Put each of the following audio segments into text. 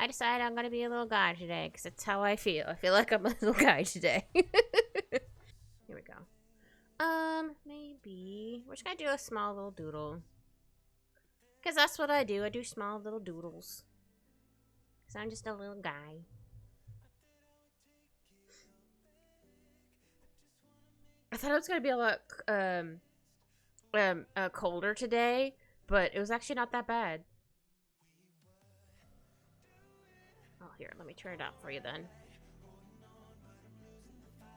I decided I'm gonna be a little guy today because that's how I feel. I feel like I'm a little guy today. Here we go. Maybe we're just gonna do a small little doodle. Because that's what I do. I do small little doodles. Because I'm just a little guy. I thought it was gonna be a lot colder today, but it was actually not that bad. Oh, here, let me turn it up for you then.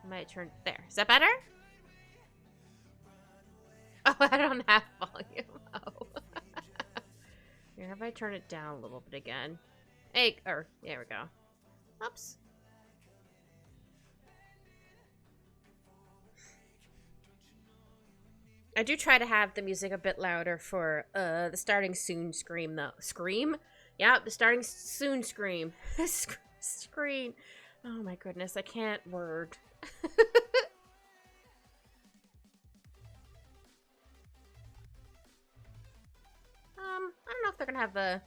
I might turn there. Is that better? Oh, I don't have volume. Oh. Here, have I turn it down a little bit again? Hey, there we go. Oops. I do try to have the music a bit louder for the starting soon scream though. Scream? Yeah, the starting soon scream. Screen. Oh my goodness, I can't word. I don't know if they're gonna have a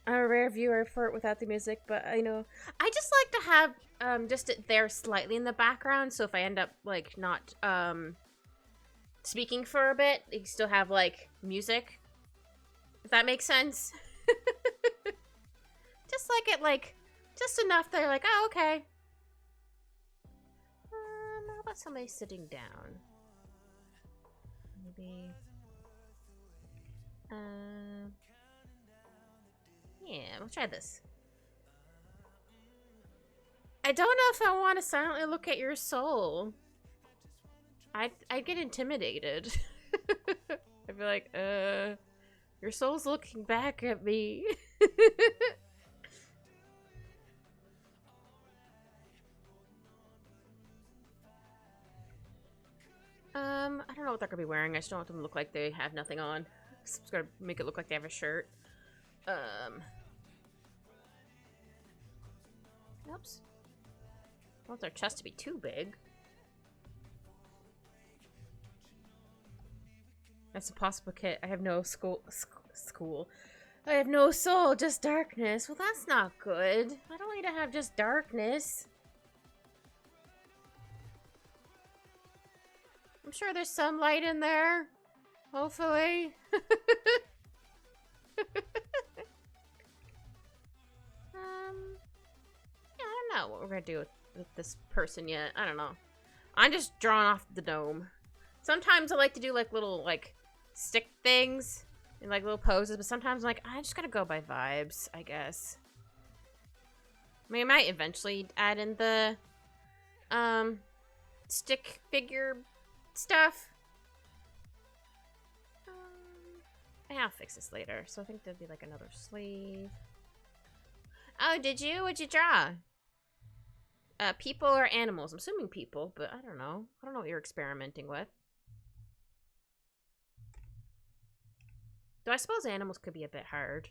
rare viewer for it without the music, but I know I just like to have just it there slightly in the background, so if I end up like not speaking for a bit, you still have like music. If that makes sense. Just like it just enough that you're like, oh, okay. How about somebody sitting down? Maybe yeah, we'll try this. I don't know if I want to silently look at your soul. I'd get intimidated. I'd be like, your soul's looking back at me. I don't know what they're gonna be wearing. I just don't want them to look like they have nothing on. I'm just gonna make it look like they have a shirt. Oops. I want their chest to be too big. That's a possible kit. I have no school. I have no soul, just darkness. Well, that's not good. I don't need to have just darkness. I'm sure there's some light in there. Hopefully. Yeah, I don't know what we're gonna do with this person yet. I don't know. I'm just drawing off the dome. Sometimes I like to do like little like stick things and like little poses, but sometimes I'm like, I just gotta go by vibes, I guess. I mean, I might eventually add in the stick figure stuff. I'll fix this later. So I think there'll be like another sleeve. Oh, did you? What'd you draw? People or animals? I'm assuming people, but I don't know. I don't know what you're experimenting with. Though I suppose animals could be a bit hard.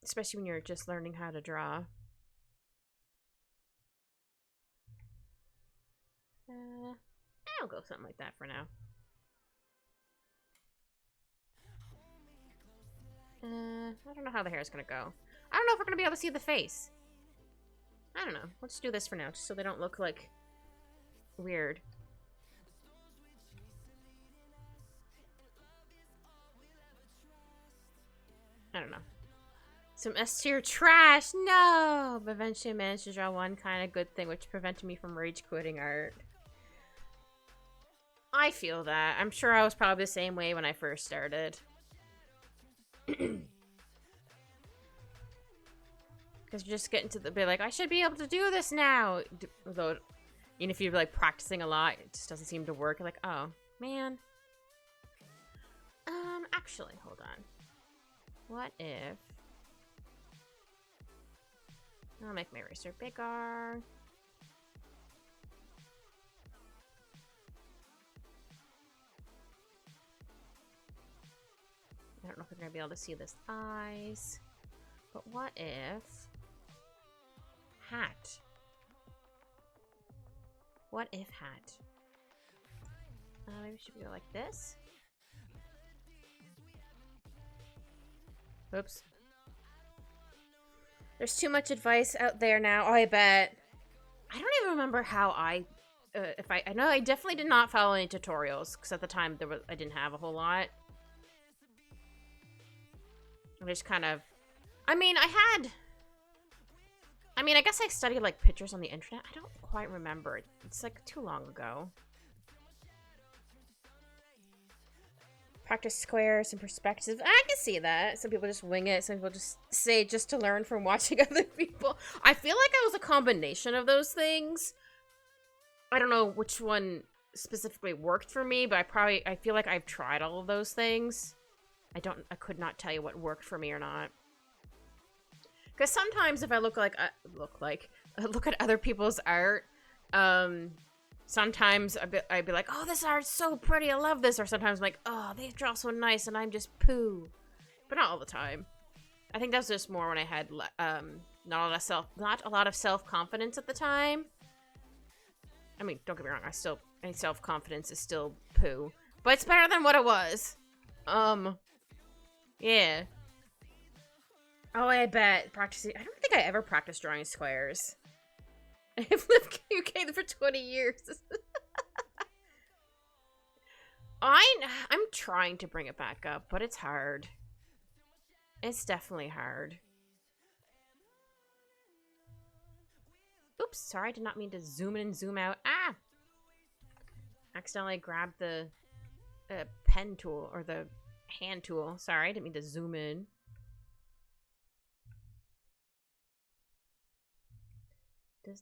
Especially when you're just learning how to draw. I'll go something like that for now. I don't know how the hair is gonna go. I don't know if we're gonna be able to see the face. I don't know. Let's do this for now, just so they don't look like weird. I don't know. Some S-tier trash! No! But eventually I managed to draw one kind of good thing, which prevented me from rage quitting art. I feel that. I'm sure I was probably the same way when I first started. Because you're just getting to the bit like, I should be able to do this now. Although, even if you're like practicing a lot, it just doesn't seem to work. You're like, oh, man. Actually, hold on. What if... I'll make my eraser bigger. I don't know if we're going to be able to see this eyes. But what if... Hat. What if hat? Maybe we should go like this. Oops. There's too much advice out there now. Oh, I bet. I don't even remember how I know I definitely did not follow any tutorials because at the time I didn't have a whole lot. I just kind of, I guess I studied like pictures on the internet. I don't quite remember. It's like too long ago. Practice squares and perspectives. I can see that. Some people just wing it. Some people just say just to learn from watching other people. I feel like I was a combination of those things. I don't know which one specifically worked for me, but I feel like I've tried all of those things. I could not tell you what worked for me or not. Because sometimes if I look at other people's art, sometimes I'd be like, oh, this art's so pretty, I love this. Or sometimes I'm like, oh, they draw so nice and I'm just poo. But not all the time. I think that was just more when I had not a lot of self-confidence at the time. I mean, don't get me wrong, any self-confidence is still poo. But it's better than what it was. Yeah. Oh, I bet. Practicing. I don't think I ever practiced drawing squares. I've lived in UK for 20 years. I'm trying to bring it back up, but it's hard. It's definitely hard. Oops, sorry, I did not mean to zoom in and zoom out. Ah! Accidentally grabbed the pen tool, or the hand tool. Sorry, I didn't mean to zoom in.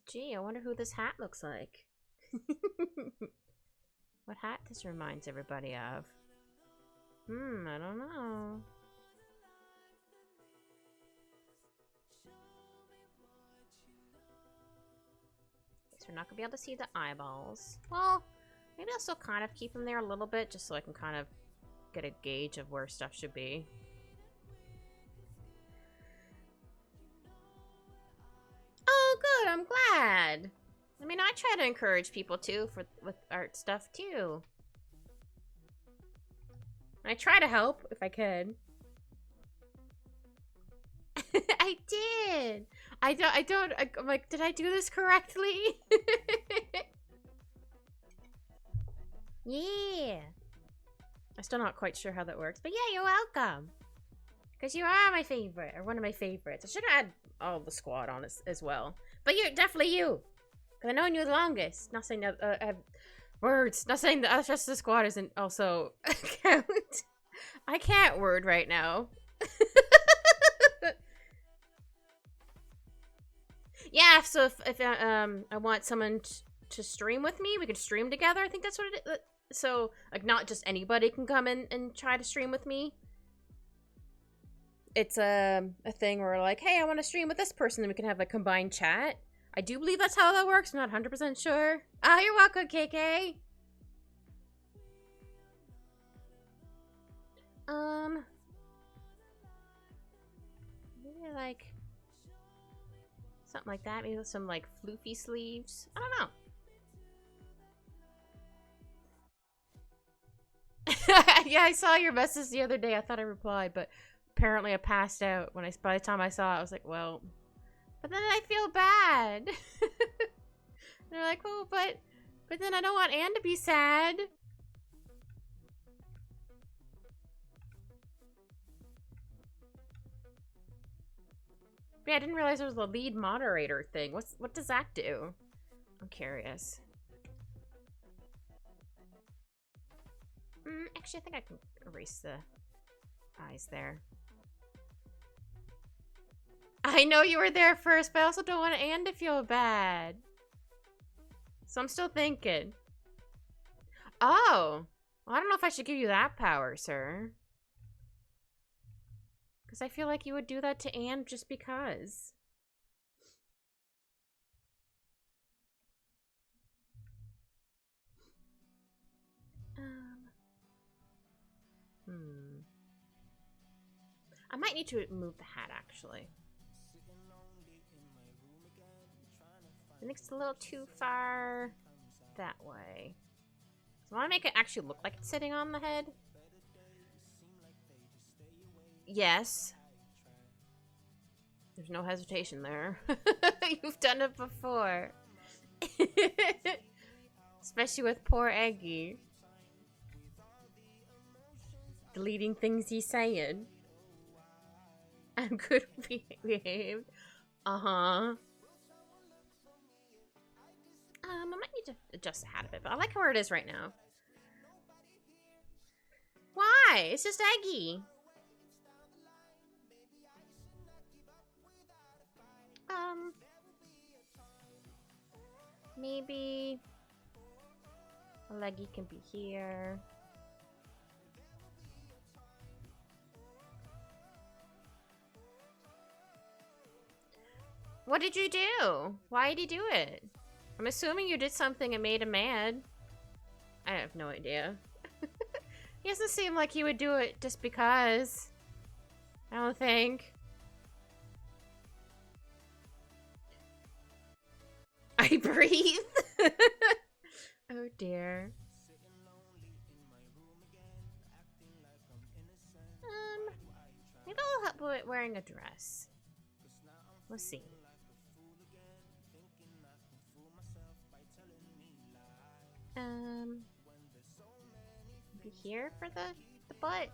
Gee, I wonder who this hat looks like. What hat this reminds everybody of? I don't know. Guess we're not gonna be able to see the eyeballs. Well, maybe I'll still kind of keep them there a little bit, just so I can kind of get a gauge of where stuff should be. Oh, good. I'm glad. I mean, I try to encourage people too with art stuff too. I try to help if I could. I did. I'm like, did I do this correctly? Yeah. I'm still not quite sure how that works, but yeah, you're welcome. Because you are my favorite, or one of my favorites. I should have had all of the squad on as well. But you're definitely you. Because I've known you the longest. Not saying that I have words. Not saying that the rest of the squad isn't also count. I can't word right now. Yeah, so if I want someone to stream with me, we could stream together. I think that's what it is. So, like, not just anybody can come in and try to stream with me. It's a thing where, like, hey, I want to stream with this person, and we can have a combined chat. I do believe that's how that works. I'm not 100% sure. Ah, you're welcome, KK. Maybe, like, something like that. Maybe with some, like, floofy sleeves. I don't know. Yeah, I saw your message the other day. I thought I replied, but apparently I passed out when by the time I saw it. I was like, well, but then I feel bad. They're like, oh, but then I don't want Anne to be sad. Yeah, I didn't realize there was a lead moderator thing. What does that do? I'm curious. Actually, I think I can erase the eyes there. I know you were there first, but I also don't want Anne to feel bad. So I'm still thinking. Oh. Well, I don't know if I should give you that power, sir. Because I feel like you would do that to Anne just because. I might need to move the hat, actually. I think it's a little too far that way. So I want to make it actually look like it's sitting on the head. Yes. There's no hesitation there. You've done it before. Especially with poor Eggy. Deleting things he's saying. I'm good behaved. Uh-huh. I might need to adjust the hat a bit, but I like where it is right now. Why? It's just Eggy. Maybe Leggy can be here. What did you do? Why did he do it? I'm assuming you did something and made him mad. I have no idea. He doesn't seem like he would do it just because. I don't think. I breathe. Oh dear. Maybe I'll help with wearing a dress. Let's see. Be here for the butt.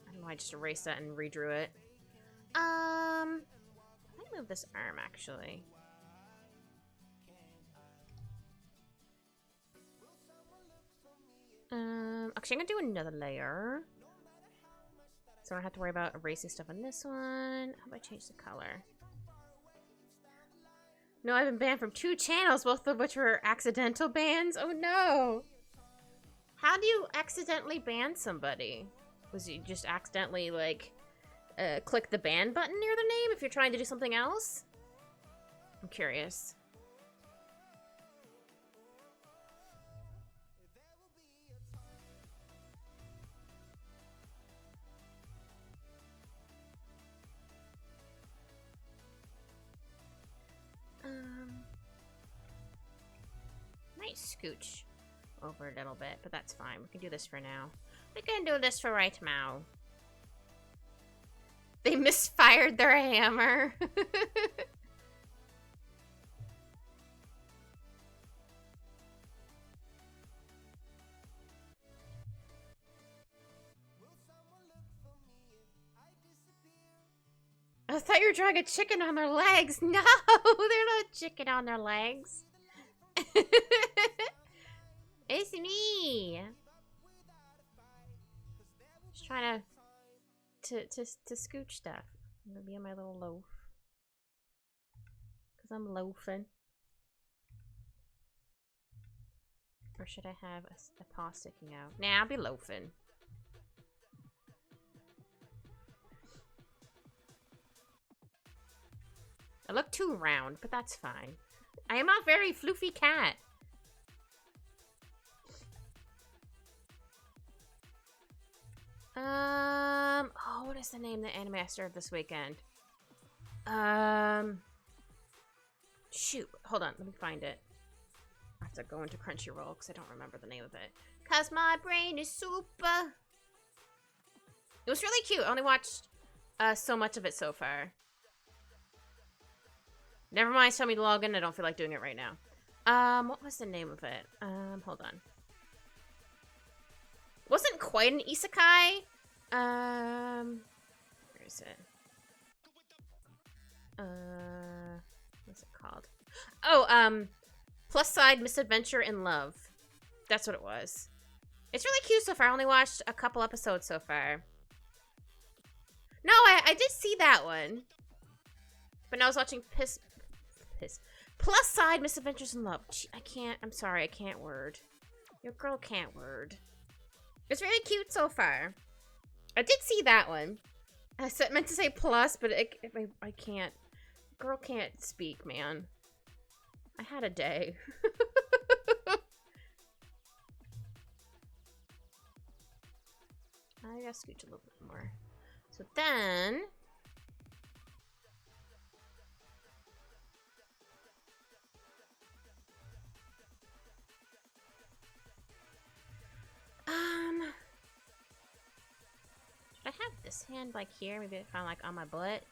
I don't know. I just erased that and redrew it. I might move this arm actually. Actually, I'm gonna do another layer, so I don't have to worry about erasing stuff on this one. How about I change the color? No, I've been banned from 2 channels, both of which were accidental bans. Oh no! How do you accidentally ban somebody? Was you just accidentally, like, click the ban button near the name if you're trying to do something else? I'm curious. Might scooch over a little bit, but that's fine. We can do this for now. We can do this for right now. They misfired their hammer. I thought you were drawing a chicken on their legs. No, they're not chicken on their legs. It's me. Just trying to scooch stuff. I'm gonna be on my little loaf. Cause I'm loafing. Or should I have a paw sticking out? Nah, I'll be loafing. I look too round, but that's fine. I am a very floofy cat. Oh, what is the name of the anime I started this weekend? Shoot. Hold on, let me find it. I have to go into Crunchyroll because I don't remember the name of it. Cause my brain is super. It was really cute. I only watched so much of it so far. Never mind, tell me to log in. I don't feel like doing it right now. What was the name of it? Hold on. Wasn't quite an isekai. Where is it? What's it called? Oh, Plus Side Misadventure in Love. That's what it was. It's really cute so far. I only watched a couple episodes so far. No, I did see that one. But now I was watching Plus Side Misadventures in Love. I can't, I'm sorry, I can't word. Your girl can't word. It's really cute so far. I did see that one. I meant to say plus, but I can't. Girl can't speak, man. I had a day. I gotta scooch a little bit more. So then... should I have this hand like here. Maybe if I'm like on my butt.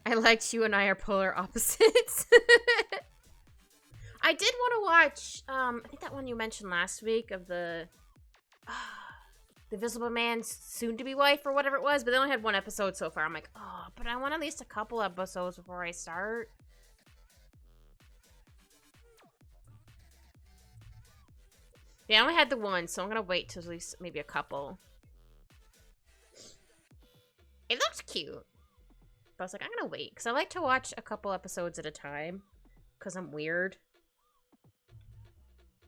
I liked you and I are polar opposites. I did want to watch, I think that one you mentioned last week of the Invisible Man's soon-to-be wife or whatever it was, but they only had one episode so far. I'm like, oh, but I want at least a couple episodes before I start. Yeah, I only had the one, so I'm gonna wait till at least maybe a couple. It looks cute. But I was like, I'm gonna wait, because I like to watch a couple episodes at a time, because I'm weird.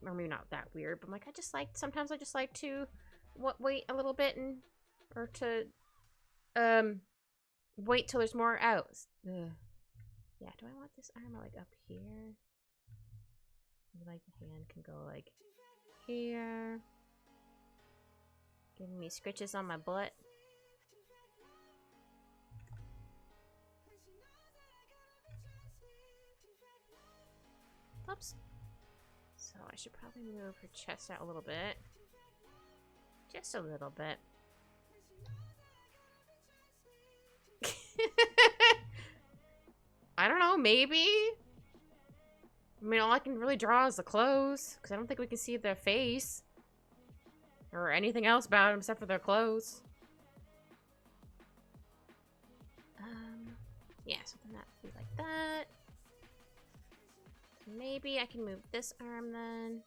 Or maybe not that weird, but I'm like, sometimes I just like to wait a little bit or to wait till there's more out. Ugh. Yeah, do I want this arm like up here? Maybe, like the hand can go like here. Giving me scritches on my butt. Oops. So I should probably move her chest out a little bit. Just a little bit. I don't know, maybe? I mean, all I can really draw is the clothes, because I don't think we can see their face. Or anything else about them except for their clothes. Yeah, something that would be like that. Maybe I can move this arm then.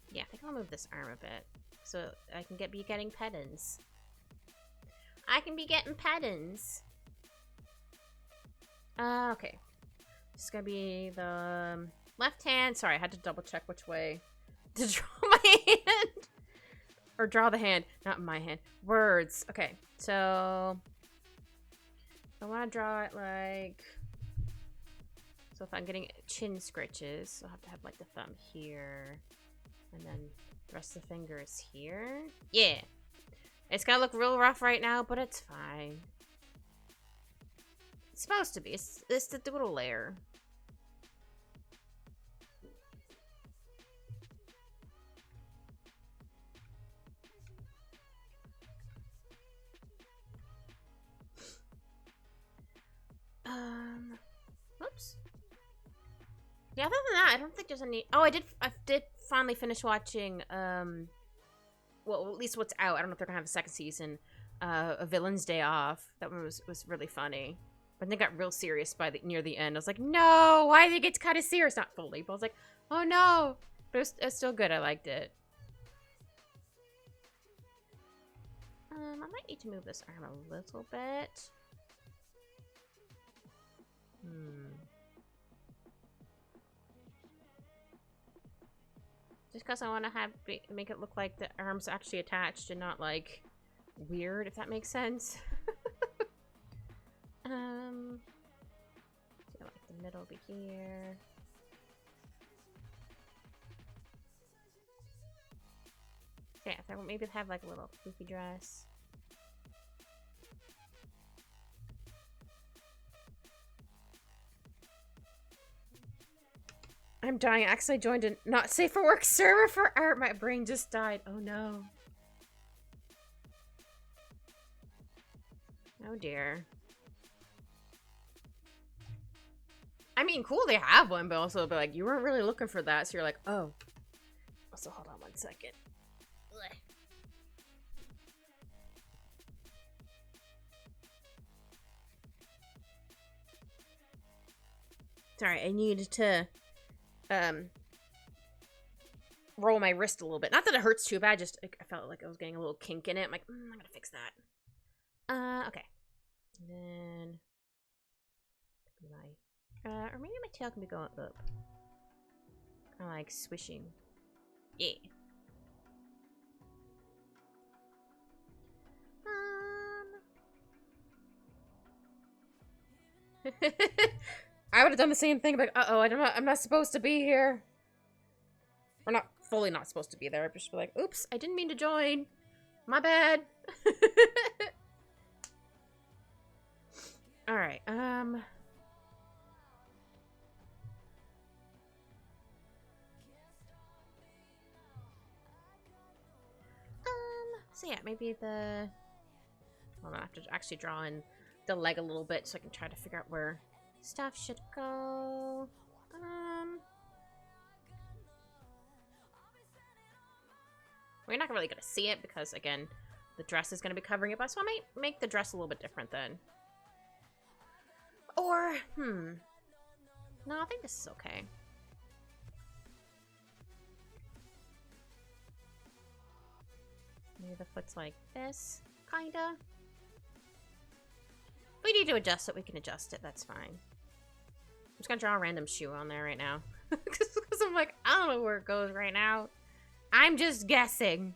Yeah, I think I'll move this arm a bit. So I can be getting pettins. I can be getting pettins. Okay. This is gonna be the left hand. Sorry, I had to double check which way to draw my hand. Or draw the hand, not my hand. Words. Okay, so I want to draw it like... So if I'm getting chin scritches, I'll have to have like the thumb here. And then the rest of the fingers here. Yeah. It's gonna look real rough right now, but it's fine. It's supposed to be. It's the doodle layer. Whoops. Yeah, other than that, I don't think there's any... Oh, I did finally finish watching, well, at least what's out. I don't know if they're gonna have a second season. A Villain's Day Off. That one was really funny. But then it got real serious by near the end. I was like, no, why did it get kind of serious? Not fully, but I was like, oh no. But it was still good. I liked it. I might need to move this arm a little bit. Just because I want to make it look like the arm's actually attached and not like weird, if that makes sense. So like the middle over here. Yeah, if I maybe have like a little poofy dress. I'm dying. I accidentally joined a not safe for work server for art. My brain just died. Oh no. Oh dear. I mean, cool they have one, but also, like, you weren't really looking for that, so you're like, oh. Also, hold on one second. Blech. Sorry, I needed to, roll my wrist a little bit. Not that it hurts too bad, just, I felt like I was getting a little kink in it. I'm like, I'm gonna fix that. Okay. And then, or maybe my tail can be going up. Kind of like swishing. Yeah. I would have done the same thing, but uh-oh, I'm not supposed to be here. Or not fully not supposed to be there. I'd just be like, oops, I didn't mean to join. My bad. Alright, So yeah, maybe the... Well, I have to actually draw in the leg a little bit so I can try to figure out where stuff should go. We're not really going to see it because, again, the dress is going to be covering it. But so I might make the dress a little bit different then. Or, no, I think this is okay. Maybe the foot's like this, kinda. If we need to adjust it, we can adjust it. That's fine. I'm just gonna draw a random shoe on there right now. Because I'm like, I don't know where it goes right now. I'm just guessing.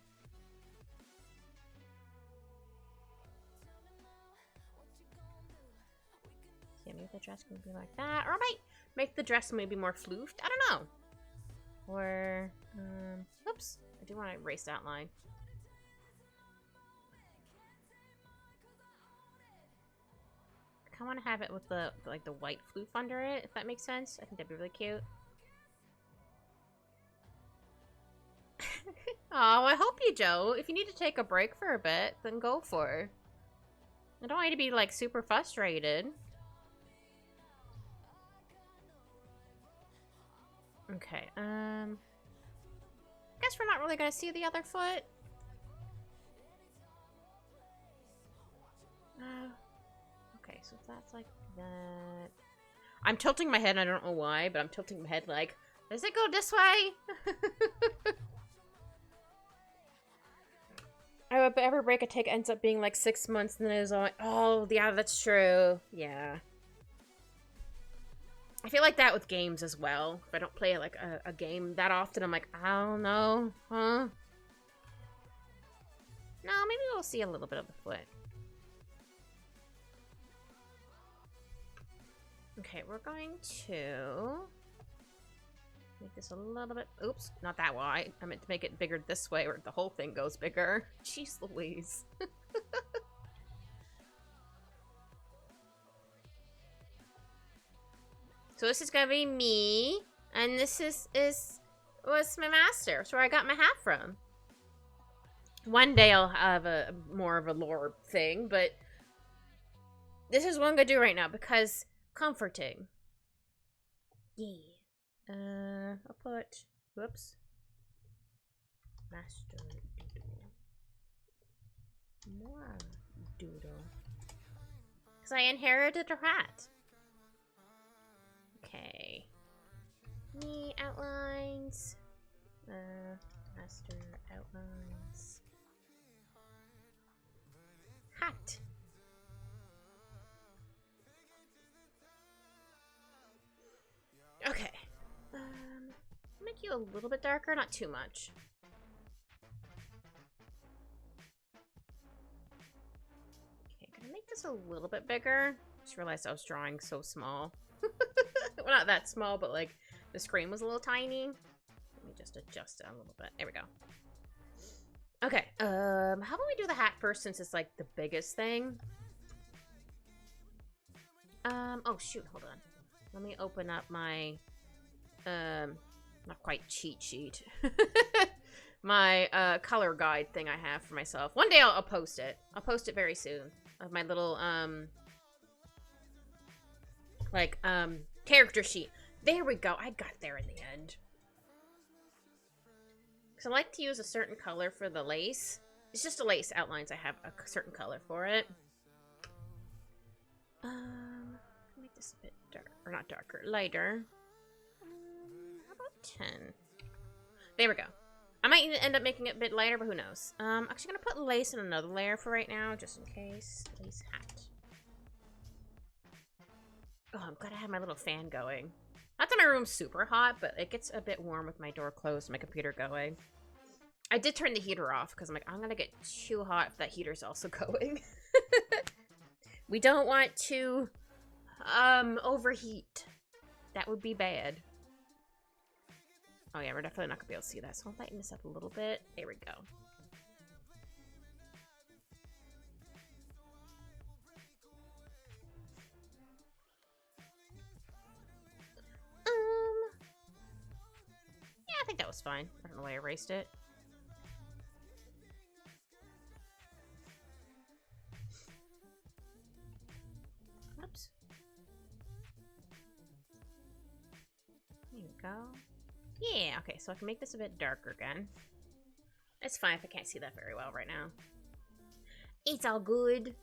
Yeah, maybe the dress can be like that. Or I might make the dress maybe more floofed. I don't know. Or, oops. I do want to erase that line. I kind of want to have it with the white floof under it, if that makes sense. I think that'd be really cute. Oh, I hope you, Joe. If you need to take a break for a bit, then go for it. I don't want you to be, like, super frustrated. Okay, guess we're not really gonna see the other foot. Okay, so if that's like that... I'm tilting my head, and I don't know why, but I'm tilting my head like, does it go this way? I would ever break a take ends up being like 6 months, and then it was all like, oh, yeah, that's true. Yeah. I feel like that with games as well. If I don't play like a game that often, I'm like, I don't know, huh? No, maybe we'll see a little bit of the foot. Okay, we're going to make this a little bit... Oops, not that wide. I meant to make it bigger this way, or the whole thing goes bigger. Jeez Louise. So this is gonna be me, and this was my master. It's where I got my hat from. One day I'll have a more of a lore thing, but this is what I'm gonna do right now because comforting. Yeah. I'll put, whoops, master doodle, more doodle, because I inherited a hat. Okay. Me outlines. Master outlines. Hat. Okay. Make you a little bit darker, not too much. Okay, gonna make this a little bit bigger. Just realized I was drawing so small. Well, not that small, but like the screen was a little tiny. Let me just adjust it a little bit. There we go. Okay. How about we do the hat first since it's like the biggest thing? Oh shoot, hold on. Let me open up my not quite cheat sheet. My color guide thing I have for myself. One day I'll post it. I'll post it very soon. Of my little character sheet. There we go. I got there in the end. Because I like to use a certain color for the lace. It's just a lace outlines. I have a certain color for it. Make this a bit dark, or not darker, lighter. How about 10? There we go. I might end up making it a bit lighter, but who knows? I'm actually gonna put lace in another layer for right now, just in case. Lace hat. Oh, I'm glad I have my little fan going. Not that my room's super hot, but it gets a bit warm with my door closed and my computer going. I did turn the heater off because I'm like, I'm gonna get too hot if that heater's also going. We don't want to overheat. That would be bad. Oh yeah, we're definitely not gonna be able to see that, so I'll lighten this up a little bit. There we go. Yeah, I think that was fine. I don't know why I erased it. There we go. Yeah, okay, so I can make this a bit darker again. It's fine if I can't see that very well right now. It's all good.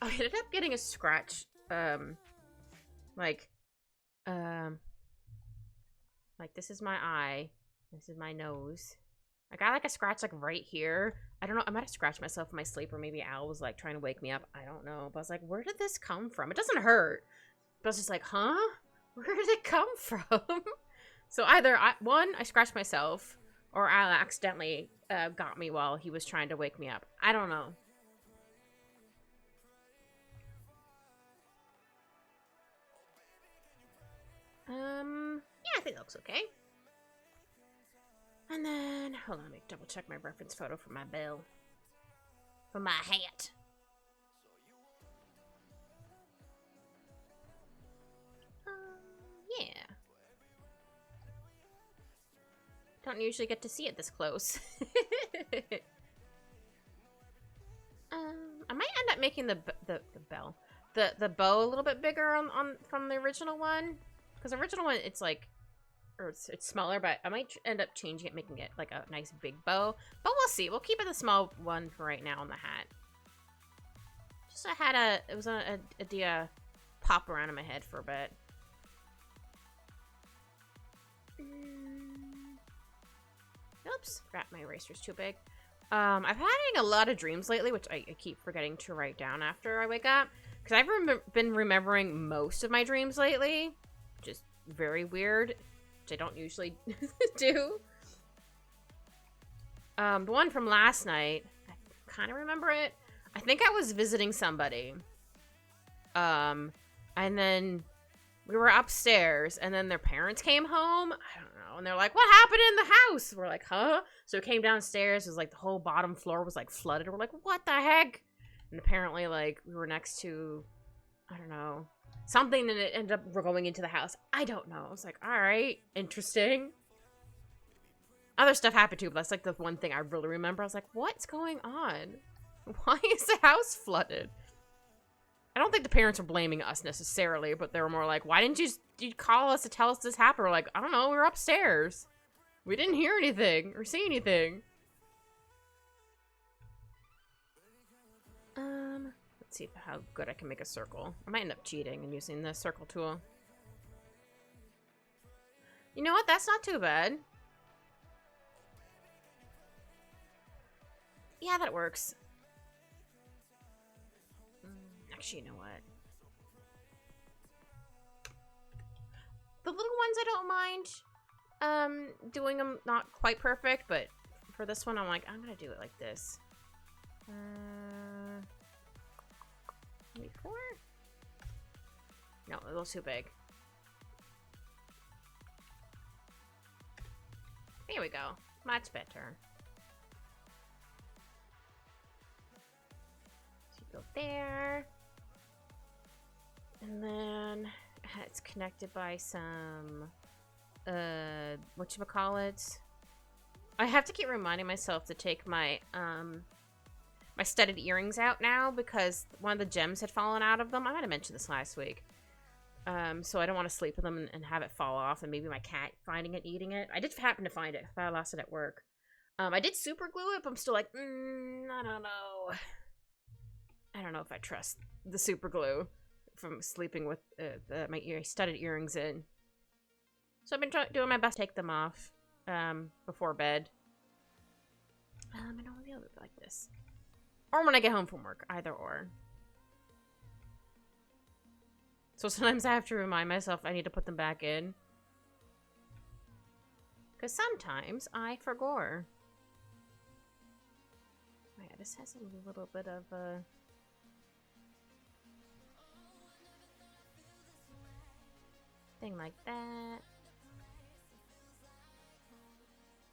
I ended up getting a scratch, like this is my eye, this is my nose. I got like a scratch like right here. I don't know, I might have scratched myself in my sleep, or maybe Al was like trying to wake me up. I don't know, but I was like, where did this come from? It doesn't hurt, but I was just like, huh? Where did it come from? So either I scratched myself, or Al accidentally got me while he was trying to wake me up. I don't know. Yeah, I think that looks okay. And then, hold on, let me double check my reference photo for my bell. For my hat. Yeah. Don't usually get to see it this close. I might end up making the bow a little bit bigger on from the original one, because the original one it's like, or it's smaller, but I might end up changing it, making it like a nice big bow. But we'll see. We'll keep it the small one for right now on the hat. Just I had it was an idea pop around in my head for a bit. Oops, forgot my eraser's too big. I've been having a lot of dreams lately, which I keep forgetting to write down after I wake up. Because I've been remembering most of my dreams lately, which is very weird, which I don't usually do. The one from last night, I kind of remember it. I think I was visiting somebody. And then we were upstairs, and then their parents came home. I don't know. And they're like, what happened in the house? We're like, huh? So we came downstairs. It was like the whole bottom floor was like flooded. We're like, what the heck? And apparently, like, we were next to, I don't know, something, and it ended up we're going into the house. I don't know. I was like, all right, interesting. Other stuff happened too, but that's like the one thing I really remember. I was like, what's going on? Why is the house flooded? I don't think the parents were blaming us necessarily, but they were more like, why didn't you call us to tell us this happened? We're like, I don't know, we were upstairs. We didn't hear anything or see anything. Let's see how good I can make a circle. I might end up cheating and using the circle tool. You know what? That's not too bad. Yeah, that works. Actually, you know what? The little ones I don't mind doing them not quite perfect, but for this one I'm like, I'm gonna do it like this. Maybe 4? No, a little too big. There we go. Much better. So you go there. And then it's connected by some whatchamacallit. I have to keep reminding myself to take my my studded earrings out now because one of the gems had fallen out of them. I might have mentioned this last week. So I don't want to sleep with them and have it fall off, and maybe my cat finding it, eating it. I did happen to find it. I lost it at work. I did super glue it, but I'm still like, I don't know. I don't know if I trust the super glue from sleeping with my studded earrings in. So I've been doing my best to take them off before bed. And I'll be able to do it like this. Or when I get home from work, either or. So sometimes I have to remind myself I need to put them back in. Because sometimes I forget. Oh yeah, this has a little bit of a... thing like that.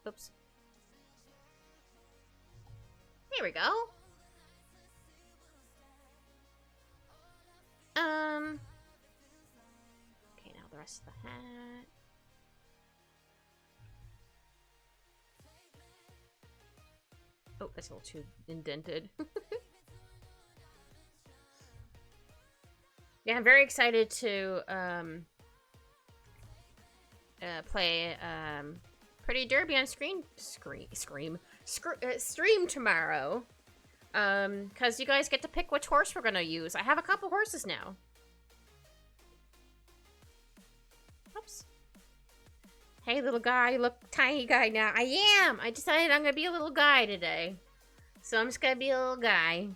Oops. Here we go. Okay, now the rest of the hat. Oh, that's a little too indented. Yeah, I'm very excited to play Pretty Derby on stream tomorrow. Because you guys get to pick which horse we're gonna use. I have a couple horses now. Oops. Hey, little guy, you look tiny guy now. I am! I decided I'm gonna be a little guy today. So I'm just gonna be a little guy.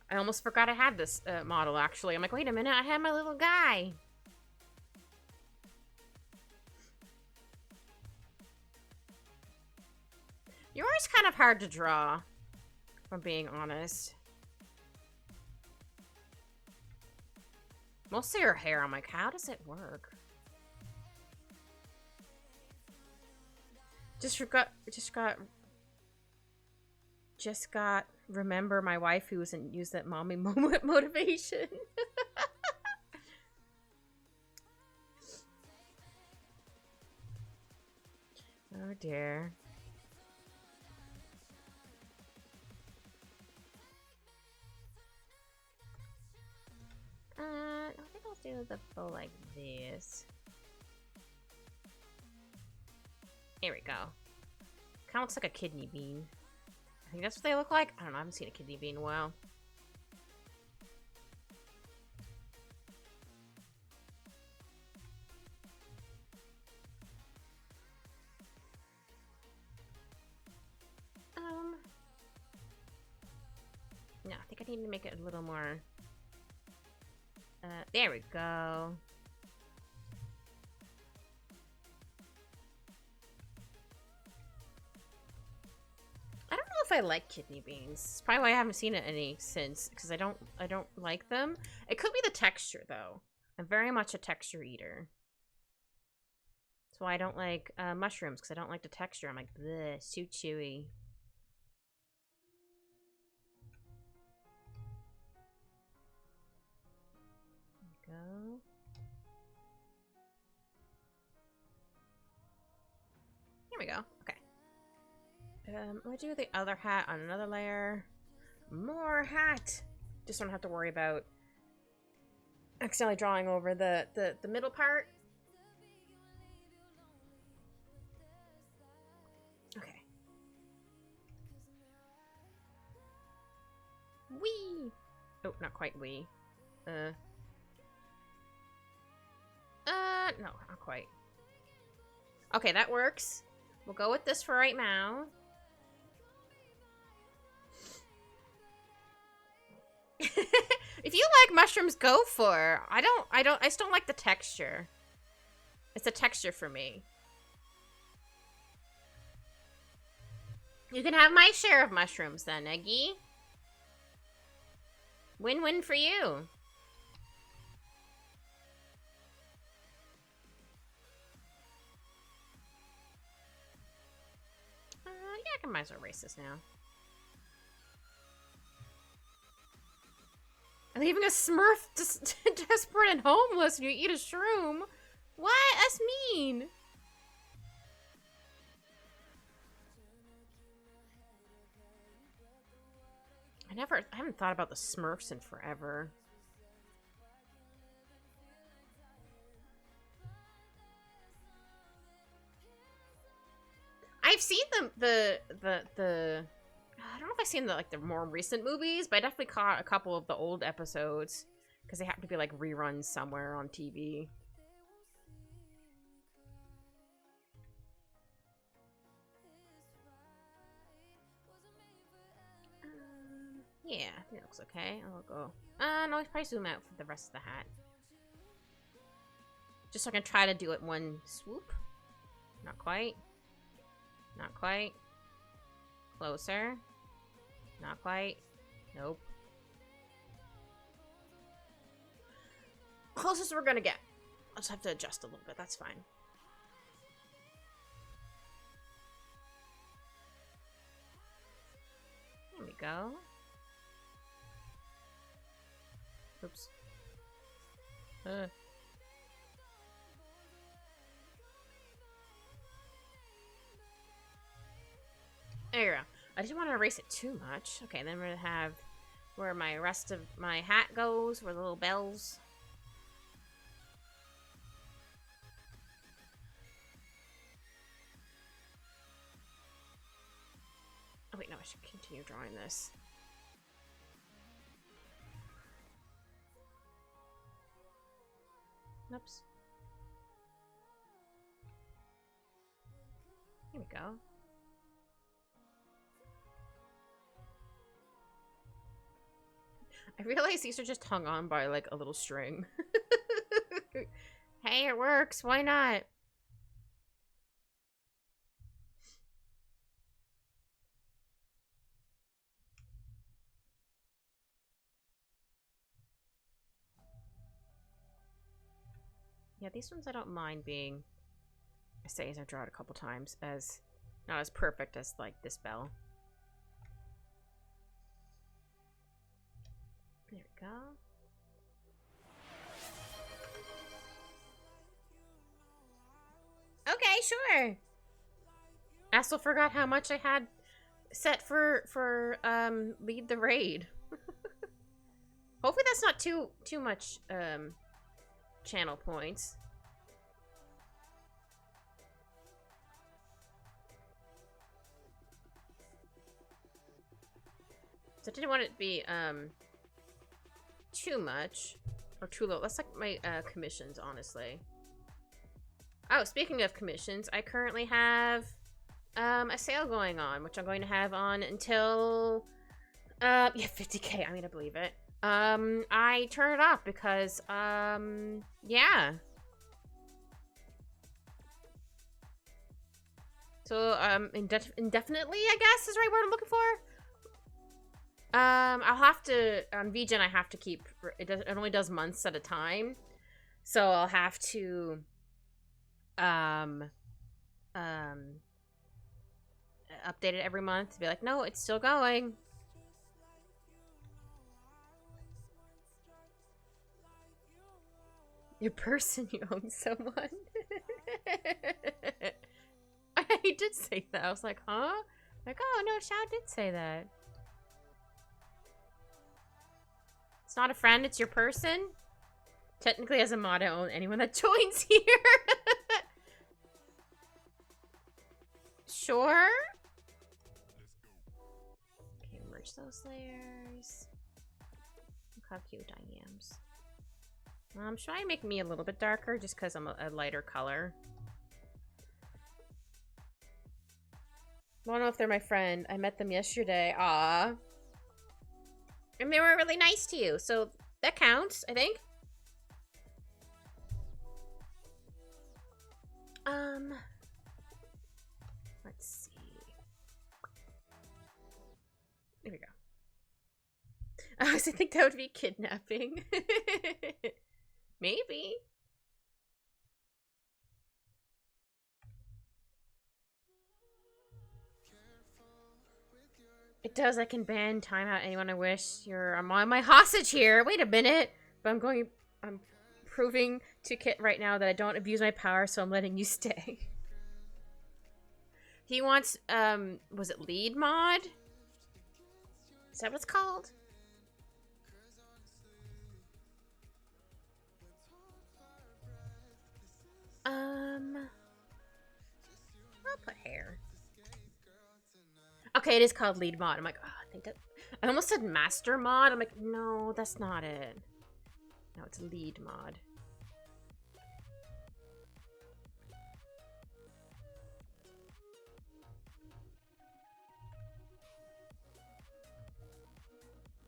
I almost forgot I had this model, actually. I'm like, wait a minute, I have my little guy. Yours kind of hard to draw, if I'm being honest. Mostly her hair. I'm like, how does it work? Just got remember my wife who wasn't use that mommy moment motivation. Oh dear. I think I'll do the bow like this. Here we go. Kind of looks like a kidney bean. I think that's what they look like. I don't know. I haven't seen a kidney bean in a while. No, I think I need to make it a little more. There we go. I don't know if I like kidney beans. It's probably why I haven't seen it any since, because I don't like them. It could be the texture though. I'm very much a texture eater. That's why I don't like mushrooms, because I don't like the texture. I'm like, bleh, too chewy. Go. Here we go. Okay. We'll do the other hat on another layer. More hat. Just don't have to worry about accidentally drawing over the middle part. Okay. Wee. Oh, not quite wee. No, not quite. Okay, that works. We'll go with this for right now. If you like mushrooms, go for. I just don't like the texture. It's a texture for me. You can have my share of mushrooms then, Eggy. Win-win for you. Yeah, I might as well erase this now. I'm leaving a Smurf desperate and homeless and you eat a shroom? What? That's mean. I haven't thought about the Smurfs in forever. I've seen the I don't know if I've seen the more recent movies, but I definitely caught a couple of the old episodes because they happen to be like reruns somewhere on TV. Yeah, I think it looks okay. I'll go. No, I'll probably zoom out for the rest of the hat. Just so I can try to do it one swoop. Not quite. Not quite. Closer. Not quite. Nope. Closest we're gonna get. I'll just have to adjust a little bit. That's fine. There we go. Oops. There you go. I didn't want to erase it too much. Okay, then we're gonna have where my rest of my hat goes, where the little bells. Oh wait, no, I should continue drawing this. Oops. Here we go. I realize these are just hung on by like a little string. Hey, it works. Why not? Yeah, these ones I don't mind being, I say as I draw it a couple times, as not as perfect as like this bell. There we go. Okay, sure. I also forgot how much I had set for lead the raid. Hopefully that's not too much channel points. So I didn't want it to be too much or too low. That's like my commissions, honestly. Oh, speaking of commissions, I currently have a sale going on, which I'm going to have on until yeah, 50K. I mean, I believe it. I turn it off because yeah. So indefinitely, I guess is the right word I'm looking for. I'll have to on VGen. I have to keep it. It only does months at a time, so I'll have to update it every month to be like, no, it's still going. Your person, you own someone. I did say that. I was like, huh? Like, oh no, Shao did say that. It's not a friend, it's your person. Technically, as a mod, I own anyone that joins here. Sure. Okay, merge those layers. Look how cute I am. Should I make me a little bit darker just because I'm a lighter color? I don't know if they're my friend. I met them yesterday. Aw. And they were really nice to you, so that counts, I think. Let's see. There we go. I honestly think that would be kidnapping. Maybe. It does. I can ban timeout anyone I wish. I'm on my hostage here. Wait a minute. But I'm proving to Kit right now that I don't abuse my power, so I'm letting you stay. He wants, was it lead mod? Is that what it's called? I'll put hair. Okay, it is called lead mod. I'm like, oh, I think that... I almost said master mod. I'm like, no, that's not it. No, it's lead mod.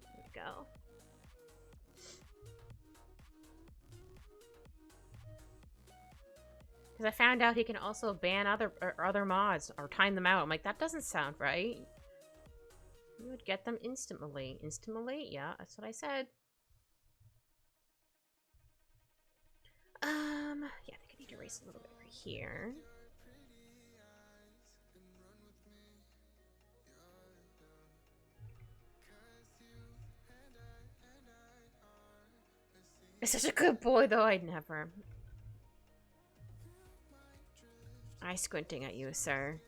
There we go. Because I found out he can also ban other mods or time them out. I'm like, that doesn't sound right. You would get them instantly. Instantly? Yeah, that's what I said. Yeah, I think I need to erase a little bit right here. He's such a good boy, though. I'd never. Eye squinting at you, sir.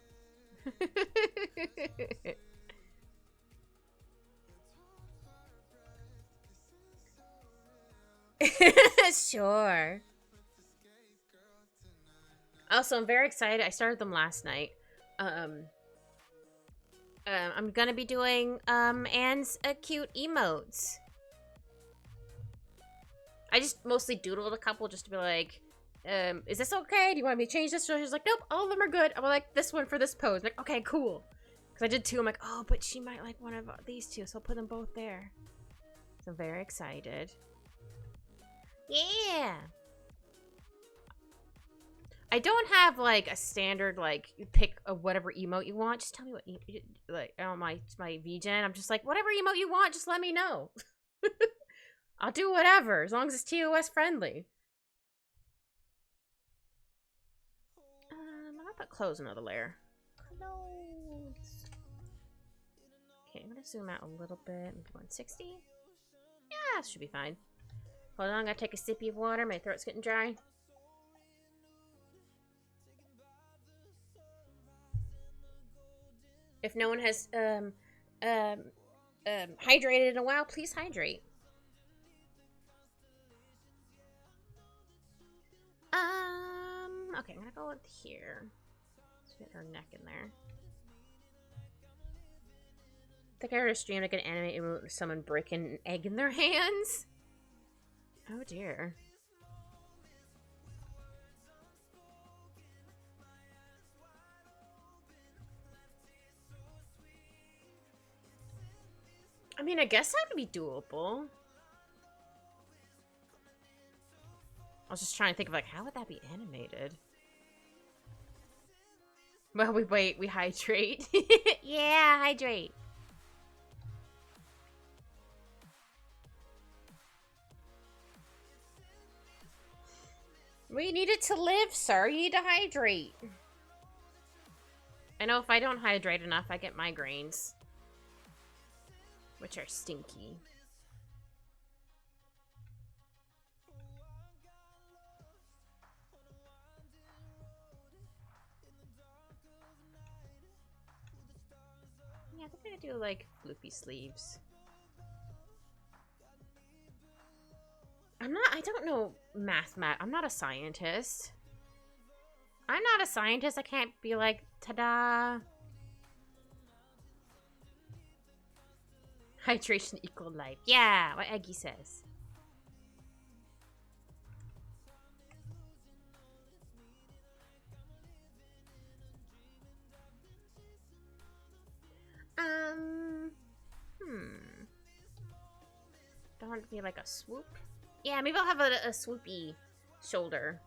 Sure. Also, I'm very excited. I started them last night. I'm gonna be doing Anne's cute emotes. I just mostly doodled a couple just to be like, is this okay? Do you want me to change this? So she's like, nope, all of them are good. I'm like, this one for this pose. I'm like, okay, cool. Because I did two. I'm like, oh, but she might like one of these two, so I'll put them both there. So I'm very excited. Yeah. I don't have like a standard like you pick a whatever emote you want. Just tell me what like on my VGen. I'm just like whatever emote you want. Just let me know. I'll do whatever as long as it's TOS friendly. I'm gonna put clothes another layer. Clothes. Okay, I'm gonna zoom out a little bit. Maybe 160. Yeah, should be fine. Hold on, I gotta take a sippy of water. My throat's getting dry. If no one has hydrated in a while, please hydrate. Okay, I'm gonna go with here. Let's get her neck in there. I think I heard a stream like an anime with someone breaking an egg in their hands. Oh dear. I mean, I guess that would be doable. I was just trying to think of like, how would that be animated? Well, we wait, we hydrate. Yeah, hydrate. We need it to live, sir. You need to hydrate. I know if I don't hydrate enough, I get migraines. Which are stinky. Yeah, I think I'm gonna do like floopy sleeves. I don't know math. I'm not a scientist. I'm not a scientist. I can't be like, ta-da. Hydration equal life. Yeah, what Eggy says. Don't want it to be like a swoop. Yeah, maybe I'll have a swoopy shoulder.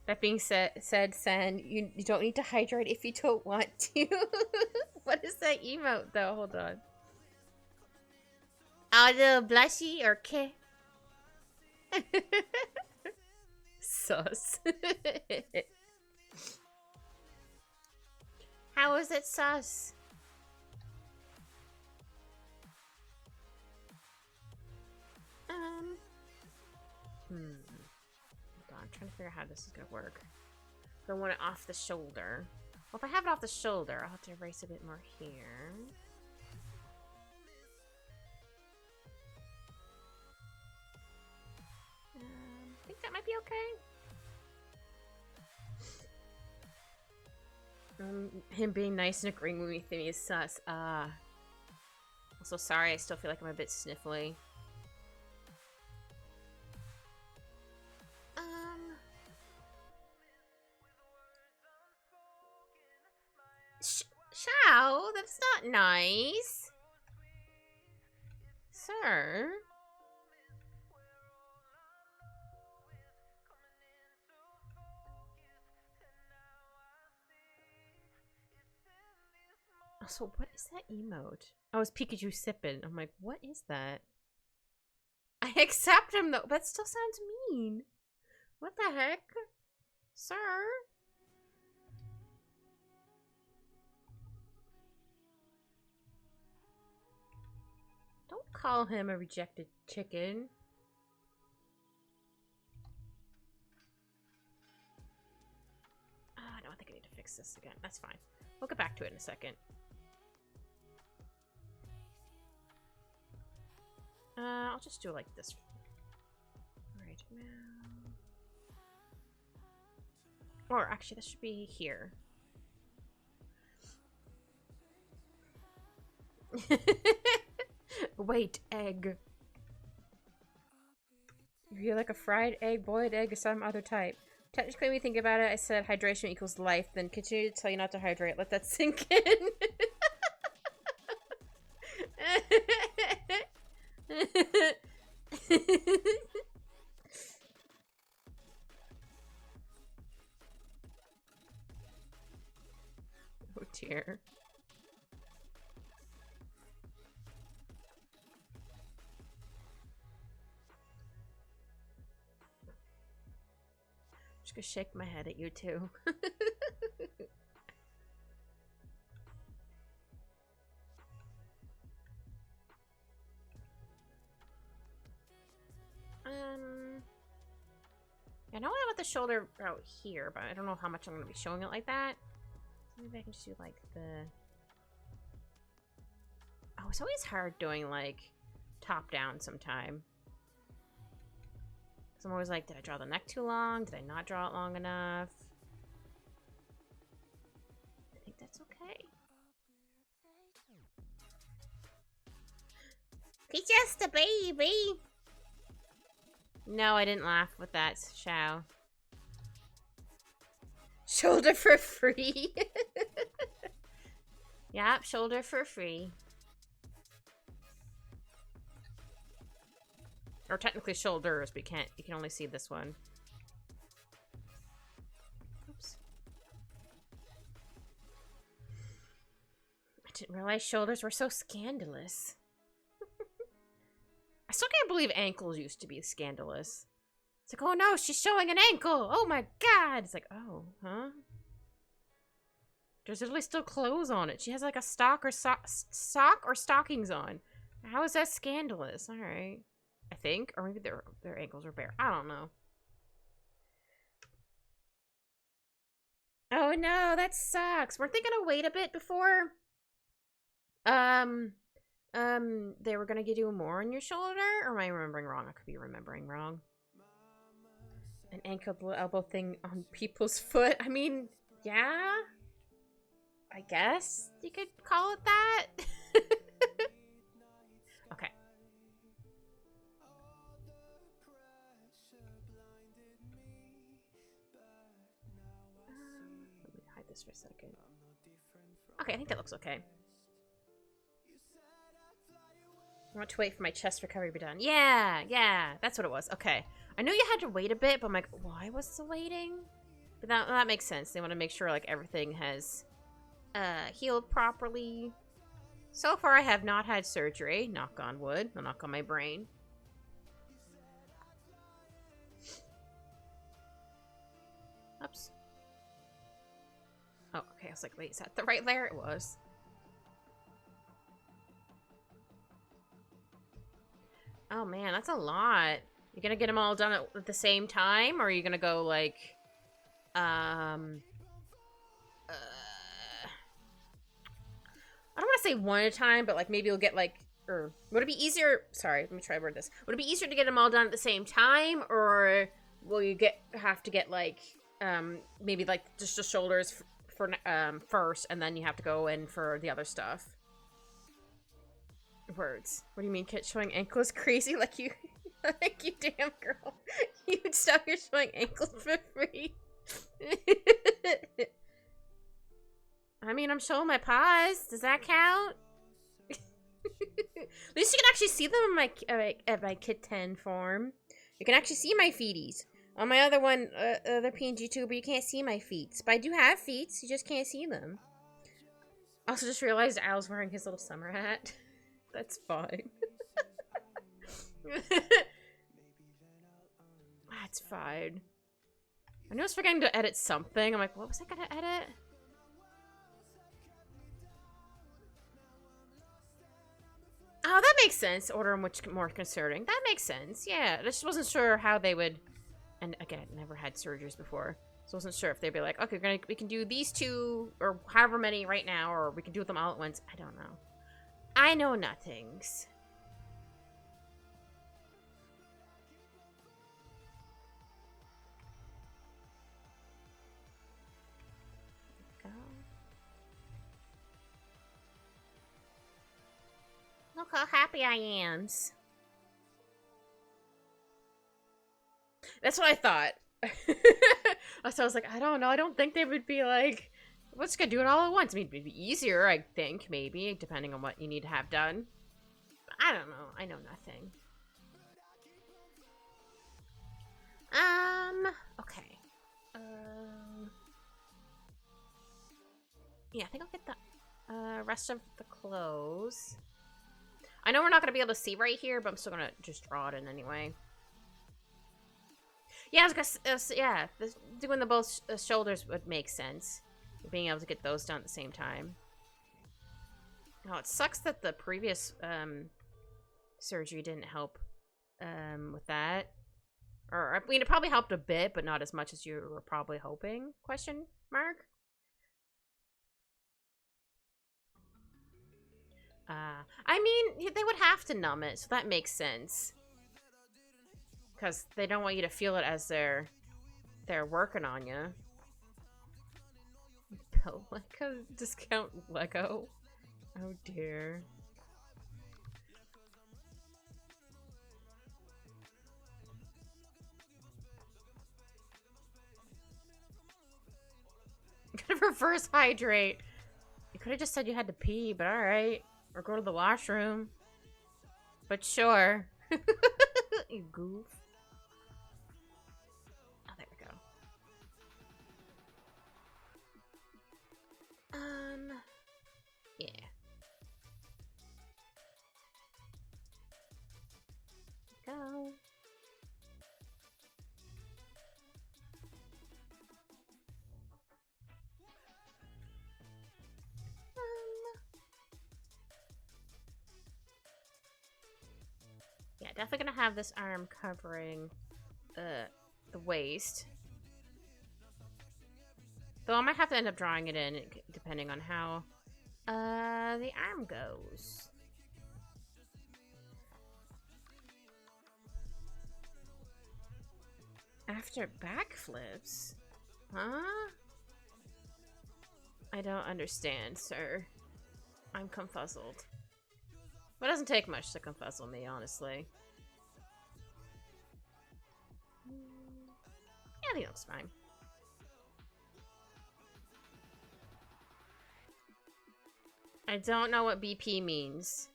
That being said, Sen, you don't need to hydrate if you don't want to. What is that emote, though? Hold on. A little blushy or K? Sus. How is it sus? Hold on, I'm trying to figure out how this is gonna work. I want it off the shoulder. Well, if I have it off the shoulder, I'll have to erase a bit more here. I think that might be okay. Him being nice and agreeing with me is sus. Also, sorry, I still feel like I'm a bit sniffly. Chow, that's not nice. Sir. Also, what is that emote? Oh, it's Pikachu sipping. I'm like, what is that? I accept him though, but it still sounds mean. What the heck? Sir? Don't call him a rejected chicken. No, I think I need to fix this again. That's fine. We'll get back to it in a second. I'll just do it like this. Or actually, this should be here. Wait, egg. You're like a fried egg, boiled egg, or some other type. Technically, when you think about it, I said hydration equals life, then continue to tell you not to hydrate. Let that sink in. Oh dear. I'm just gonna shake my head at you too. I know I want the shoulder out here, but I don't know how much I'm gonna be showing it like that. Maybe I can just do like the... Oh, it's always hard doing like top down sometime. Cause I'm always like, did I draw the neck too long? Did I not draw it long enough? I think that's okay. He's just a baby. No, I didn't laugh with that, Shao. Shoulder for free. Yep, shoulder for free. Or technically shoulders, but you can only see this one. Oops. I didn't realize shoulders were so scandalous. I still can't believe ankles used to be scandalous. It's like, oh no, she's showing an ankle! Oh my god! It's like, oh, huh? There's literally still clothes on it. She has like a sock or stockings on. How is that scandalous? Alright. I think. Or maybe their ankles are bare. I don't know. Oh no, that sucks. We're thinking to wait a bit before they were gonna do more on your shoulder? Or am I remembering wrong? I could be remembering wrong. An ankle elbow thing on people's foot. I mean, yeah. I guess you could call it that. Okay. Let me hide this for a second. Okay, I think that looks okay. I want to wait for my chest recovery to be done. Yeah, that's what it was. Okay. I knew you had to wait a bit, but I'm like, why was the waiting? But that makes sense. They want to make sure like everything has healed properly. So far, I have not had surgery. Knock on wood. I'll knock on my brain. Oops. Oh, okay. I was like, wait, is that the right layer? It was. Oh man, that's a lot. You're gonna get them all done at the same time, or are you gonna go like, I don't want to say one at a time, but like maybe you'll get like, or would it be easier? Sorry, let me try to word this. Would it be easier to get them all done at the same time, or will you have to get like, maybe like just the shoulders for first, and then you have to go in for the other stuff? Words. What do you mean? Showing ankles crazy? Like you, like you damn girl. You'd stop your showing ankles for free. I mean, I'm showing my paws. Does that count? At least you can actually see them in my kitten form. You can actually see my feeties. On my other one, other PNG tuber, you can't see my feet. But I do have feet. You just can't see them. Also, just realized Al's wearing his little summer hat. That's fine. That's fine. I knew I was forgetting to edit something. I'm like, what was I gonna edit? Oh, that makes sense. Order in which more concerning. That makes sense. Yeah, I just wasn't sure how they would. And again, never had surgeries before, so I wasn't sure if they'd be like, okay, we can do these two or however many right now, or we can do them all at once. I don't know. I know nothings. Look how happy I am. That's what I thought. So I was like, I don't know. I don't think they would be like, we're just gonna do it all at once. I mean, it'd be easier, I think, maybe, depending on what you need to have done. But I don't know. I know nothing. Okay. Yeah, I think I'll get the rest of the clothes. I know we're not gonna be able to see right here, but I'm still gonna just draw it in anyway. Yeah, I was gonna, yeah, doing the both shoulders would make sense. Being able to get those done at the same time. Oh, it sucks that the previous surgery didn't help with that. Or, I mean, it probably helped a bit, but not as much as you were probably hoping, question mark? I mean, they would have to numb it, so that makes sense. Because they don't want you to feel it as they're working on you. Bill Lego? Discount Lego? Oh dear. Gonna reverse hydrate. You could have just said you had to pee, but alright. Or go to the washroom. But sure. You goof. Oh, there we go. Yeah. Go. Yeah, definitely gonna have this arm covering the waist. Though I might have to end up drawing it in, depending on how the arm goes. After backflips? Huh? I don't understand, sir. I'm confuzzled. It doesn't take much to confuzzle me, honestly. Yeah, I think it looks fine. I don't know what BP means.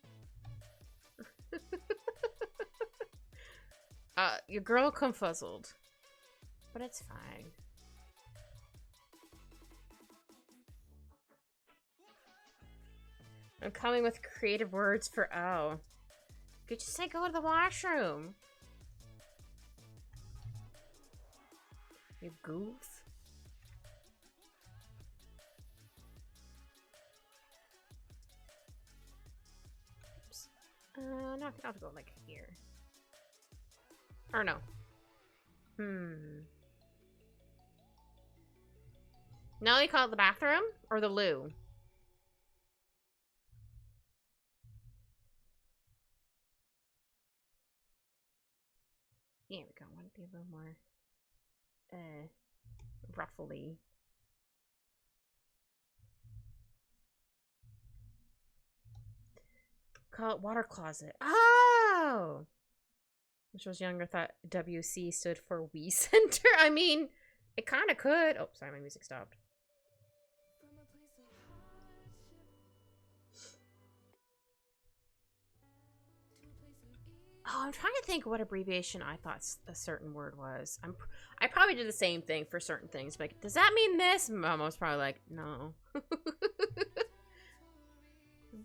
Your girl confuzzled. But it's fine. I'm coming with creative words for oh. Could you say go to the washroom? You goof. Oops. No, I think I'll have to go like here. Or no. Now you call it the bathroom or the loo? Here we go. I want to be a little more ruffly. Call it water closet. Oh! When I was younger, thought WC stood for We Center. I mean, it kind of could. Oh, sorry, my music stopped. Oh, I'm trying to think what abbreviation I thought a certain word was. I probably did the same thing for certain things. Like, does that mean this? Mom was probably like, no. I'd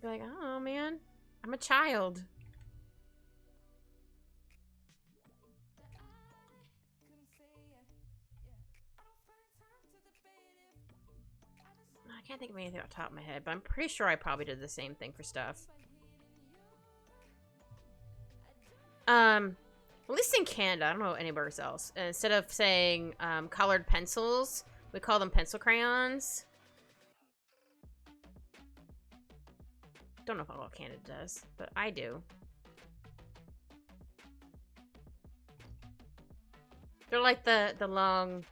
be like, oh man, I'm a child. I can't think of anything off the top of my head, but I'm pretty sure I probably did the same thing for stuff. At least in Canada, I don't know anywhere else. Instead of saying colored pencils, we call them pencil crayons. Don't know if all Canada does, but I do. They're like the long,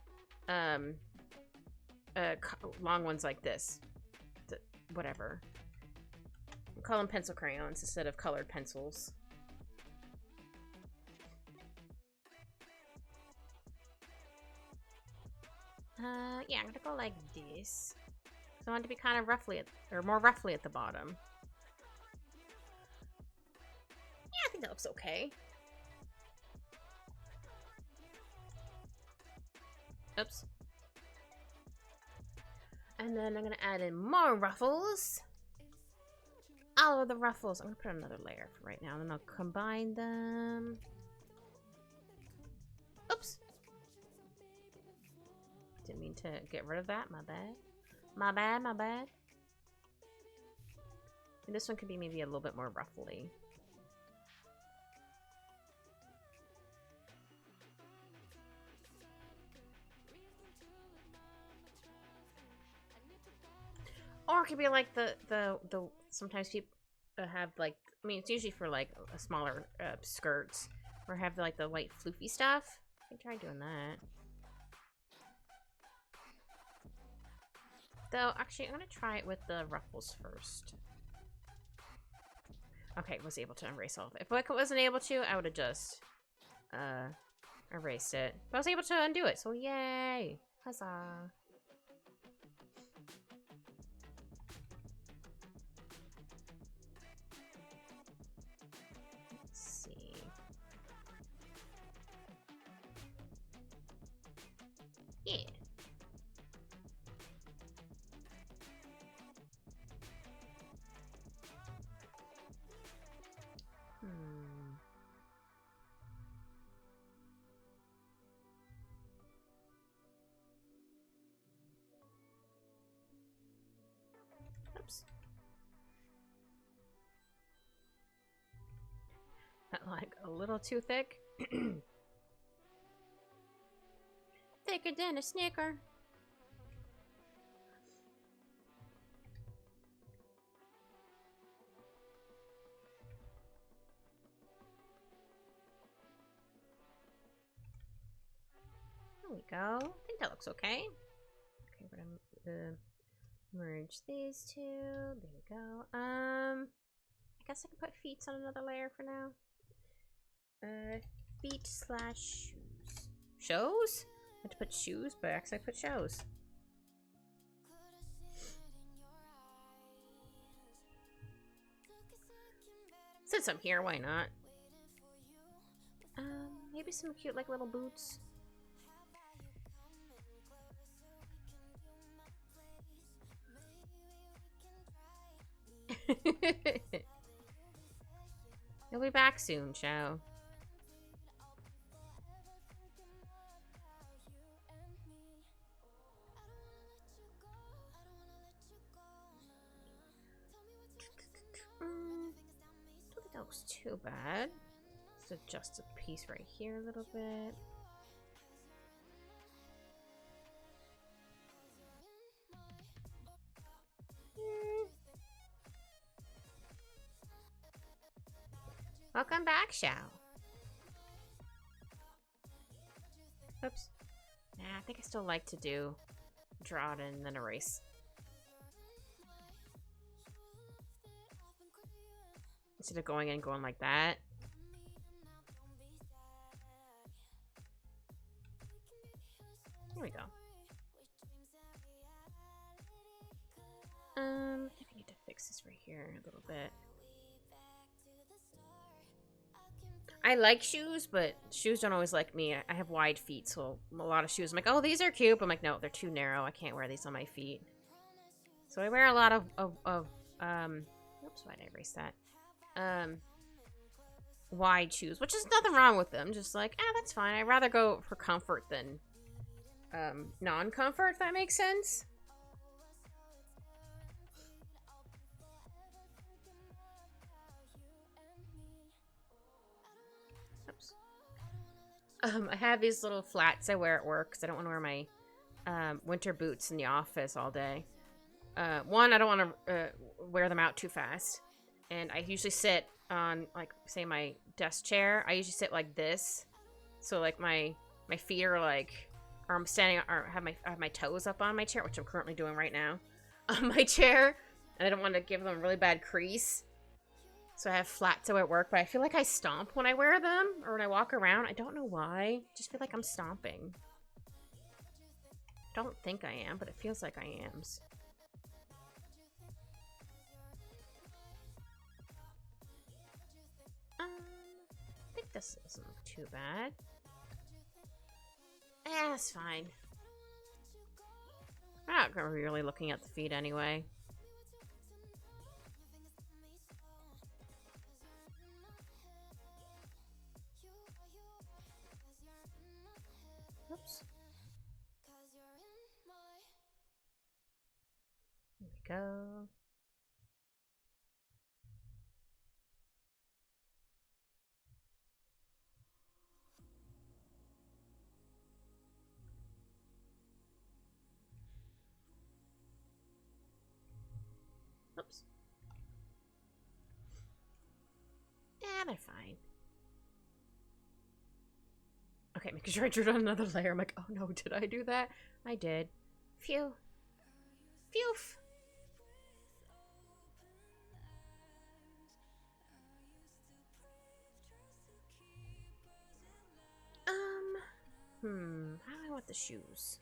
long ones like this. Whatever. call them pencil crayons instead of colored pencils. Yeah, I'm gonna go like this. So I want it to be kind of roughly, or more roughly at the bottom. Yeah, I think that looks okay. Oops. And then I'm gonna add in more ruffles. All of the ruffles. I'm gonna put another layer for right now, and then I'll combine them. Oops. Didn't mean to get rid of that. My bad. My bad, my bad. And this one could be maybe a little bit more ruffly. Or it could be like the sometimes people have like, I mean, it's usually for like a smaller skirts, or have like the light floofy stuff. I can try doing that. Though, actually, I'm gonna try it with the ruffles first. Okay, was able to erase all of it. If I wasn't able to, I would have just erased it. But I was able to undo it, so yay! Huzzah! Yeah. Oops. That like a little too thick. Thicker than a Snicker. There we go. I think that looks okay. Okay, we're gonna merge these two. There we go. I guess I can put feet on another layer for now. Feet slash shoes. Shows? I had to put shoes, but actually I put shows. Since I'm here, why not? Maybe some cute like little boots. You'll be back soon, Chow. Don't think that looks too bad. Let's adjust a piece right here a little bit. Welcome back, Xiao. Oops. Nah, I think I still like to draw it and then erase. Instead of going in and going like that. Here we go. I think I need to fix this right here a little bit. I like shoes, but shoes don't always like me. I have wide feet, so a lot of shoes I'm like, oh, these are cute, but I'm like, no, they're too narrow. I can't wear these on my feet. So I wear a lot of oops, why did I erase that? Wide shoes, which is nothing wrong with them. Just like, that's fine. I'd rather go for comfort than non-comfort, if that makes sense. Oops. I have these little flats I wear at work because I don't want to wear my winter boots in the office all day. One, I don't want to wear them out too fast. And I usually sit on, like, say my desk chair. I usually sit like this. So, like, my feet are, like, or I'm standing, or I have my toes up on my chair, which I'm currently doing right now. On my chair. And I don't want to give them a really bad crease. So I have flat toe at work, but I feel like I stomp when I wear them or when I walk around. I don't know why. I just feel like I'm stomping. I don't think I am, but it feels like I am. I think this doesn't look too bad. Yeah, it's fine. I'm not really looking at the feet anyway. Oops. There we go. Oops. Yeah, they're fine. Okay, making sure I drew down another layer. I'm like, oh no, did I do that? I did. Phew. Phew. How do I want the shoes?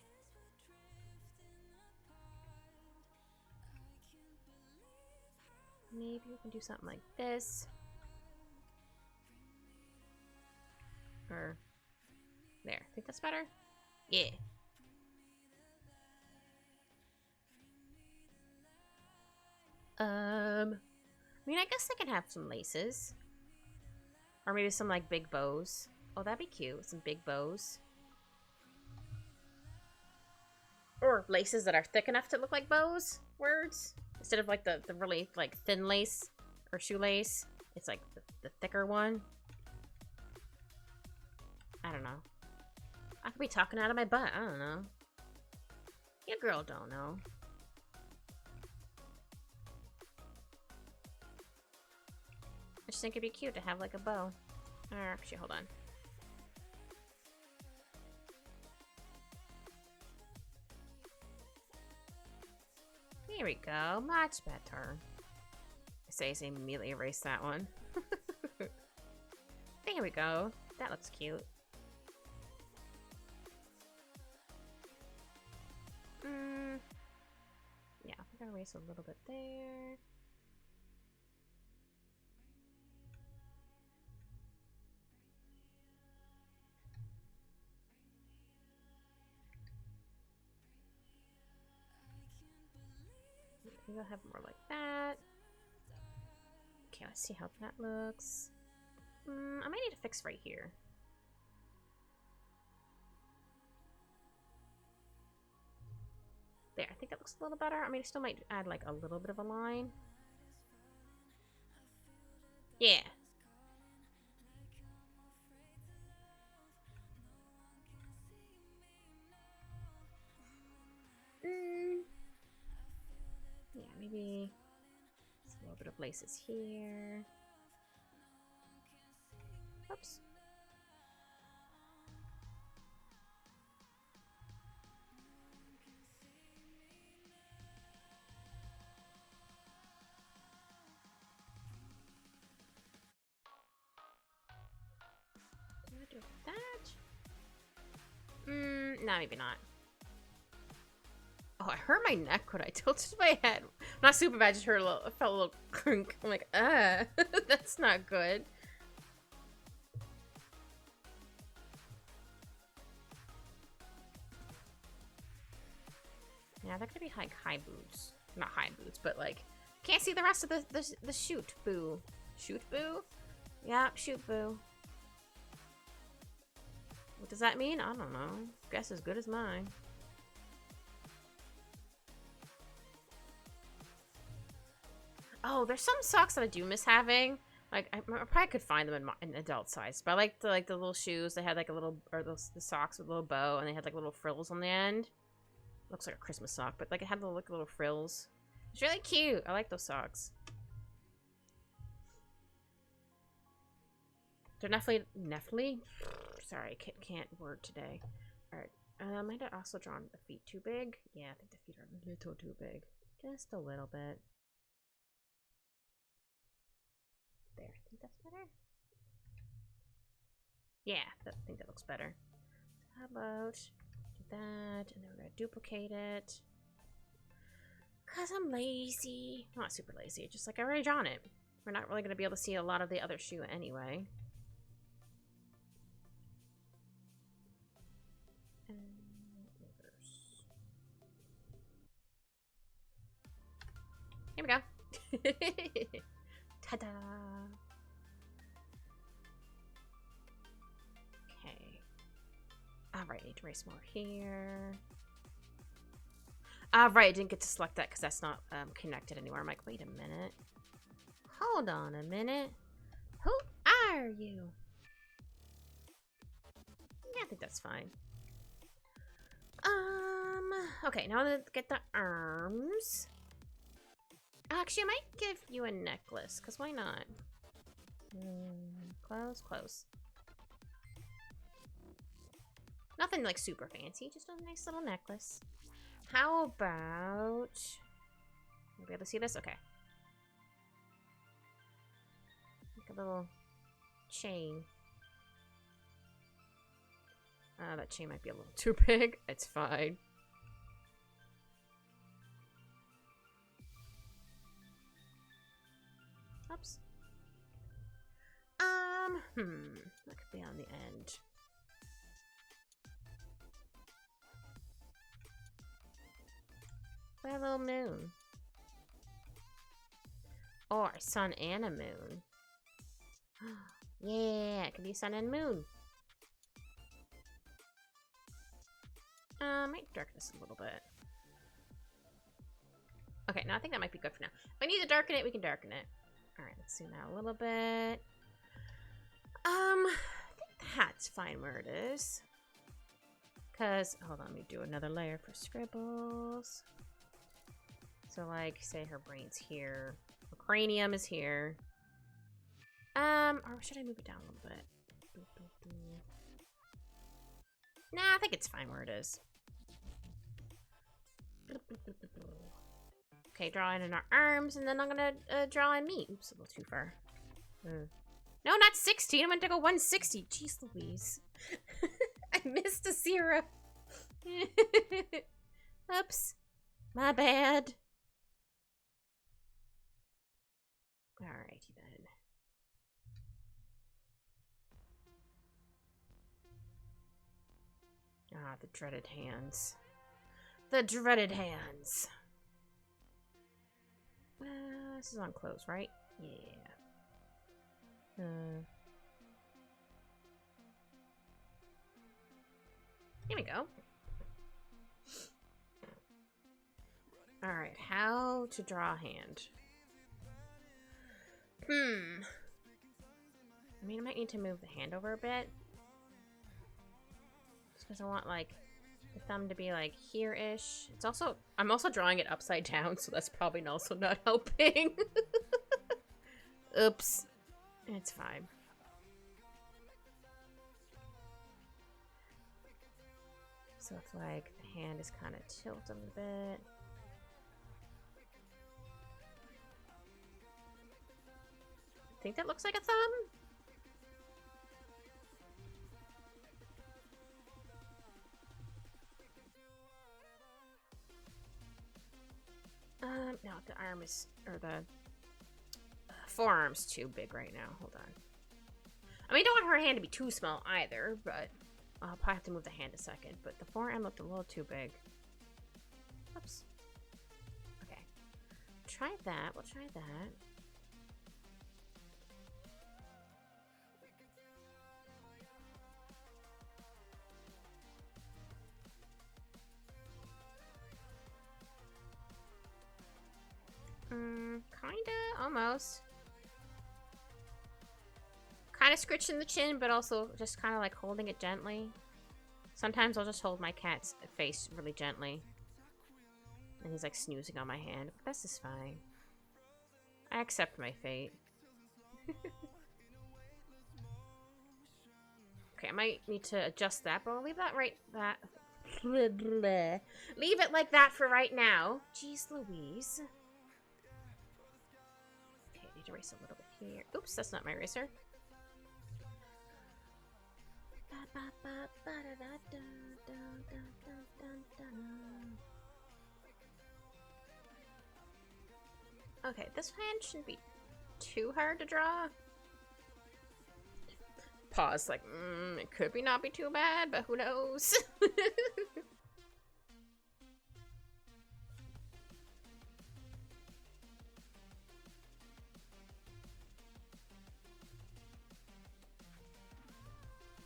Maybe we can do something like this. Or there. Think that's better? Yeah. I mean, I guess I can have some laces. Or maybe some, like, big bows. Oh, that'd be cute. Some big bows. Or laces that are thick enough to look like bows. Words. Instead of, like, the really, like, thin lace. Or shoelace. It's, like, the thicker one. I don't know. I could be talking out of my butt. I don't know. Your girl don't know. I just think it'd be cute to have, like, a bow. Actually, hold on. Here we go. Much better. I say immediately erase that one. There we go. That looks cute. Yeah, I think I'll erase a little bit there. Maybe I'll have more like that. Okay, let's see how that looks. I might need to fix right here. There, I think that looks a little better. I mean, I still might add like a little bit of a line. Yeah. Yeah, maybe a little bit of laces here. Oops. Can I do that? No, maybe not. Oh, I hurt my neck when I tilted my head. Not super bad, just hurt a little. I felt a little crunk. I'm like, that's not good. Yeah, they're gonna be like high boots. Not high boots, but like, can't see the rest of the shoot boo. Shoot boo? Yeah, shoot boo. What does that mean? I don't know. Guess as good as mine. Oh, there's some socks that I do miss having. Like, I probably could find them in adult size. But I like the little shoes. They had like a little, or the socks with a little bow, and they had like little frills on the end. Looks like a Christmas sock, but like it had like little frills. It's really cute. I like those socks. They're definitely. Sorry, I can't word today. All right. I might have also drawn the feet too big. Yeah, I think the feet are a little too big. Just a little bit. there. I think that's better. Yeah, I think that looks better. How about do that, and then we're gonna duplicate it. Cause I'm lazy. Not super lazy, just like I already drawn it. We're not really gonna be able to see a lot of the other shoe anyway. And reverse. Here we go. Ta-da! Okay. Alright, need to erase more here. Right, I didn't get to select that because that's not connected anymore. I'm like, wait a minute. Hold on a minute. Who are you? Yeah, I think that's fine. Okay, now let's get the arms. Actually, I might give you a necklace, because why not? Close, close. Nothing like super fancy, just a nice little necklace. How about... You'll be able to see this? Okay. Like a little chain. That chain might be a little too big. It's fine. Oops. That could be on the end. Play a little moon. Or sun and a moon. Yeah, it could be sun and moon. Might darken this a little bit. Okay, now I think that might be good for now. If I need to darken it, we can darken it. Alright, let's zoom out a little bit. I think that's fine where it is. Because, hold on, let me do another layer for scribbles. So, like, say her brain's here. Her cranium is here. Or should I move it down a little bit? Nah, I think it's fine where it is. Okay, draw in our arms, and then I'm gonna draw in me. Oops, a little too far. No, not 16. I meant to go 160. Jeez Louise. I missed a 0. Oops. My bad. Alrighty then. Ah, the dreaded hands. The dreaded hands. This is on close, right? Yeah. Here we go. Alright, how to draw a hand. I mean, I might need to move the hand over a bit. Just because I want, like, the thumb to be, like, here-ish. It's also... I'm also drawing it upside down, so that's probably also not helping. Oops. It's fine. So if, like, the hand is kind of tilted a little bit. I think that looks like a thumb. No, the arm is, or the forearm's too big right now. Hold on. I mean, I don't want her hand to be too small either, but I'll probably have to move the hand a second. But the forearm looked a little too big. Oops. Okay. Try that. We'll try that. Kinda, almost. Kind of scritching the chin, but also just kind of like holding it gently. Sometimes I'll just hold my cat's face really gently. And he's like snoozing on my hand. But this is fine. I accept my fate. Okay, I might need to adjust that, but I'll leave that leave it like that for right now. Jeez Louise. Okay, I need to erase a little bit here. Oops, that's not my eraser. Okay, this hand shouldn't be too hard to draw. Pause, like, it could be not be too bad, but who knows?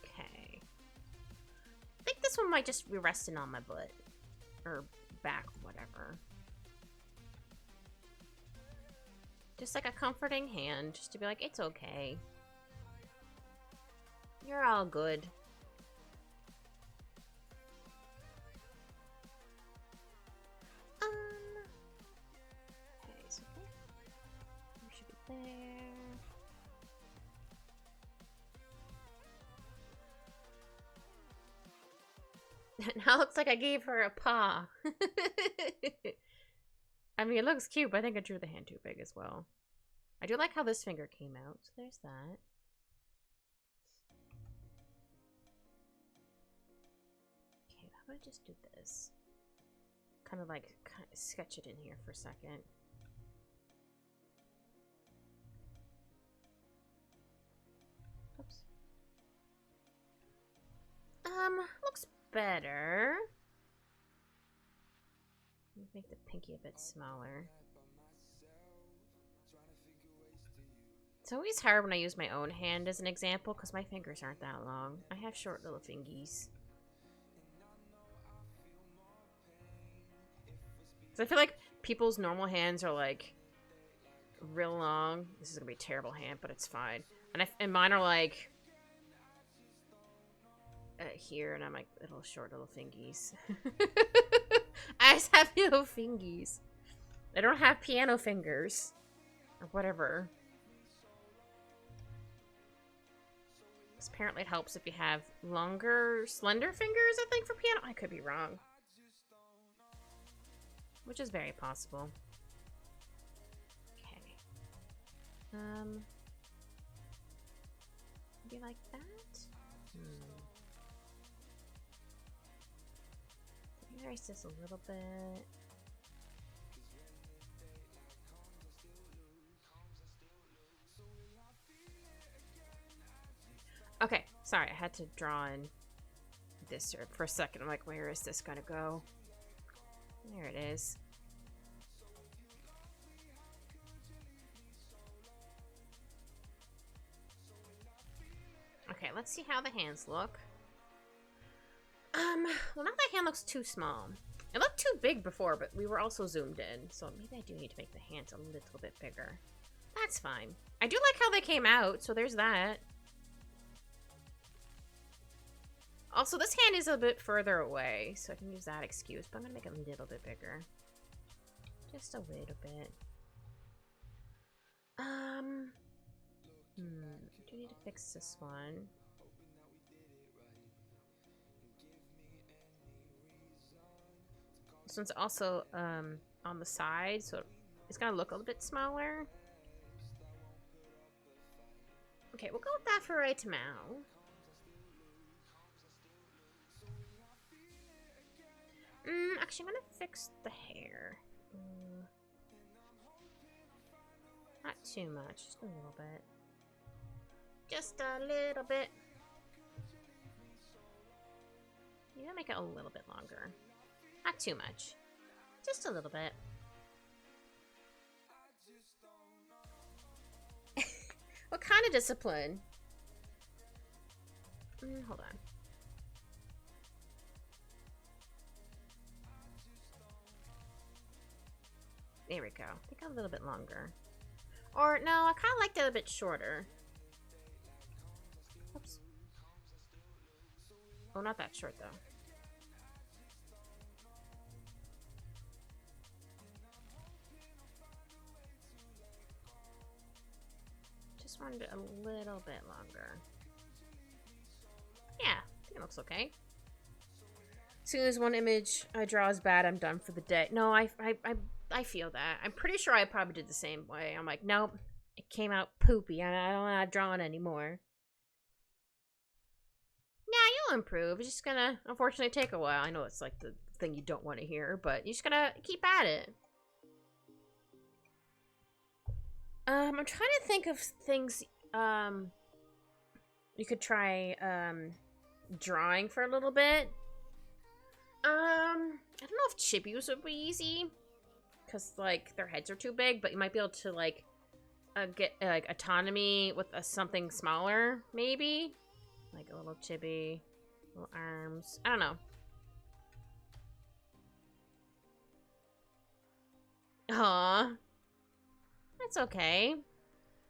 Okay. I think this one might just be resting on my butt. Or back, whatever. Just like a comforting hand, just to be like, it's okay. You're all good. Okay, so we should be there. Now it looks like I gave her a paw. I mean, it looks cute, but I think I drew the hand too big as well. I do like how this finger came out, so there's that. Okay, how about I just do this? Kind of sketch it in here for a second. Oops. Looks better. Make the pinky a bit smaller. It's always hard when I use my own hand as an example because my fingers aren't that long. I have short little fingies. So I feel like people's normal hands are like real long. This is gonna be a terrible hand, but it's fine. And mine are like here, and I'm like little short little fingies. I just have little fingies. I don't have piano fingers. Or whatever. Apparently it helps if you have longer, slender fingers, I think, for piano. I could be wrong. Which is very possible. Okay. Maybe like that? Erase this a little bit. Okay, sorry, I had to draw in this for a second. I'm like, where is this gonna go? There it is. Okay, let's see how the hands look. Well, now that hand looks too small. It looked too big before, but we were also zoomed in, so maybe I do need to make the hands a little bit bigger. That's fine. I do like how they came out, so there's that. Also, this hand is a bit further away, so I can use that excuse, but I'm gonna make it a little bit bigger. Just a little bit. Do need to fix this one. This one's also on the side, so it's gonna look a little bit smaller. Okay, we'll go with that for right now. Actually, I'm gonna fix the hair. Not too much, just a little bit. Just a little bit. You gotta make it a little bit longer. Not too much. Just a little bit. What kind of discipline? Hold on. There we go. I think a little bit longer. Or, no, I kind of liked it a bit shorter. Oops. Oh, not that short, though. Just wanted it a little bit longer. Yeah, I think it looks okay. As soon as one image I draw is bad, I'm done for the day. No, I feel that. I'm pretty sure I probably did the same way. I'm like, nope, I came out poopy. I don't want to draw it anymore. Yeah, you'll improve. It's just gonna, unfortunately, take a while. I know it's like the thing you don't want to hear, but you just gotta keep at it. I'm trying to think of things, you could try, drawing for a little bit. I don't know if chibus would be easy, because, like, their heads are too big, but you might be able to, like, get, like, autonomy with something smaller, maybe? Like a little chibi, little arms. I don't know. Aw. That's okay.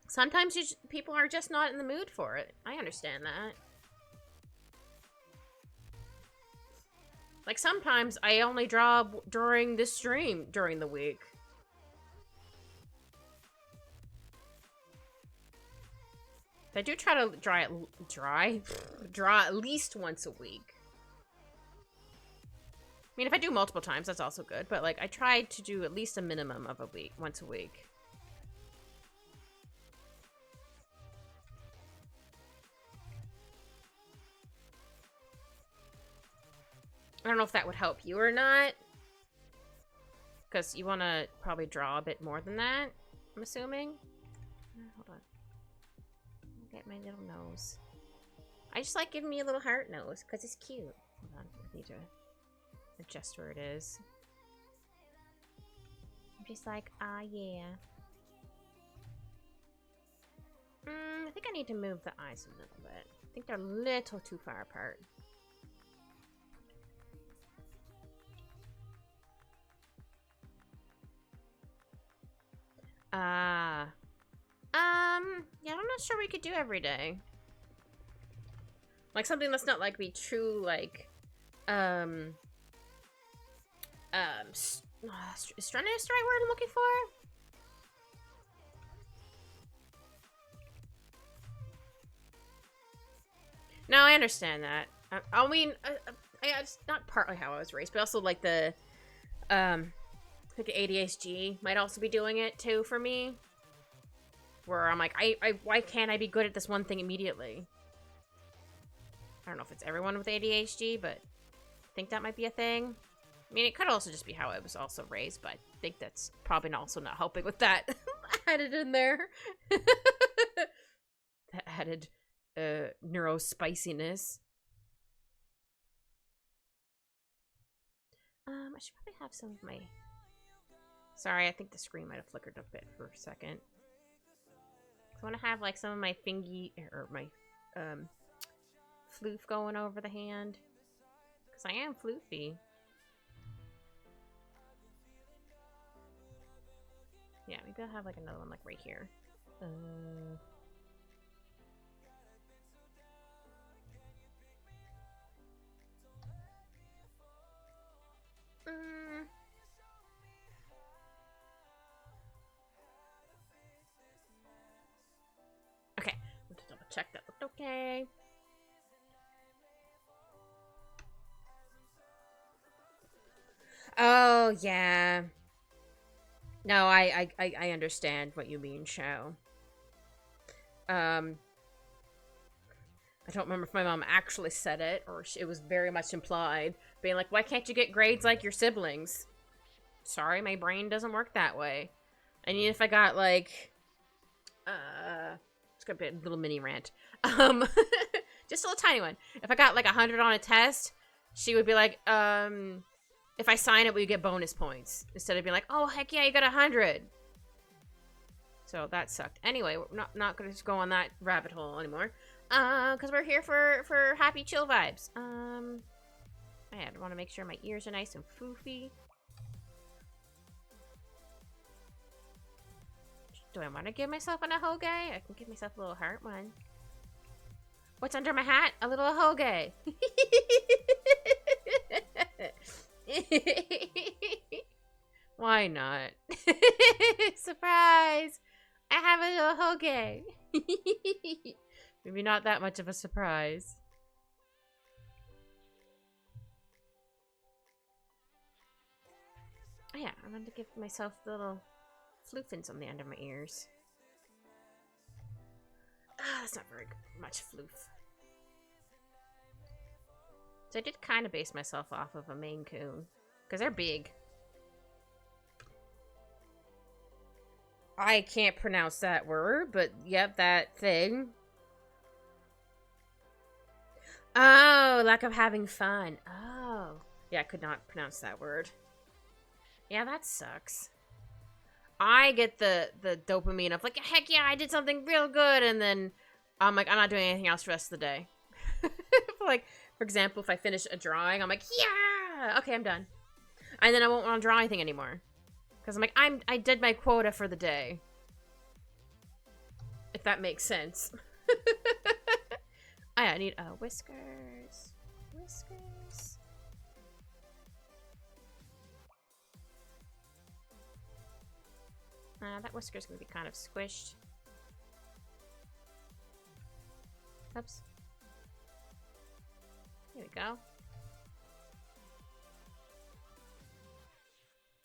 Sometimes people are just not in the mood for it. I understand that. Like, sometimes I only draw during the stream during the week. I do try to draw at least once a week. I mean, if I do multiple times, that's also good. But, like, I try to do at least a minimum of once a week. I don't know if that would help you or not. Because you want to probably draw a bit more than that, I'm assuming. Hold on. Get my little nose. I just like giving me a little heart nose because it's cute. Hold on, I need to adjust where it is. I'm just like, ah, yeah. I think I need to move the eyes a little bit. I think they're a little too far apart. Yeah, I'm not sure we could do every day. Like, something that's not, like, be true, like, is strenuous the right word I'm looking for? No, I understand that. I mean, it's not partly how I was raised, but also, like, the, I think ADHD might also be doing it, too, for me. Where I'm like, why can't I be good at this one thing immediately? I don't know if it's everyone with ADHD, but I think that might be a thing. I mean, it could also just be how I was also raised, but I think that's probably also not helping with that added in there. That added neurospiciness. I should probably have some of my... Sorry, I think the screen might have flickered a bit for a second. I want to have, like, some of my fingy, or my, floof going over the hand. Because I am floofy. Yeah, maybe I'll have, like, another one, like, right here. Okay, let's double check that looked okay. Oh, yeah. No, I understand what you mean, Shao. I don't remember if my mom actually said it, or it was very much implied. Being like, why can't you get grades like your siblings? Sorry, my brain doesn't work that way. I mean, if I got, like... It's gonna be a little mini rant. Just a little tiny one. If I got, like, 100 on a test, she would be like, if I sign it, will you get bonus points? Instead of being like, oh, heck yeah, you got 100. So that sucked. Anyway, we're not gonna just go on that rabbit hole anymore. Because we're here for happy, chill vibes. I want to make sure my ears are nice and foofy. Do I want to give myself an ahoge? I can give myself a little heart one. What's under my hat? A little ahoge. Why not? Surprise! I have a little ahoge. Maybe not that much of a surprise. Oh yeah, I wanted to give myself little floofins on the end of my ears. Ah, that's not very much floof. So I did kind of base myself off of a Maine Coon. Because they're big. I can't pronounce that word, but yep, that thing. Oh, lack of having fun. Oh. Yeah, I could not pronounce that word. Yeah, that sucks. I get the dopamine of like, heck yeah, I did something real good, and then I'm like, I'm not doing anything else the rest of the day. Like, for example, if I finish a drawing, I'm like, yeah, okay, I'm done. And then I won't want to draw anything anymore. Because I'm like, I did my quota for the day. If that makes sense. I need whiskers. Whiskers. That whisker's gonna be kind of squished. Oops. There we go.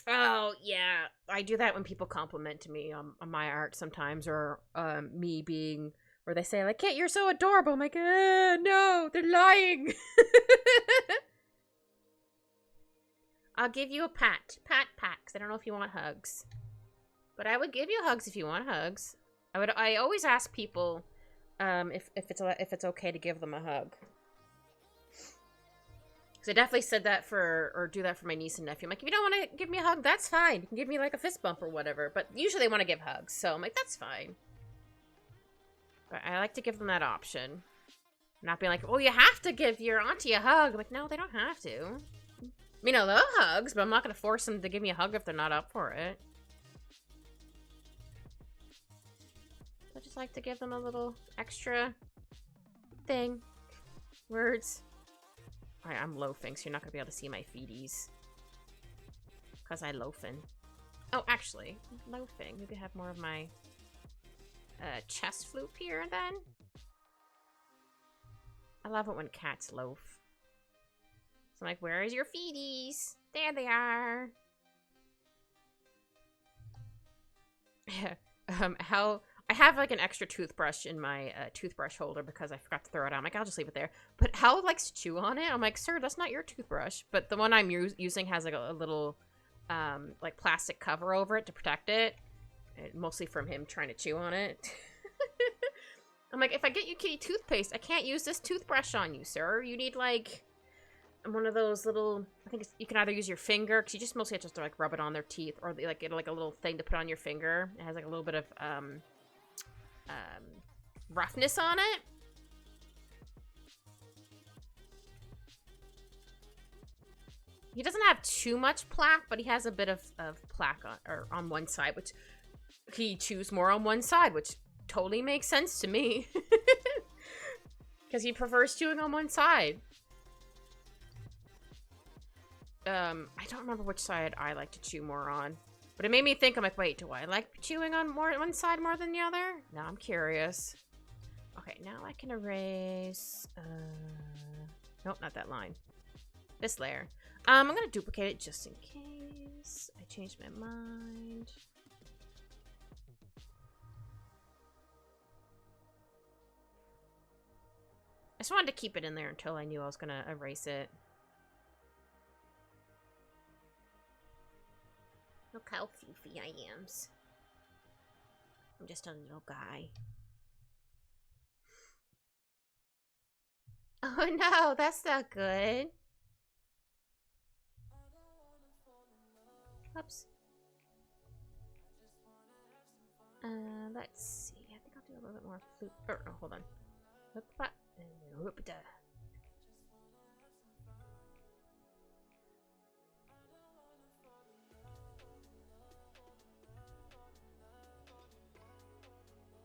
Oh, yeah. I do that when people compliment me on my art sometimes, or me being, or they say, like, Kit, you're so adorable. I'm like, no, they're lying. I'll give you a pat. Pat, because I don't know if you want hugs. But I would give you hugs if you want hugs. I always ask people if it's okay to give them a hug. I definitely said that or do that for my niece and nephew. I'm like, if you don't want to give me a hug, that's fine. You can give me like a fist bump or whatever. But usually they want to give hugs, so I'm like, that's fine. But I like to give them that option. Not being like, oh, you have to give your auntie a hug. I'm like, no, they don't have to. I mean, I love hugs, but I'm not going to force them to give me a hug if they're not up for it. I just like to give them a little extra thing. Words. Alright, I'm loafing, so you're not going to be able to see my feeties. Because I loafing. Oh, actually, loafing. Maybe have more of my chest floop here, then. I love it when cats loaf. So I'm like, where is your feeties? There they are. How... I have, like, an extra toothbrush in my toothbrush holder because I forgot to throw it out. I'm like, I'll just leave it there. But Hal likes to chew on it. I'm like, sir, that's not your toothbrush. But the one I'm using has, like, a little, like, plastic cover over it to protect it. Mostly from him trying to chew on it. I'm like, if I get you kitty toothpaste, I can't use this toothbrush on you, sir. You need, like, one of those little... I think you can either use your finger, because you just mostly have to, like, rub it on their teeth. Or, like, get, like, a little thing to put on your finger. It has, like, a little bit of, roughness on it. He doesn't have too much plaque, but he has a bit of plaque on one side, which he chews more on one side, which totally makes sense to me. Because he prefers chewing on one side. I don't remember which side I like to chew more on. But it made me think, I'm like, wait, do I like chewing on one side more than the other? Now I'm curious. Okay, now I can erase... Nope, not that line. This layer. I'm gonna duplicate it just in case I changed my mind. I just wanted to keep it in there until I knew I was gonna erase it. Look how foofy I am. I'm just a little guy. Oh no, that's not good. Oops. Let's see. I think I'll do a little bit more flute. Oh, hold on. Whoop, and whoop, da.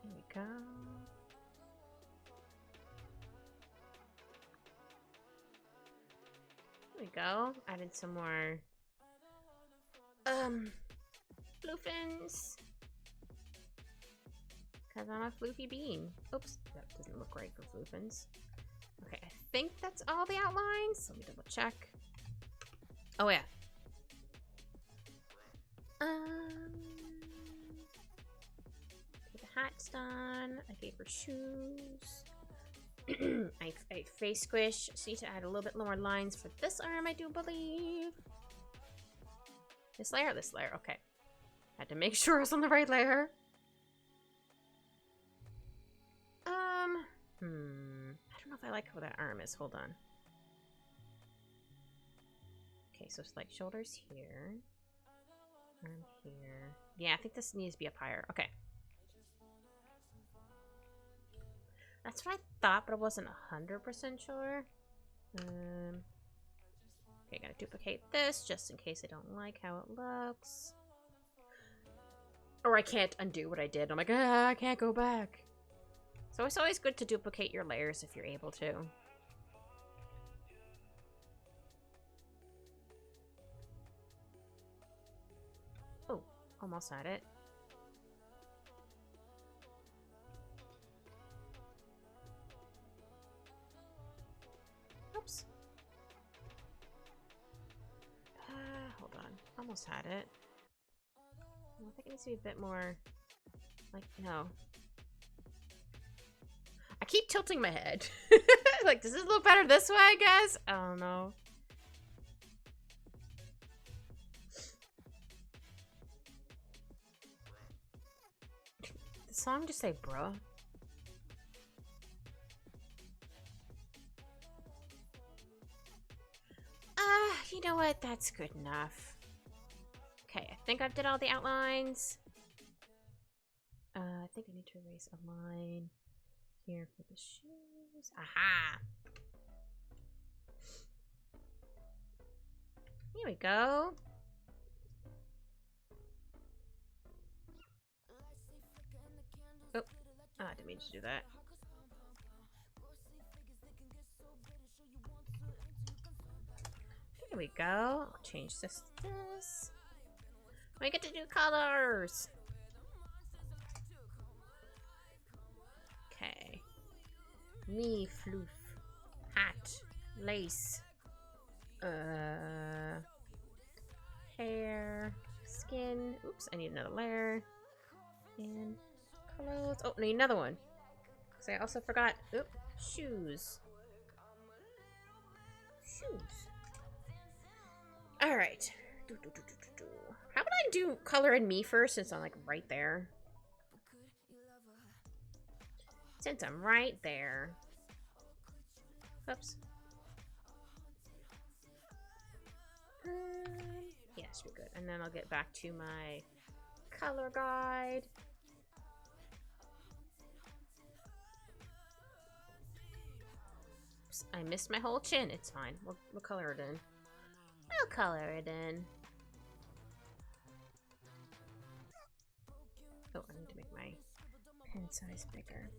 There we go. There we go. Added some more floofins. Because I'm a floofy bean. Oops, that doesn't look right for floofins. Okay, I think that's all the outlines. Let me double check. Oh yeah. The hat's done. I gave her shoes. I face squish. Just need to add a little bit more lines for this arm, I do believe. This layer? This layer, okay. Had to make sure I was on the right layer. I don't know if I like how that arm is. Hold on. Okay, so it's like shoulders here. Arm here. Yeah, I think this needs to be up higher. Okay. That's what I thought, but I wasn't 100% sure. Okay, gotta duplicate this just in case I don't like how it looks. Or I can't undo what I did. I'm like, ah, I can't go back. So it's always good to duplicate your layers if you're able to. Oh, almost had it. Oops. Hold on. Almost had it. I think it needs to be a bit more... Like, no. I keep tilting my head. Like, does this look better this way, I guess? I don't know. Did the song just say bruh? You know what? That's good enough. Okay, I think I did all the outlines. I think I need to erase a line here for the shoes. Aha! Here we go. Oh, I didn't mean to do that. Here we go. I'll change this to this. We get to do colors. Okay. Knee floof. Hat. Lace. Hair. Skin. Oops, I need another layer. And clothes. Oh, I need another one. Because I also forgot. Oop. Shoes. Shoes. Alright. How about I do color in me first since I'm like right there? Since I'm right there. Oops. Yeah, should be good. And then I'll get back to my color guide. Oops, I missed my whole chin. It's fine. We'll color it in. I'll color it in. Oh, I need to make my pen size bigger.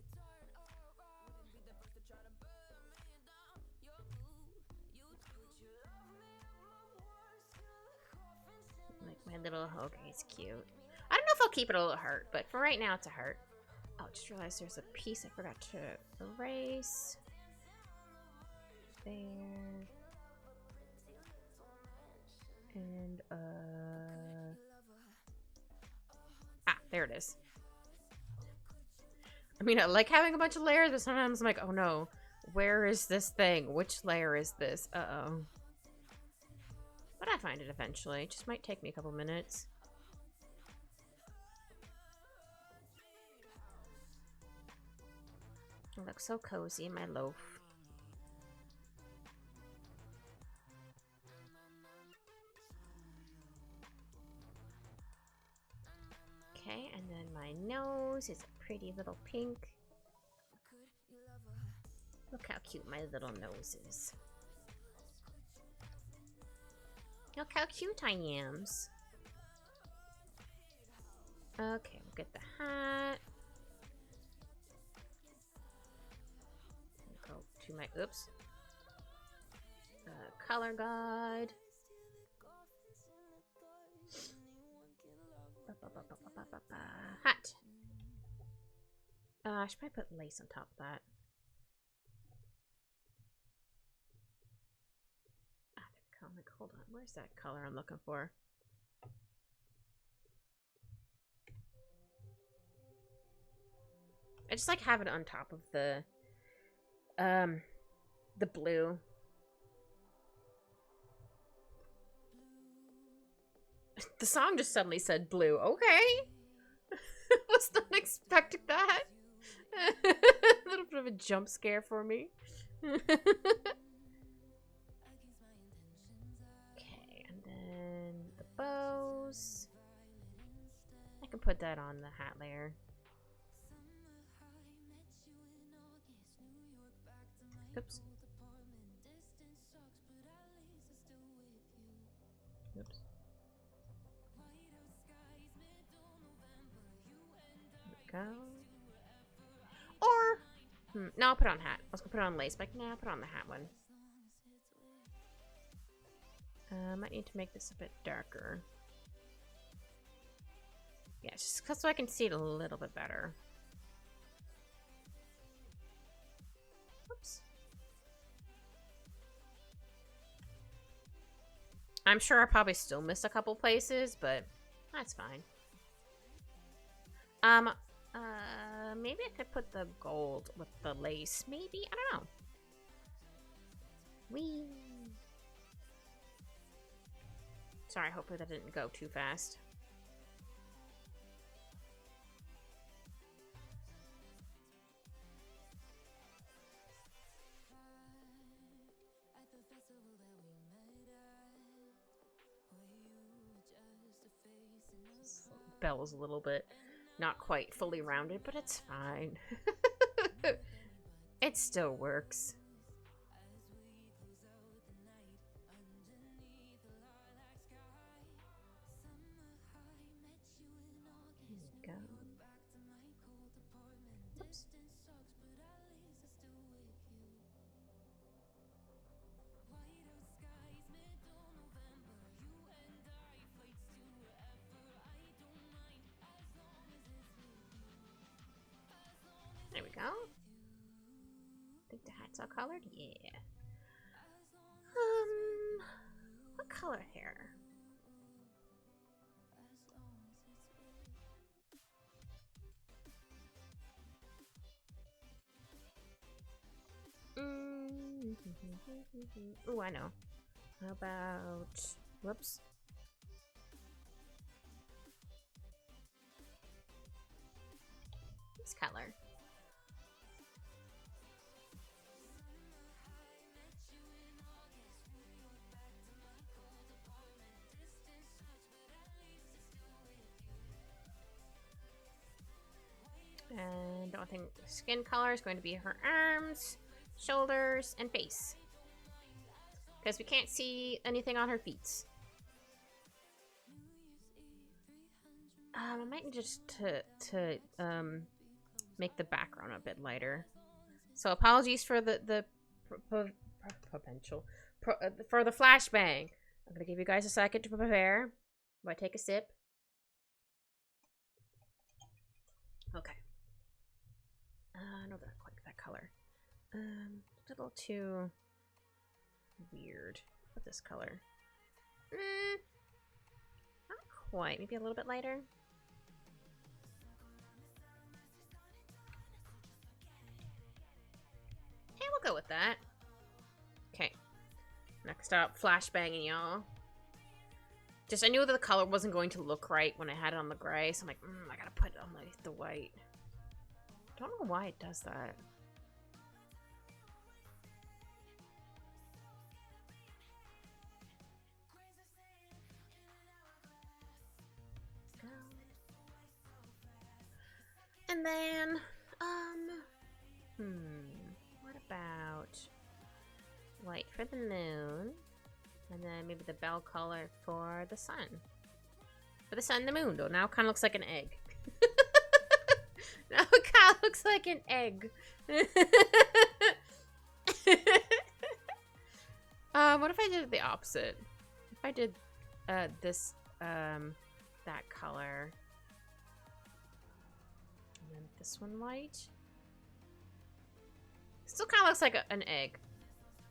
Like my little, okay, it's cute. I don't know if I'll keep it a little heart, but for right now it's a heart. Oh, just realized there's a piece I forgot to erase. There. And, there it is. I mean, I like having a bunch of layers, but sometimes I'm like, oh no, where is this thing? Which layer is this? Uh-oh. But I find it eventually. It just might take me a couple minutes. I look so cozy in my loaf. Okay, and then my nose is a pretty little pink. Look how cute my little nose is. Look how cute I am. Okay, we'll get the hat. Go to my, oops. Color guide. Hat. I should probably put lace on top of that. Ah, there we go. I'm like, hold on. Where's that color I'm looking for? I just like have it on top of the blue. The song just suddenly said blue. Okay. Was not expecting that. A little bit of a jump scare for me. Okay, and then the bows. I can put that on the hat layer. Oops. Oops. There we go. Or, no, I'll put it on hat. I was gonna put it on lace, but no, I'll put it on the hat one. Might need to make this a bit darker. Yeah, just so I can see it a little bit better. Oops. I'm sure I probably still miss a couple places, but that's fine. Maybe I could put the gold with the lace. Maybe? I don't know. Whee! Sorry, hopefully that didn't go too fast. Bell's a little bit not quite fully rounded, but it's fine. It still works. There we go. Oops. There we go. I think the hat's all colored. Yeah. What color hair? Oh, I know. How about... Whoops. This color. And I think skin color is going to be her arms, shoulders, and face. Because we can't see anything on her feet. I might need just to make the background a bit lighter. So apologies for the for the flashbang. I'm gonna give you guys a second to prepare. While I take a sip. Okay. No, that's quite that color. It's a little too weird with this color. Not quite. Maybe a little bit lighter. Hey, we'll go with that. Okay. Next up, flashbanging, y'all. Just, I knew that the color wasn't going to look right when I had it on the gray, so I'm like, I gotta put it on the white. Don't know why it does that. And then, what about white for the moon, and then maybe the bell color for the sun. For the sun and the moon, though. Now it kind of looks like an egg. Now it kind of looks like an egg. What if I did the opposite? If I did this, that color, and then this one white. Still kind of looks like an egg.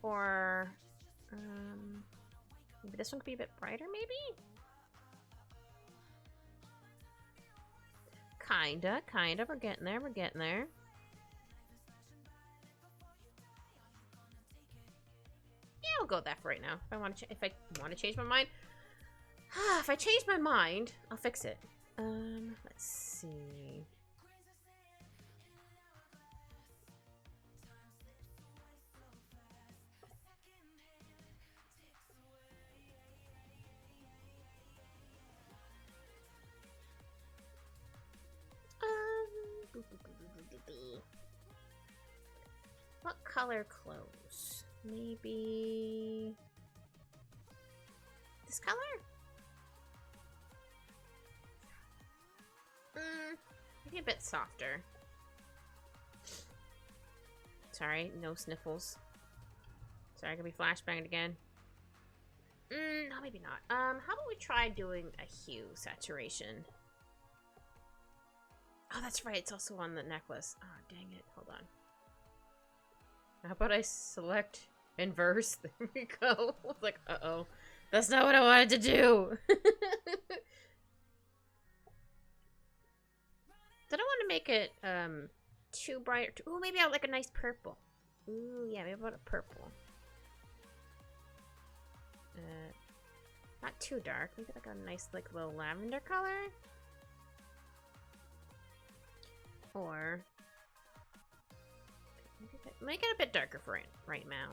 Or, maybe this one could be a bit brighter, maybe? Kinda. We're getting there. I'll go with that for right now. If I want to change my mind. If I change my mind, I'll fix it. Let's see. What color clothes? Maybe this color? Maybe a bit softer. Sorry, no sniffles. Sorry, I could be flashbanged again. No, maybe not. How about we try doing a hue saturation? Oh, that's right. It's also on the necklace. Oh, dang it. Hold on. How about I select inverse? There we go. I was like, uh-oh. That's not what I wanted to do. I don't want to make it too bright. Ooh, maybe I would like a nice purple. Ooh, yeah, maybe about a purple. Not too dark. Maybe like a nice like little lavender color. Or make it a bit darker for it right now.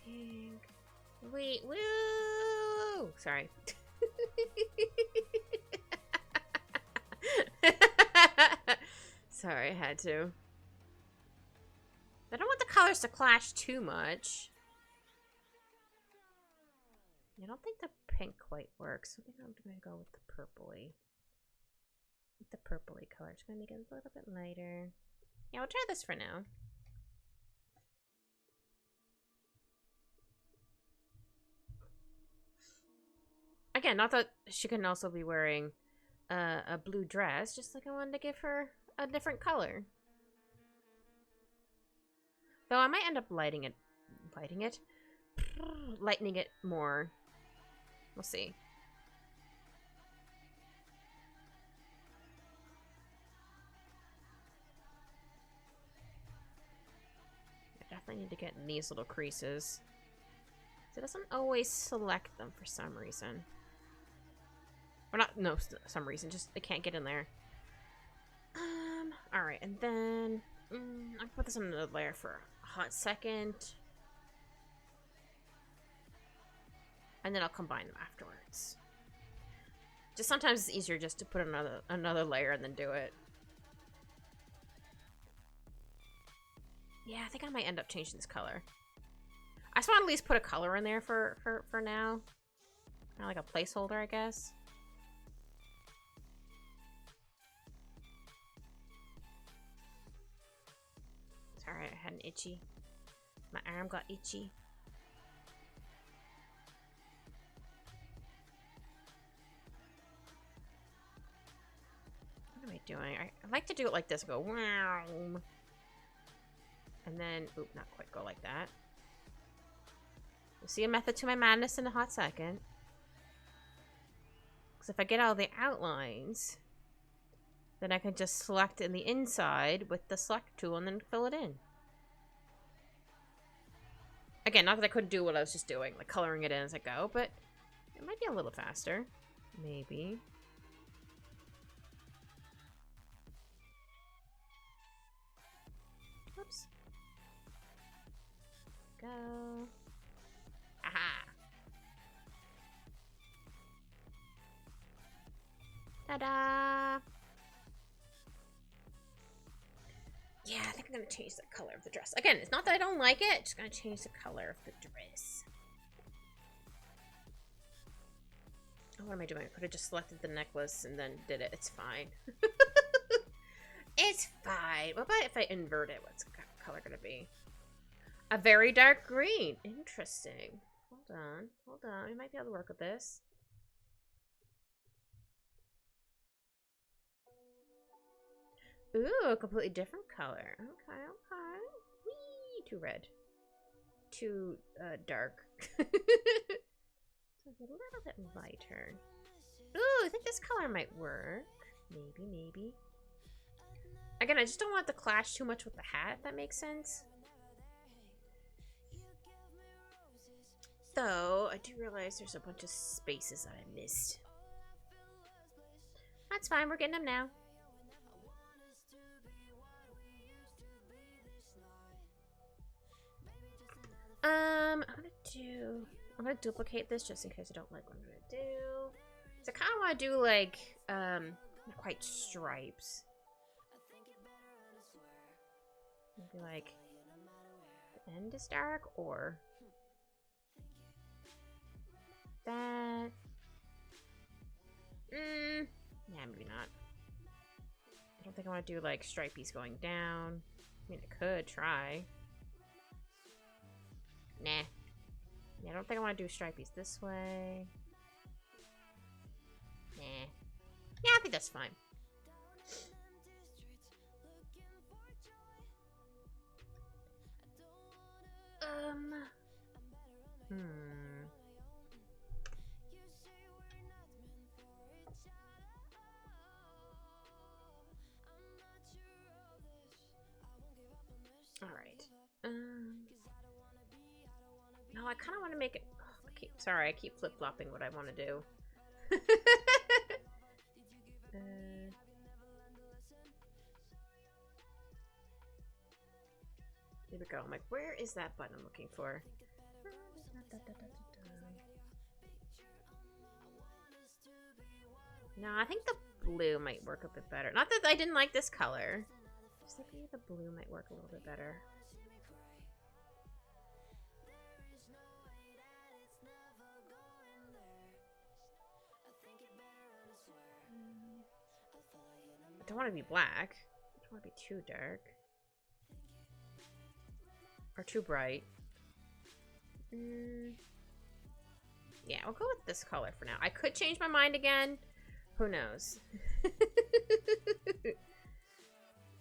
Pink. Wait, woo! Sorry. Sorry, I had to. I don't want the colors to clash too much. I don't think the pink quite works. I think I'm gonna go with the purpley. The purpley color. Just gonna make it a little bit lighter. Yeah, we'll try this for now. Again, not that she can also be wearing a blue dress, just like I wanted to give her a different color. Though I might end up lightening it more. We'll see. I definitely need to get in these little creases. It doesn't always select them for some reason. Or not, no, some reason. Just, I can't get in there. Alright, and then... I'll put this on another layer for a hot second. And then I'll combine them afterwards. Just sometimes it's easier just to put another layer and then do it. Yeah, I think I might end up changing this color. I just want to at least put a color in there for now. Kind of like a placeholder, I guess. Sorry, I had an itchy. My arm got itchy. What am I doing? I like to do it like this. Go, wow. And then, oop, not quite go like that. You'll see a method to my madness in a hot second. Because if I get all the outlines, then I can just select in the inside with the select tool and then fill it in. Again, not that I couldn't do what I was just doing, like coloring it in as I go, but it might be a little faster. Maybe. Oops. Go. Aha. Ta-da! Yeah, I think I'm gonna change the color of the dress. Again, it's not that I don't like it, just gonna change the color of the dress. Oh, what am I doing? I could have just selected the necklace and then did it. It's fine. It's fine. What about if I invert it? What's the color gonna be? A very dark green. Interesting. Hold on. Hold on. We might be able to work with this. Ooh, a completely different color. Okay, okay. Whee! Too red. Too dark. So a little bit lighter. Ooh, I think this color might work. Maybe, maybe. Again, I just don't want it to clash too much with the hat, if that makes sense. though, I do realize there's a bunch of spaces that I missed. That's fine, we're getting them now. I'm gonna duplicate this just in case I don't like what I'm gonna do. So I kind of want to do like, not quite stripes. Maybe like the end is dark or that. Yeah, maybe not. I don't think I want to do like stripies going down. I mean, I could try. Nah. Yeah, I don't think I want to do stripies this way. Nah. Yeah, I think that's fine. All right. No, I kind of want to make it. Oh, sorry, I keep flip flopping what I want to do. Here we go. I'm like, where is that button I'm looking for? No, I think the blue might work a bit better. Not that I didn't like this color. Just like maybe the blue might work a little bit better. I don't want to be black. I don't want to be too dark. Or too bright. Yeah, I'll go with this color for now. I could change my mind again. Who knows?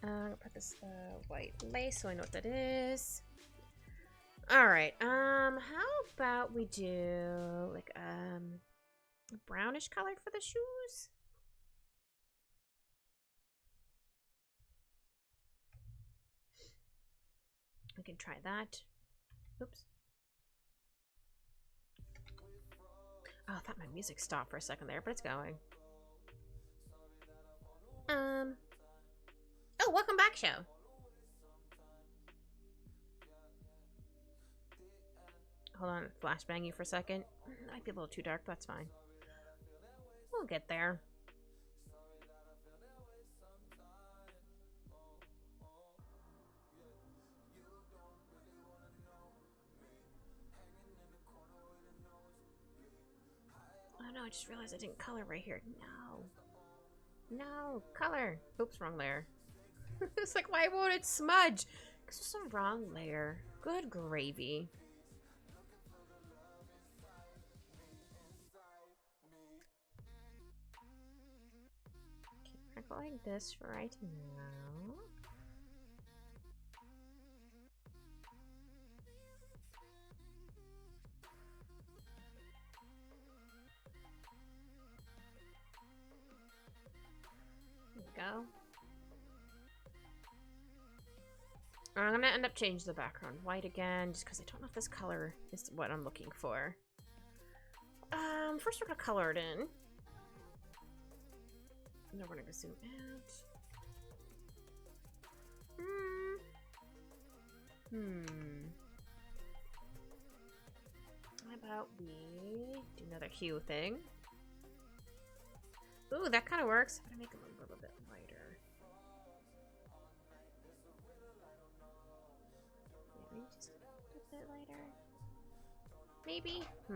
I'll put this white lace so I know what that is. Alright, how about we do like a brownish color for the shoes? I can try that. Oops. Oh, I thought my music stopped for a second there, but it's going. Oh, welcome back, show. Hold on, flashbang you for a second. Might be a little too dark, but that's fine. We'll get there. Oh no, I just realized I didn't color right here. No. No, color. Oops, wrong layer. It's like, why won't it smudge? Because it's the wrong layer. Good gravy. Okay, I go like this for right now. There we go. I'm gonna end up changing the background white again, just because I don't know if this color is what I'm looking for. First we're gonna color it in. And then we're gonna zoom out. How about we do another hue thing? Ooh, that kind of works. I'm gonna make them a little bit lighter. Yeah, maybe just a bit lighter. Maybe? Oh,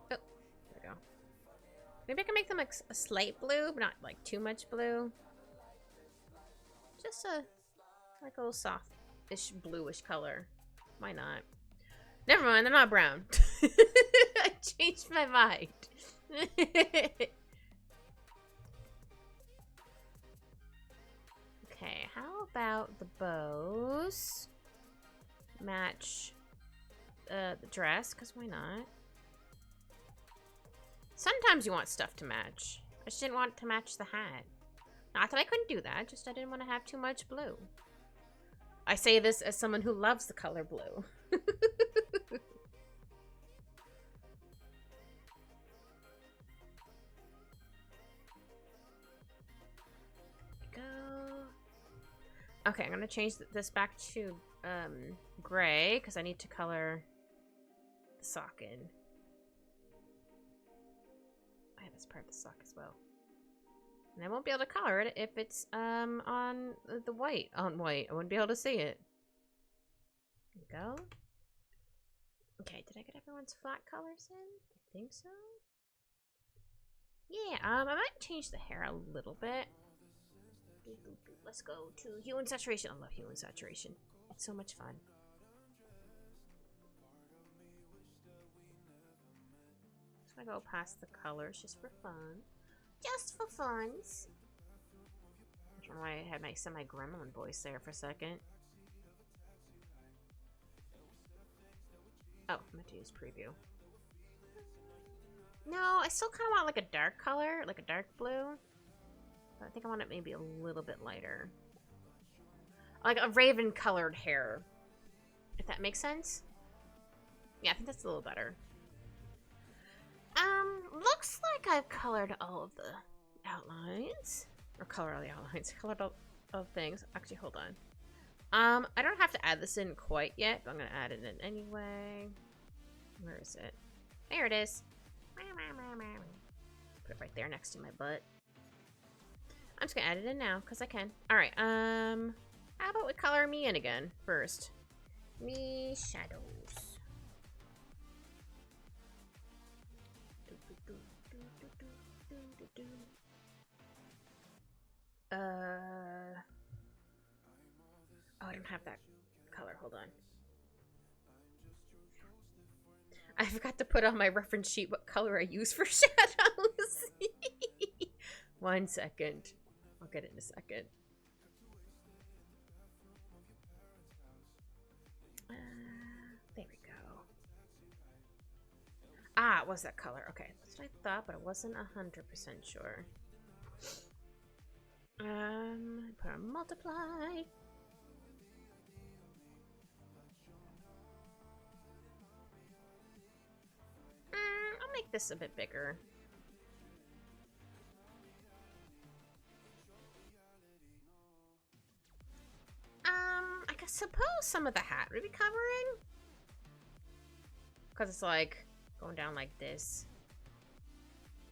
there we go. Maybe I can make them like a slight blue, but not like too much blue. Just a like a little soft-ish bluish color. Why not? Never mind, they're not brown. I changed my mind. Okay, how about the bows match the dress? Because why not? Sometimes you want stuff to match. I just didn't want it to match the hat. Not that I couldn't do that, just I didn't want to have too much blue. I say this as someone who loves the color blue. Go. Okay, I'm gonna change this back to gray because I need to color the sock in. I have this part of the sock as well. And I won't be able to color it if it's on the white. On white. I wouldn't be able to see it. There we go. Okay, did I get everyone's flat colors in? I think so. Yeah, I might change the hair a little bit. Let's go to hue and saturation. I love hue and saturation. It's so much fun. Just gonna go past the colors just for fun. Just for funs. I don't know why I had my semi-gremlin voice there for a second. Oh, I meant to use preview. No, I still kind of want like a dark color, like a dark blue. But I think I want it maybe a little bit lighter. Like a raven colored hair. If that makes sense. Yeah, I think that's a little better. Looks like I've colored all of the outlines. Or color all the outlines. Colored all of things. Actually, hold on. I don't have to add this in quite yet, but I'm gonna add it in anyway. Where is it? There it is. Put it right there next to my butt. I'm just gonna add it in now, because I can. Alright, how about we color me in again first? Me shadows. Oh, I don't have that color. Hold on. I forgot to put on my reference sheet what color I use for shadows. 1 second. I'll get it in a second. There we go. Ah, it was that color. Okay, that's what I thought, but I wasn't 100% sure. Put on multiply. I'll make this a bit bigger. I suppose some of the hat would be covering. Because it's like going down like this.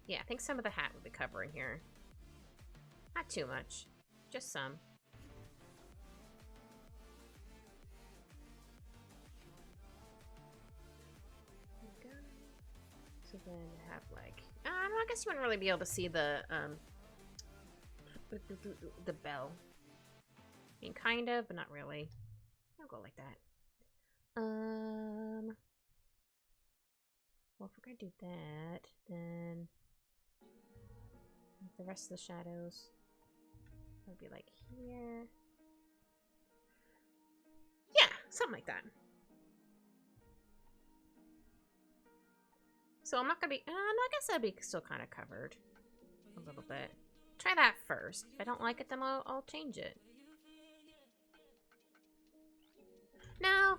Yeah, I think some of the hat would be covering here. Not too much. Just some. So then have like, I guess you wouldn't really be able to see the bell. I mean, kind of, but not really. I'll go like that. Well, if we're gonna do that, then the rest of the shadows would be like here. Yeah, something like that. So I'm not gonna be, no, I guess that'd be still kind of covered a little bit. Try that first. If I don't like it, then I'll change it. No.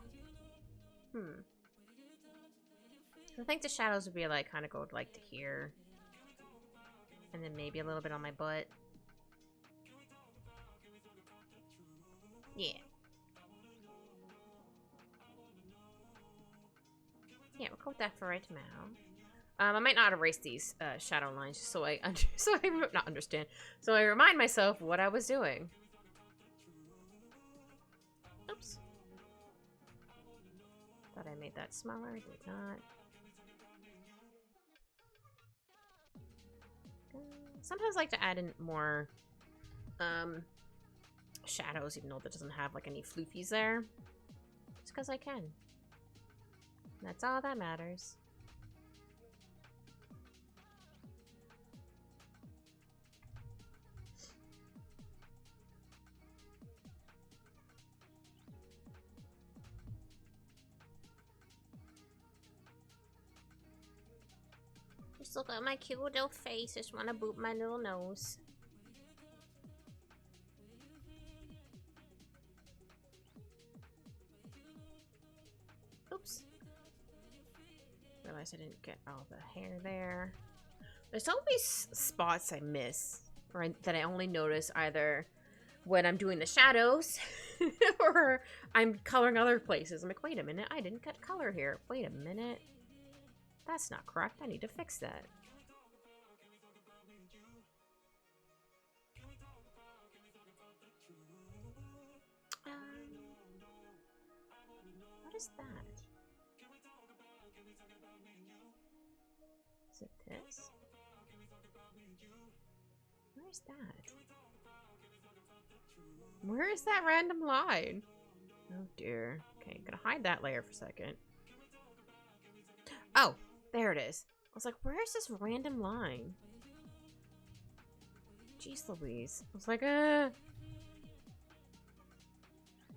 I think the shadows would be like kind of go like to here. And then maybe a little bit on my butt. Yeah. Yeah, we'll go with that for right now. I might not erase these shadow lines just so I not understand. So I remind myself what I was doing. Oops. Thought I made that smaller, did not. Sometimes I like to add in more shadows, even though that doesn't have like any floofies there. Just because I can. That's all that matters. Just look at my cute little face. Just want to boop my little nose. realized I didn't get all the hair there. There's always spots I miss, or that I only notice either when I'm doing the shadows or I'm coloring other places. I'm like, wait a minute, I didn't get color here. Wait a minute. That's not correct. I need to fix that. What is that? Is it this? Where's that? Where is that random line? Oh dear. Okay, I'm gonna hide that layer for a second. Oh, there it is. I was like, where is this random line? Jeez Louise. I was like,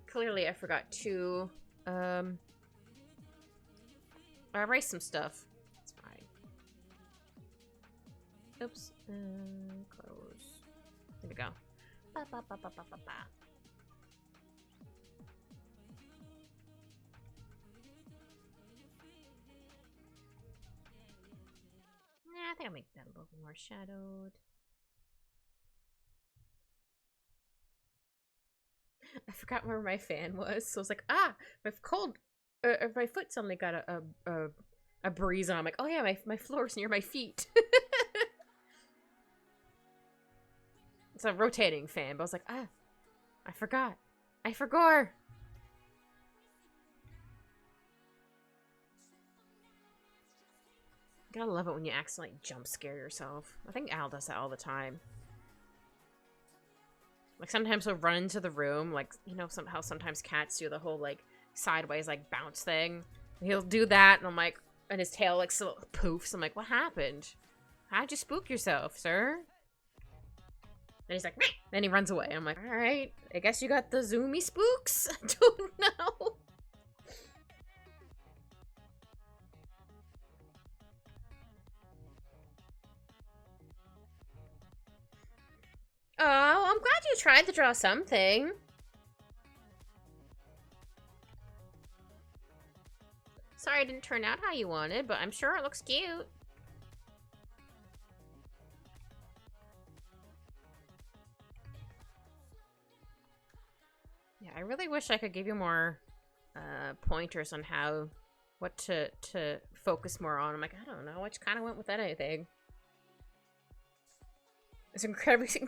Clearly I forgot to, erase some stuff. It's fine. Oops. Close. There we go. Ba, ba, ba, ba, ba, ba, ba. I think I'll make that a little more shadowed. I forgot where my fan was, so I was like, ah, my my foot suddenly got a breeze on. I'm like, oh yeah, my floor's near my feet. It's a rotating fan, but I was like, ah, I forgot. I forgot. Gotta love it when you accidentally jump scare yourself. I think Al does that all the time. Like, sometimes he'll run into the room, like, you know, how sometimes cats do the whole, like, sideways, like, bounce thing. He'll do that, and I'm like, and his tail, like, so poofs. I'm like, what happened? How'd you spook yourself, sir? And he's like, meh! Then he runs away. I'm like, alright, I guess you got the zoomy spooks? I don't know. Oh, I'm glad you tried to draw something. Sorry it didn't turn out how you wanted, but I'm sure it looks cute. Yeah, I really wish I could give you more pointers on what to focus more on. I'm like, I don't know. I just kind of went without anything. It's an incredibly good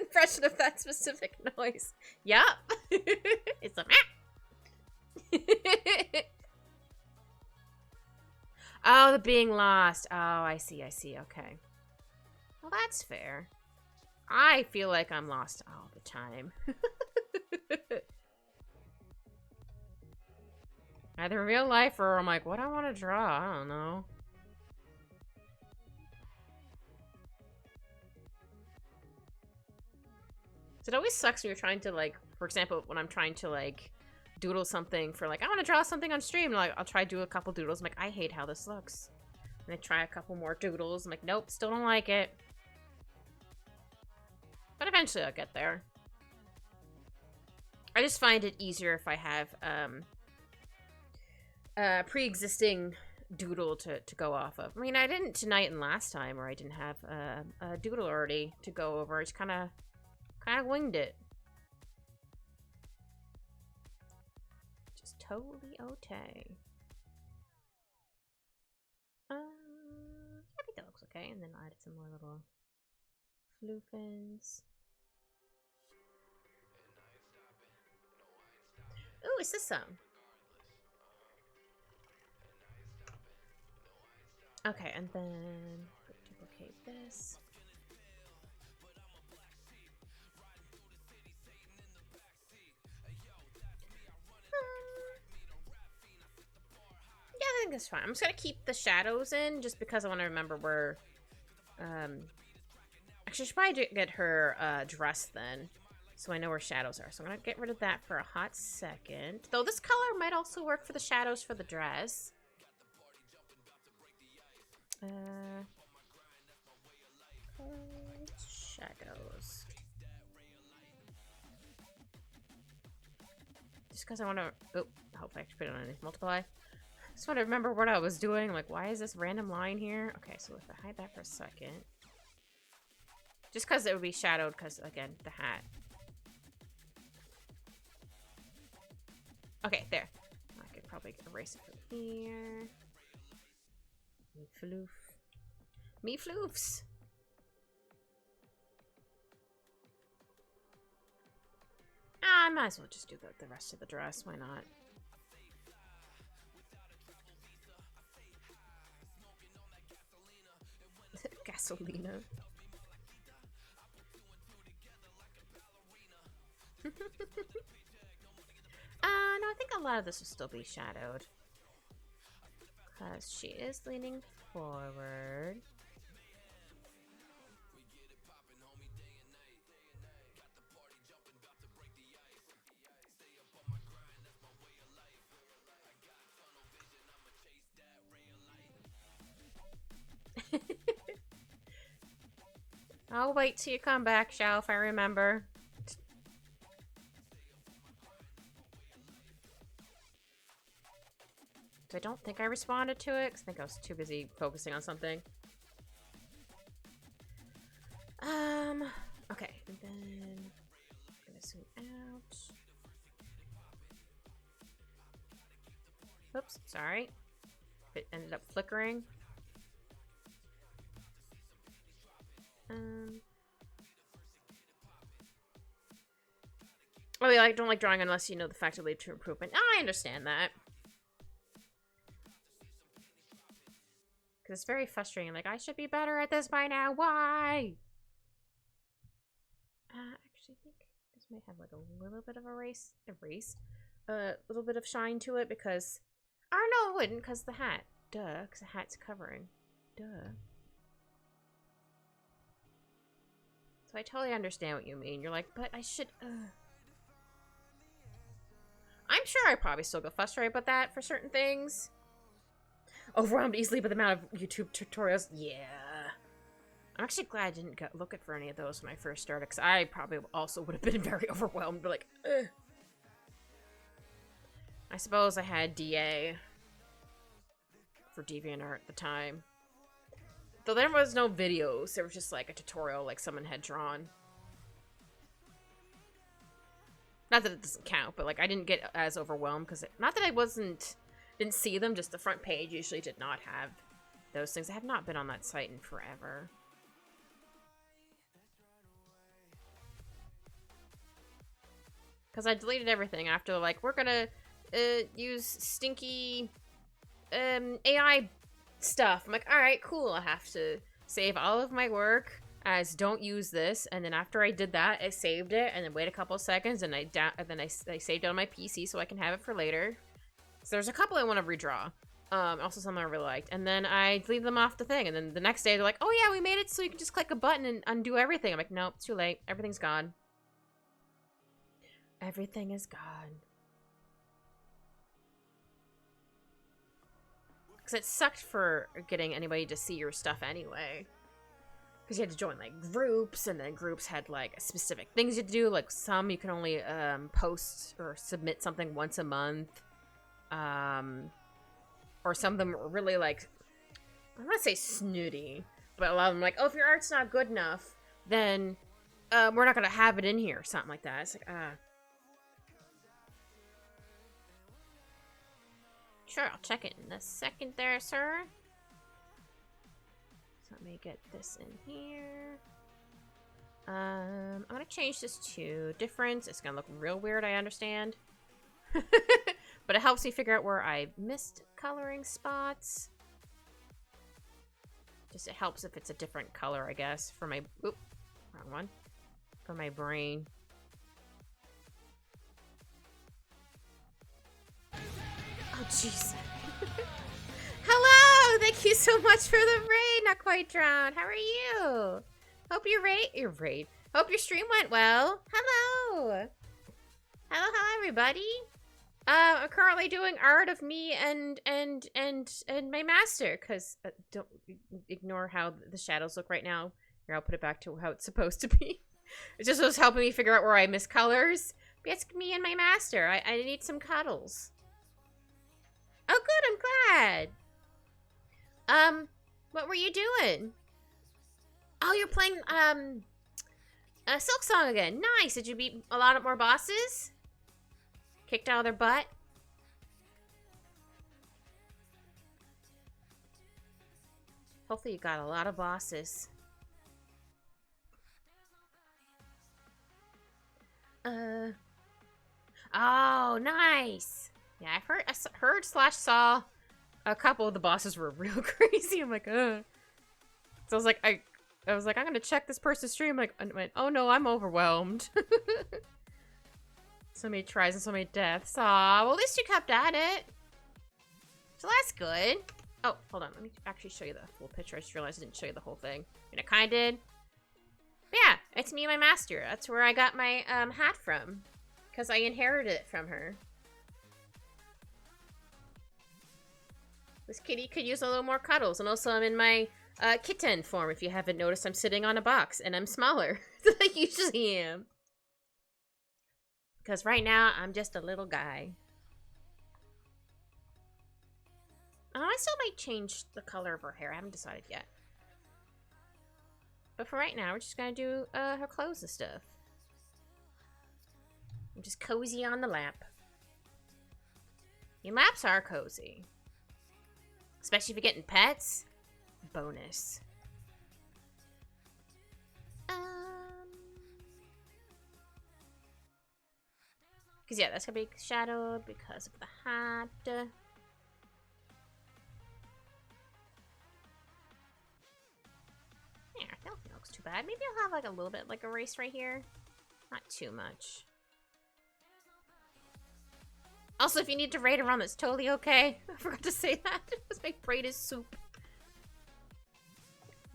impression of that specific noise. Yup. It's a oh, the being lost. Oh, I see, okay. Well, that's fair. I feel like I'm lost all the time. Either real life or I'm like, what do I want to draw? I don't know. So it always sucks when you're trying to, like, for example, when I'm trying to, like, doodle something for, like, I want to draw something on stream. Like, I'll try to do a couple doodles. I'm like, I hate how this looks. And I try a couple more doodles. I'm like, nope, still don't like it. But eventually I'll get there. I just find it easier if I have, pre-existing doodle to go off of. I mean, I didn't tonight and last time, or I didn't have a doodle already to go over. I just kind of winged it. Just totally okay. I think that looks okay. And then I added some more little floofins. Ooh, is this some? Okay, and then duplicate this. Yeah, I think that's fine. I'm just gonna keep the shadows in just because I want to remember where. Actually, I should probably get her dress then, so I know where shadows are. So I'm gonna get rid of that for a hot second. Though this color might also work for the shadows for the dress. Shadows. Just because I want to. Oh, I hope I actually put it on a multiply. Just want to remember what I was doing. I'm like, why is this random line here? Okay, so if I hide that for a second. Just because it would be shadowed because, again, the hat. Okay, there. I could probably erase it from here. Me floof. Me floofs. I might as well just do the rest of the dress. Why not? Gasolina. No, I think a lot of this will still be shadowed. Because she is leaning forward. I'll wait till you come back, Shao, if I remember. I don't think I responded to it, because I think I was too busy focusing on something. Okay, and then I'm gonna zoom out. Oops, sorry. It ended up flickering. Oh yeah, I don't like drawing unless you know the fact will lead to improvement. I understand that. Because it's very frustrating. Like, I should be better at this by now. Why? Actually, I think this might have like a little bit of a little bit of shine to it because... Oh, no, it wouldn't because the hat. Duh, because the hat's covering. Duh. So I totally understand what you mean. You're like, but I should... I'm sure I probably still get frustrated about that for certain things. Overwhelmed easily by the amount of YouTube tutorials. Yeah. I'm actually glad I didn't go looking for any of those when I first started, because I probably also would have been very overwhelmed. But like, ugh. I suppose I had DA for DeviantArt at the time. Though there was no videos. There was just like a tutorial like someone had drawn. Not that it doesn't count, but like I didn't get as overwhelmed because not that I didn't see them, just the front page usually did not have those things. I have not been on that site in forever. Because I deleted everything after like, we're gonna use stinky AI stuff. I'm like, alright, cool. I have to save all of my work as don't use this, and then after I did that, I saved it, and then wait a couple of seconds, and I saved it on my PC so I can have it for later. So there's a couple I want to redraw. Also some I really liked. And then I deleted them off the thing. And then the next day they're like, oh yeah, we made it so you can just click a button and undo everything. I'm like, nope, too late. Everything's gone. Everything is gone. Because it sucked for getting anybody to see your stuff anyway. Because you had to join like groups, and then groups had like specific things you had to do. Like some you can only post or submit something once a month. Or some of them were really like, I'm not say snooty, but a lot of them like, oh, if your art's not good enough, then we're not gonna have it in here, or something like that. It's like, Sure, I'll check it in a second there, sir. So let me get this in here. I'm gonna change this to difference. It's gonna look real weird, I understand. But it helps me figure out where I missed coloring spots. Just it helps if it's a different color, I guess, for my... Oop, wrong one. For my brain. Oh, jeez. Hello! Thank you so much for the raid, Not Quite Drowned. How are you? Hope your raid. Hope your stream went well. Hello! Hello, everybody. I'm currently doing art of me and my master, because don't ignore how the shadows look right now. Here, I'll put it back to how it's supposed to be. It just was helping me figure out where I miss colors. But it's me and my master. I need some cuddles. Oh, good, I'm glad. What were you doing? Oh, you're playing, a Silk Song again. Nice. Did you beat a lot more bosses? Kicked out of their butt? Hopefully you got a lot of bosses. Oh, nice. Yeah, I heard slash saw a couple of the bosses were real crazy. I'm like, ugh. So I was like, I was like, I'm gonna check this person's stream. Like, I went, oh no, I'm overwhelmed. So many tries and so many deaths. Aw, well, at least you kept at it. So that's good. Oh, hold on. Let me actually show you the full picture. I just realized I didn't show you the whole thing. And I kind of did. But yeah, it's me and my master. That's where I got my hat from. Because I inherited it from her. This kitty could use a little more cuddles. And also I'm in my kitten form. If you haven't noticed, I'm sitting on a box. And I'm smaller than I usually am. Because right now, I'm just a little guy. I still might change the color of her hair. I haven't decided yet. But for right now, we're just gonna do her clothes and stuff. I'm just cozy on the lap. Your laps are cozy. Especially if you're getting pets. Bonus. Because yeah, that's gonna be shadowed because of the hat. Yeah, I don't think it looks too bad. Maybe I'll have like a little bit like erase right here. Not too much. Also, if you need to raid around, that's totally okay. I forgot to say that. Let's make braid is soup.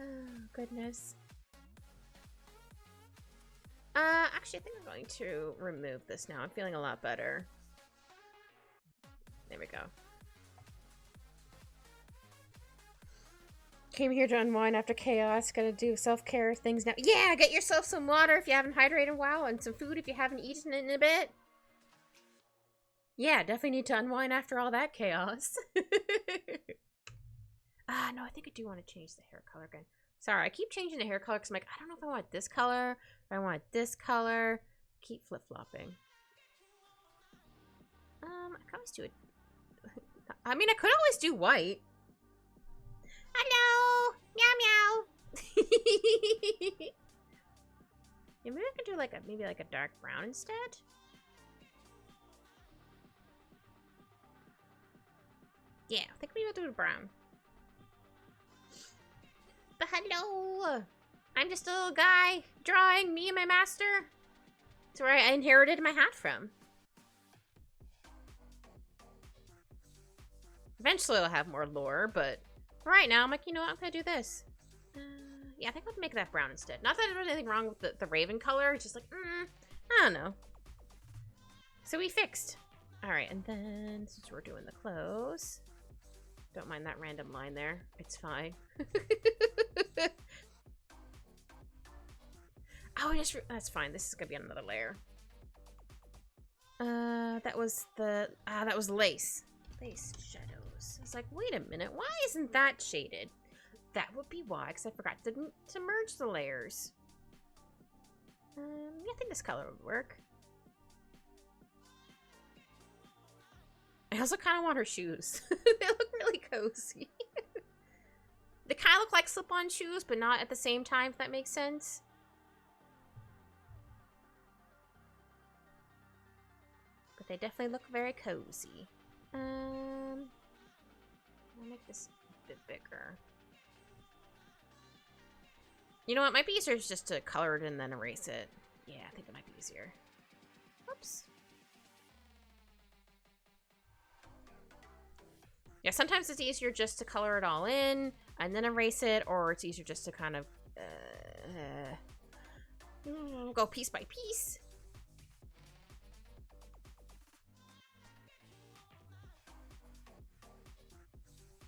Oh, goodness. Actually, I think I'm going to remove this now. I'm feeling a lot better. There we go. Came here to unwind after chaos. Gotta do self-care things now. Yeah, get yourself some water if you haven't hydrated in a while, and some food if you haven't eaten in a bit. Yeah, definitely need to unwind after all that chaos. No, I think I do want to change the hair color again. Sorry, I keep changing the hair color because I'm like, I don't know if I want this color, if I want this color. Keep flip-flopping. I could always do it. I mean, I could always do white. Hello! Meow meow! Yeah, maybe I could do like maybe like a dark brown instead. Yeah, I think maybe we'll do it brown. But hello! I'm just a little guy drawing me and my master. That's where I inherited my hat from. Eventually I'll have more lore, but right now I'm like, you know what, I'm gonna do this. Yeah, I think I'll make that brown instead. Not that there's anything wrong with the raven color, it's just like, I don't know. So we fixed. Alright, and then since we're doing the clothes, don't mind that random line there. It's fine. Oh, that's fine. This is gonna be on another layer. That was lace. Lace shadows. It's like, wait a minute. Why isn't that shaded? That would be why, because I forgot to merge the layers. Yeah, I think this color would work. I also kind of want her shoes. They look really cozy. They kind of look like slip-on shoes, but not at the same time, if that makes sense. But they definitely look very cozy. I'll make this a bit bigger. You know what? It might be easier just to color it and then erase it. Yeah, I think it might be easier. Oops. Yeah, sometimes it's easier just to color it all in and then erase it, or it's easier just to kind of go piece by piece.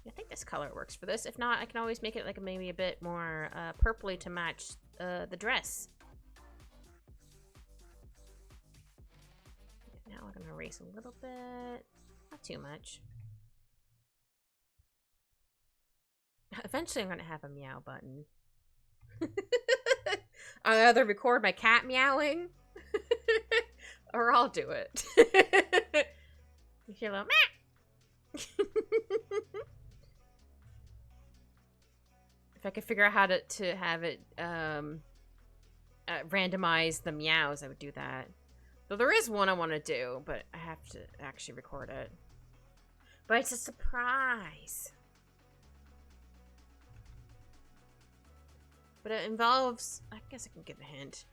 I think this color works for this. If not, I can always make it like maybe a bit more purpley to match the dress. Now I'm gonna erase a little bit, not too much. Eventually I'm gonna have a meow button. I either record my cat meowing or I'll do it. You hear a little meow. If I could figure out how to have it randomize the meows, I would do that. Though there is one I want to do, but I have to actually record it. But it's a surprise. But it involves, I guess I can give a hint.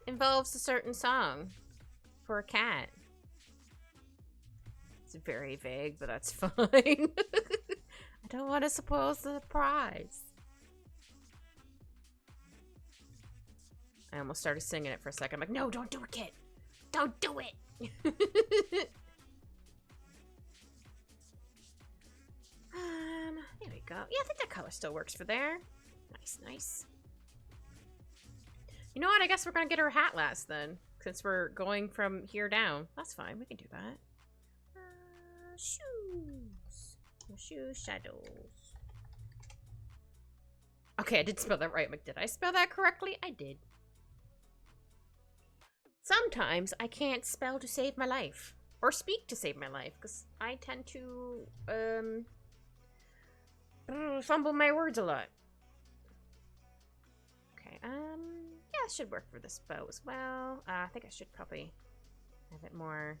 Involves a certain song for a cat. It's very vague, but that's fine. I don't want to spoil the surprise. I almost started singing it for a second. I'm like, no, don't do it, kid. Don't do it. There we go. Yeah, I think that color still works for there. Nice, nice. You know what? I guess we're gonna get her hat last then, since we're going from here down. That's fine. We can do that. Shoes. Shoes, shadows. Okay, I did spell that right. Did I spell that correctly? I did. Sometimes I can't spell to save my life. Or speak to save my life, because I tend to, fumble my words a lot. Okay, yeah, it should work for this bow as well. I think I should probably have it more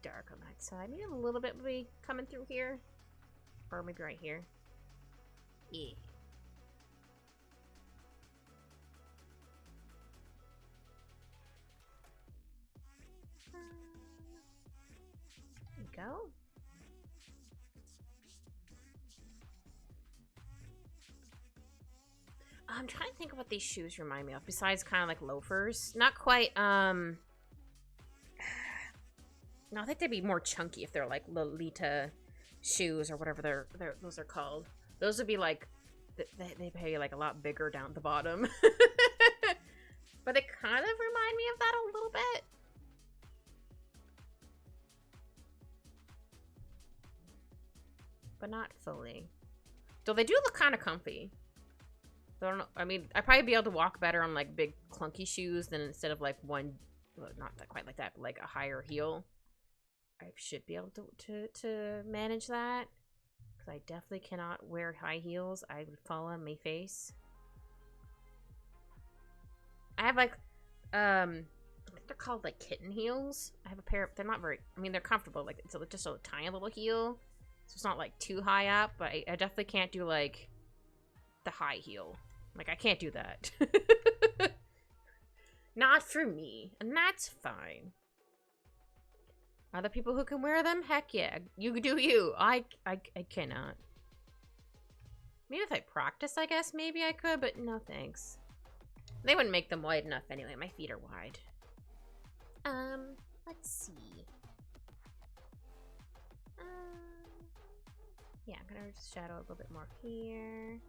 dark on that side. Maybe a little bit will be coming through here. Or maybe right here. Yeah. There we go. I'm trying to think of what these shoes remind me of, besides kind of like loafers. Not quite, no, I think they'd be more chunky if they're like Lolita shoes or whatever those are called. Those would be like, they pay like a lot bigger down at the bottom. But they kind of remind me of that a little bit. But not fully. Though they do look kind of comfy. So I don't know. I mean, I'd probably be able to walk better on like big clunky shoes than instead of like one, well, not that quite like that, but like a higher heel. I should be able to manage that. Because I definitely cannot wear high heels. I would fall on my face. I have like, I think they're called like kitten heels. I have a pair of, they're not very, I mean, they're comfortable. Like it's just a tiny little heel. So it's not like too high up, but I definitely can't do like the high heel. Like I can't do that. Not for me, and that's fine. Other people who can wear them, heck yeah, you do you. I cannot. Maybe if I practice, I guess maybe I could, but no thanks. They wouldn't make them wide enough anyway. My feet are wide. Let's see. Yeah, I'm gonna just shadow a little bit more here.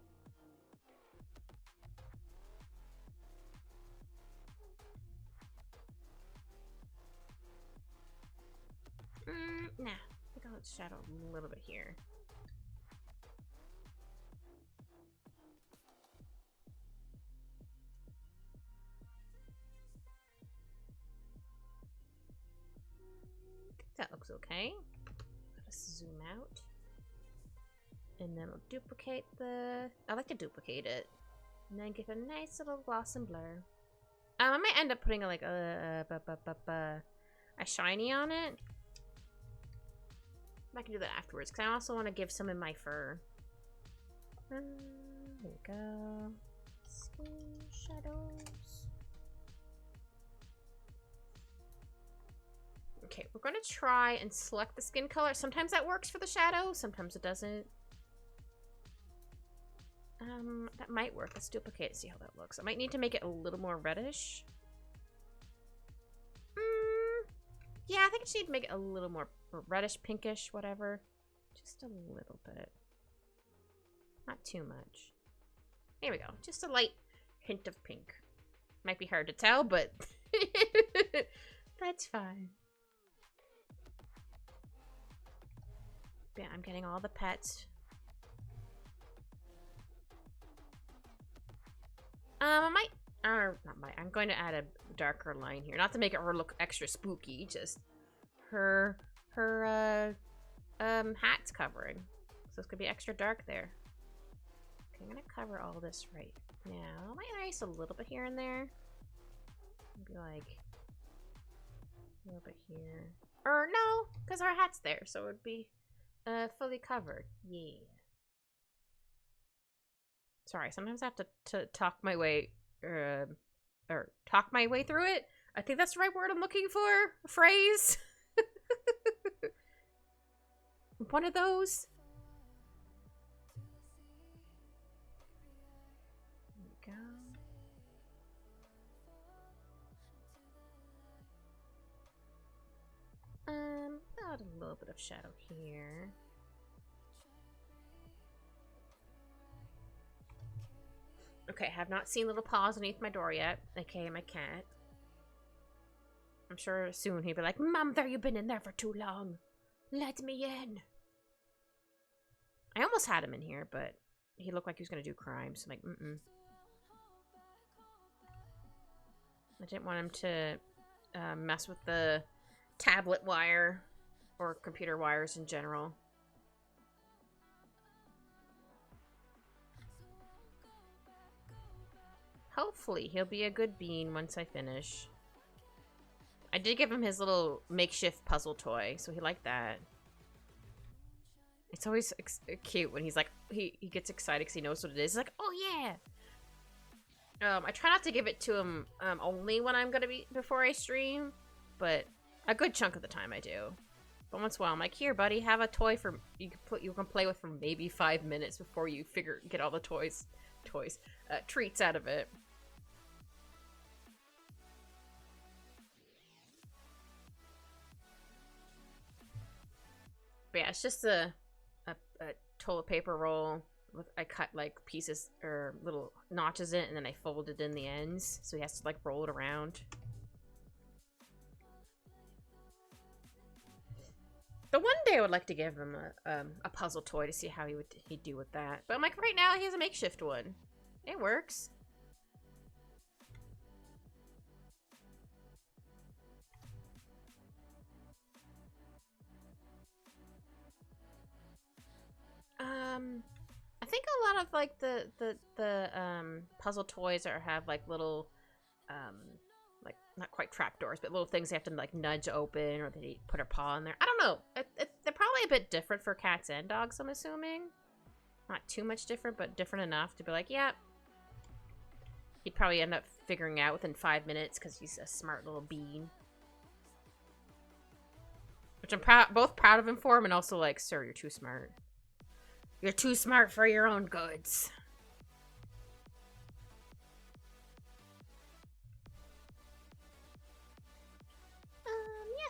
Nah, I think I'll shadow a little bit here. That looks okay. Let's zoom out. And then we'll duplicate the... I like to duplicate it. And then give a nice little gloss and blur. I might end up putting like a shiny on it. I can do that afterwards, because I also want to give some in my fur. There we go. Skin shadows. Okay, we're going to try and select the skin color. Sometimes that works for the shadow, sometimes it doesn't. That might work. Let's duplicate it, see how that looks. I might need to make it a little more reddish. Yeah, I think I just need to make it a little more reddish, pinkish, whatever. Just a little bit. Not too much. There we go. Just a light hint of pink. Might be hard to tell, but that's fine. Yeah, I'm getting all the pets. I might, or not might, I'm going to add a darker line here. Not to make her look extra spooky, just her hat's covering. So it's gonna be extra dark there. Okay, I'm gonna cover all this right now. I might erase a little bit here and there. Maybe like a little bit here. Or no, because our hat's there, so it would be fully covered. Yeah. Sorry, sometimes I have to talk my way, or talk my way through it. I think that's the right word I'm looking for. A phrase. One of those. There we go. Add a little bit of shadow here. Okay, have not seen little paws underneath my door yet. Okay, my cat. I'm sure soon he'll be like, Mother, you've been in there for too long. Let me in. I almost had him in here, but he looked like he was going to do crime. So I'm like, I didn't want him to mess with the tablet wire or computer wires in general. Hopefully, he'll be a good bean once I finish. I did give him his little makeshift puzzle toy, so he liked that. It's always cute when he's like, he gets excited because he knows what it is. He's like, oh yeah! I try not to give it to him only when I'm gonna be, before I stream, but a good chunk of the time I do. But once in a while, I'm like, here buddy, have a toy for, you can play with for maybe 5 minutes before you get all the treats out of it. But yeah, it's just a toilet paper roll with, I cut like pieces or little notches in it, and then I folded in the ends, so he has to like roll it around. The one day I would like to give him a puzzle toy to see how he'd do with that. But I'm like, right now he has a makeshift one. It works. I think a lot of like the puzzle toys have like little like not quite trapdoors, but little things they have to like nudge open, or they put a paw in there. I don't know. They're probably a bit different for cats and dogs, I'm assuming. Not too much different, but different enough to be like, yeah. He'd probably end up figuring out within 5 minutes because he's a smart little bean. Which I'm both proud of him for him, and also like, sir, you're too smart. You're too smart for your own goods. Yeah,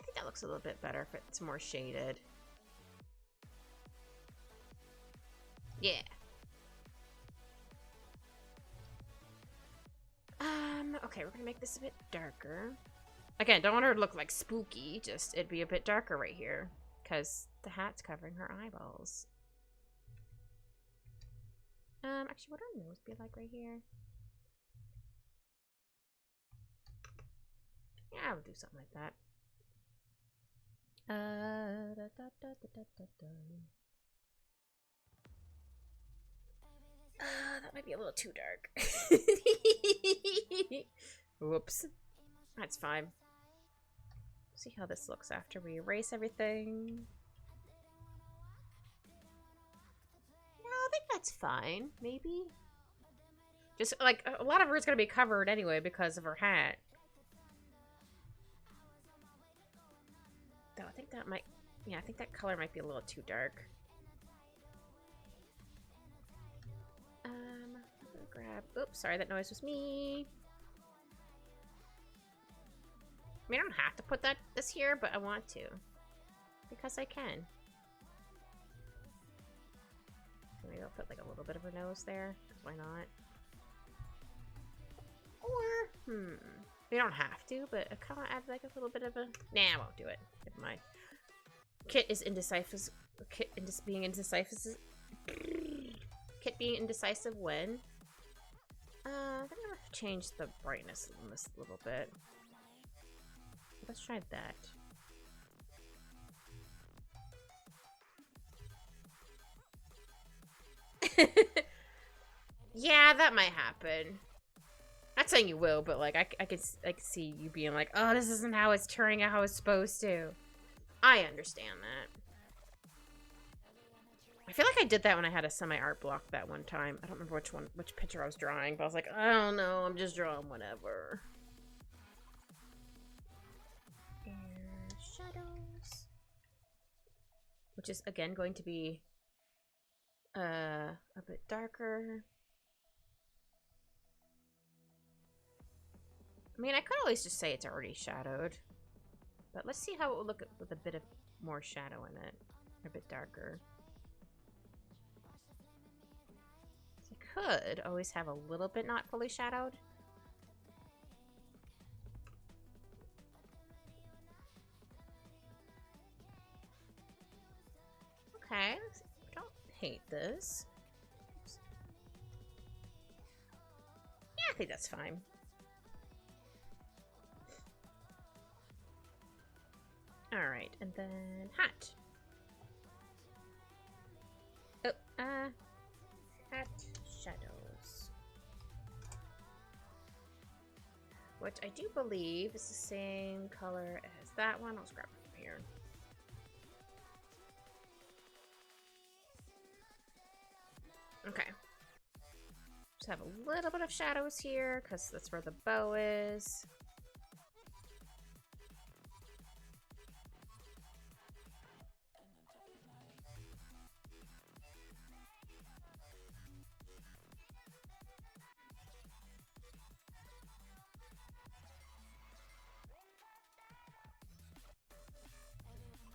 I think that looks a little bit better if it's more shaded. Yeah. Okay, we're gonna make this a bit darker. Again, don't want her to look like spooky, just it'd be a bit darker right here, because the hat's covering her eyeballs. Actually, what would her nose be like right here? Yeah, I would do something like that. That might be a little too dark. Whoops. That's fine. See how this looks after we erase everything. No, I think that's fine. Maybe. Just, like, a lot of her is going to be covered anyway because of her hat. Though, I think that might... Yeah, I think that color might be a little too dark. I'm gonna grab... Oops, sorry, that noise was me. I mean, I don't have to put this here, but I want to. Because I can. So maybe I'll put like a little bit of her nose there. Why not? Or, we don't have to, but I kind of add like a little bit of a... Nah, I won't do it. Never mind. Kit is indecisive. Kit being indecisive. Kit being indecisive when? I think I'm changed the brightness on this a little bit. Let's try that. Yeah, that might happen. Not saying you will, but like I could see you being like, oh, this isn't how it's turning out how it's supposed to. I understand that. I feel like I did that when I had a semi-art block that one time. I don't remember which picture I was drawing, but I was like, I don't know, I'm just drawing whatever. And shadows. Which is, again, going to be a bit darker. I mean, I could always just say it's already shadowed. But let's see how it will look with a bit of more shadow in it. A bit darker. So I could always have a little bit not fully shadowed. Okay, don't hate this. Oops. Yeah, I think that's fine. Alright, and then hat. Oh, hat shadows. Which I do believe is the same color as that one. I'll grab it from here. Okay. Just have a little bit of shadows here, because that's where the bow is.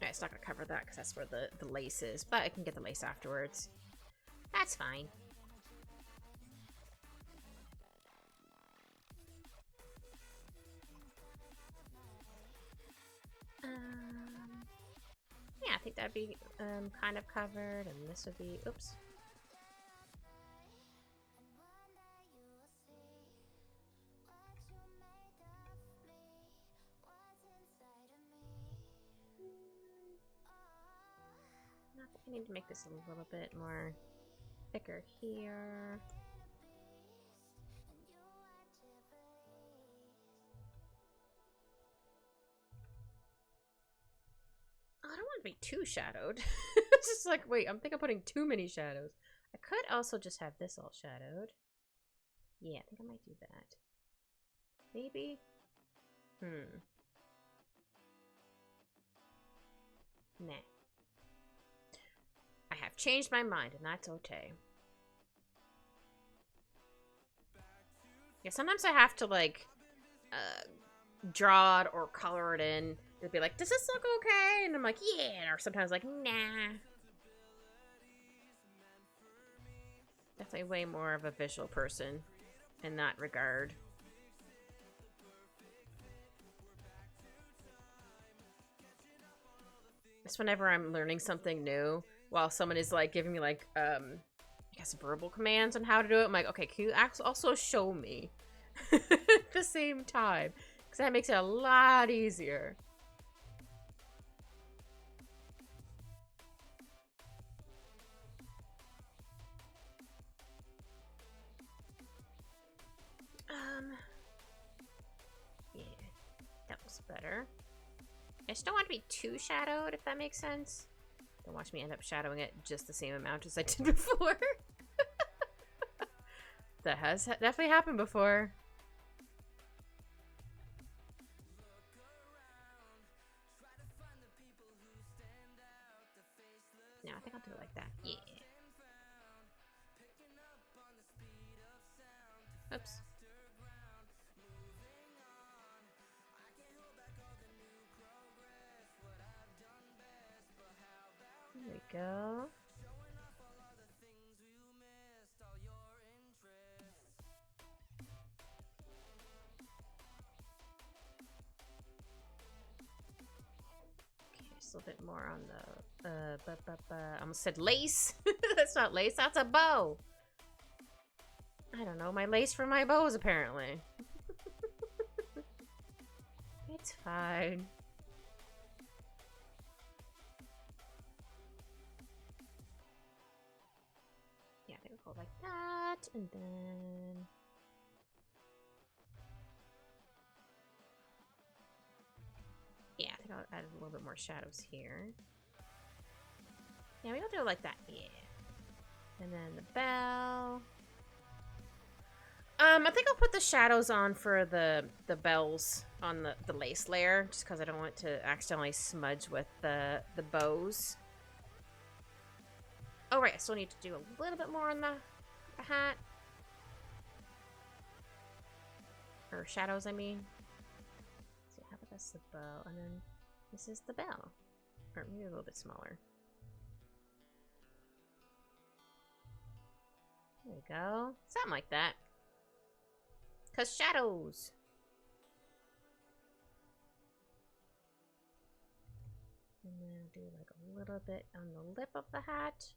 Okay, it's not gonna cover that because that's where the lace is, but I can get the lace afterwards. That's fine. Yeah, I think that'd be kind of covered, and this would be, oops. I need to make this a little bit more thicker here. Oh, I don't want to be too shadowed. It's just like, wait, I think I'm putting too many shadows. I could also just have this all shadowed. Yeah, I think I might do that. Maybe? Nah. I have changed my mind, and that's okay. Yeah, sometimes I have to, like, draw it or color it in. They'll be like, does this look okay? And I'm like, yeah. Or sometimes like, nah. Definitely way more of a visual person in that regard. It's whenever I'm learning something new, while someone is like giving me like, I guess verbal commands on how to do it. I'm like, okay, can you also show me at the same time? Because that makes it a lot easier. Yeah, that was better. I just don't want to be too shadowed, if that makes sense. Don't watch me end up shadowing it just the same amount as I did before. That has definitely happened before. No, I think I'll do it like that. Yeah. Oops. There we go. Okay, just a little bit more on the I almost said lace. That's not lace, that's a bow. I don't know, my lace for my bows, apparently. It's fine. Yeah, I think we'll go like that, and then... Yeah, I think I'll add a little bit more shadows here. Yeah, maybe I'll do it like that. Yeah. And then the bell. I think I'll put the shadows on for the bells on the lace layer, just because I don't want to accidentally smudge with the bows. Oh, right, I still need to do a little bit more on the hat. Or shadows, I mean. So how about that's the bow, and then this is the bell. Or maybe a little bit smaller. There we go. Something like that. Cause shadows. And then do like a little bit on the lip of the hat.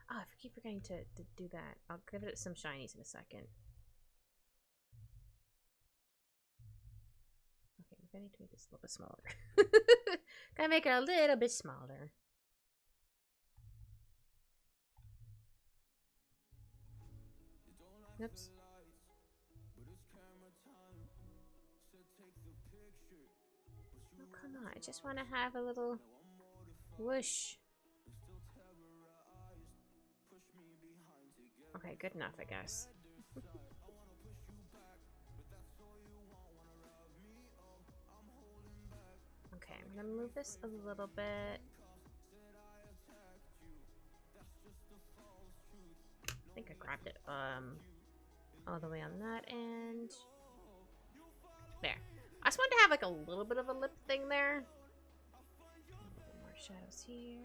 Oh, I keep forgetting to do that. I'll give it some shinies in a second. Okay, maybe I need to make this a little bit smaller. Gotta make it a little bit smaller. Oops. Oh, come on. I just want to have a little whoosh. Okay, good enough, I guess. Okay, I'm gonna move this a little bit. I think I grabbed it all the way on that end. There. I just wanted to have like a little bit of a lip thing there. A little bit more shadows here.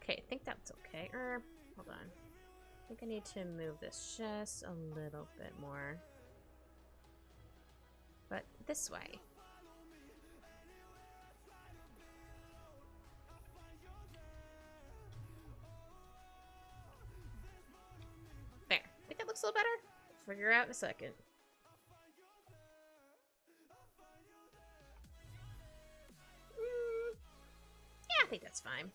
Okay, I think that's okay. Hold on. I think I need to move this just a little bit more. But this way. There. I think that looks a little better. Figure out in a second. Yeah, I think that's fine.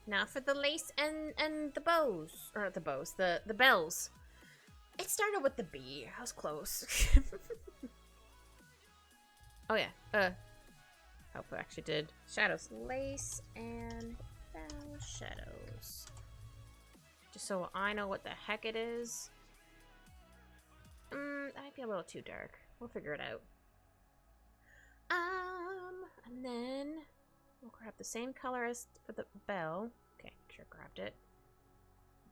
Now for the lace and the bows. Or the bows. The bells. It started with the B. I was close. Oh yeah. Hope I actually did. Shadows. Lace and bell shadows. Just so I know what the heck it is. That might be a little too dark. We'll figure it out. And then we'll grab the same color as for the bell. Okay, sure, grabbed it.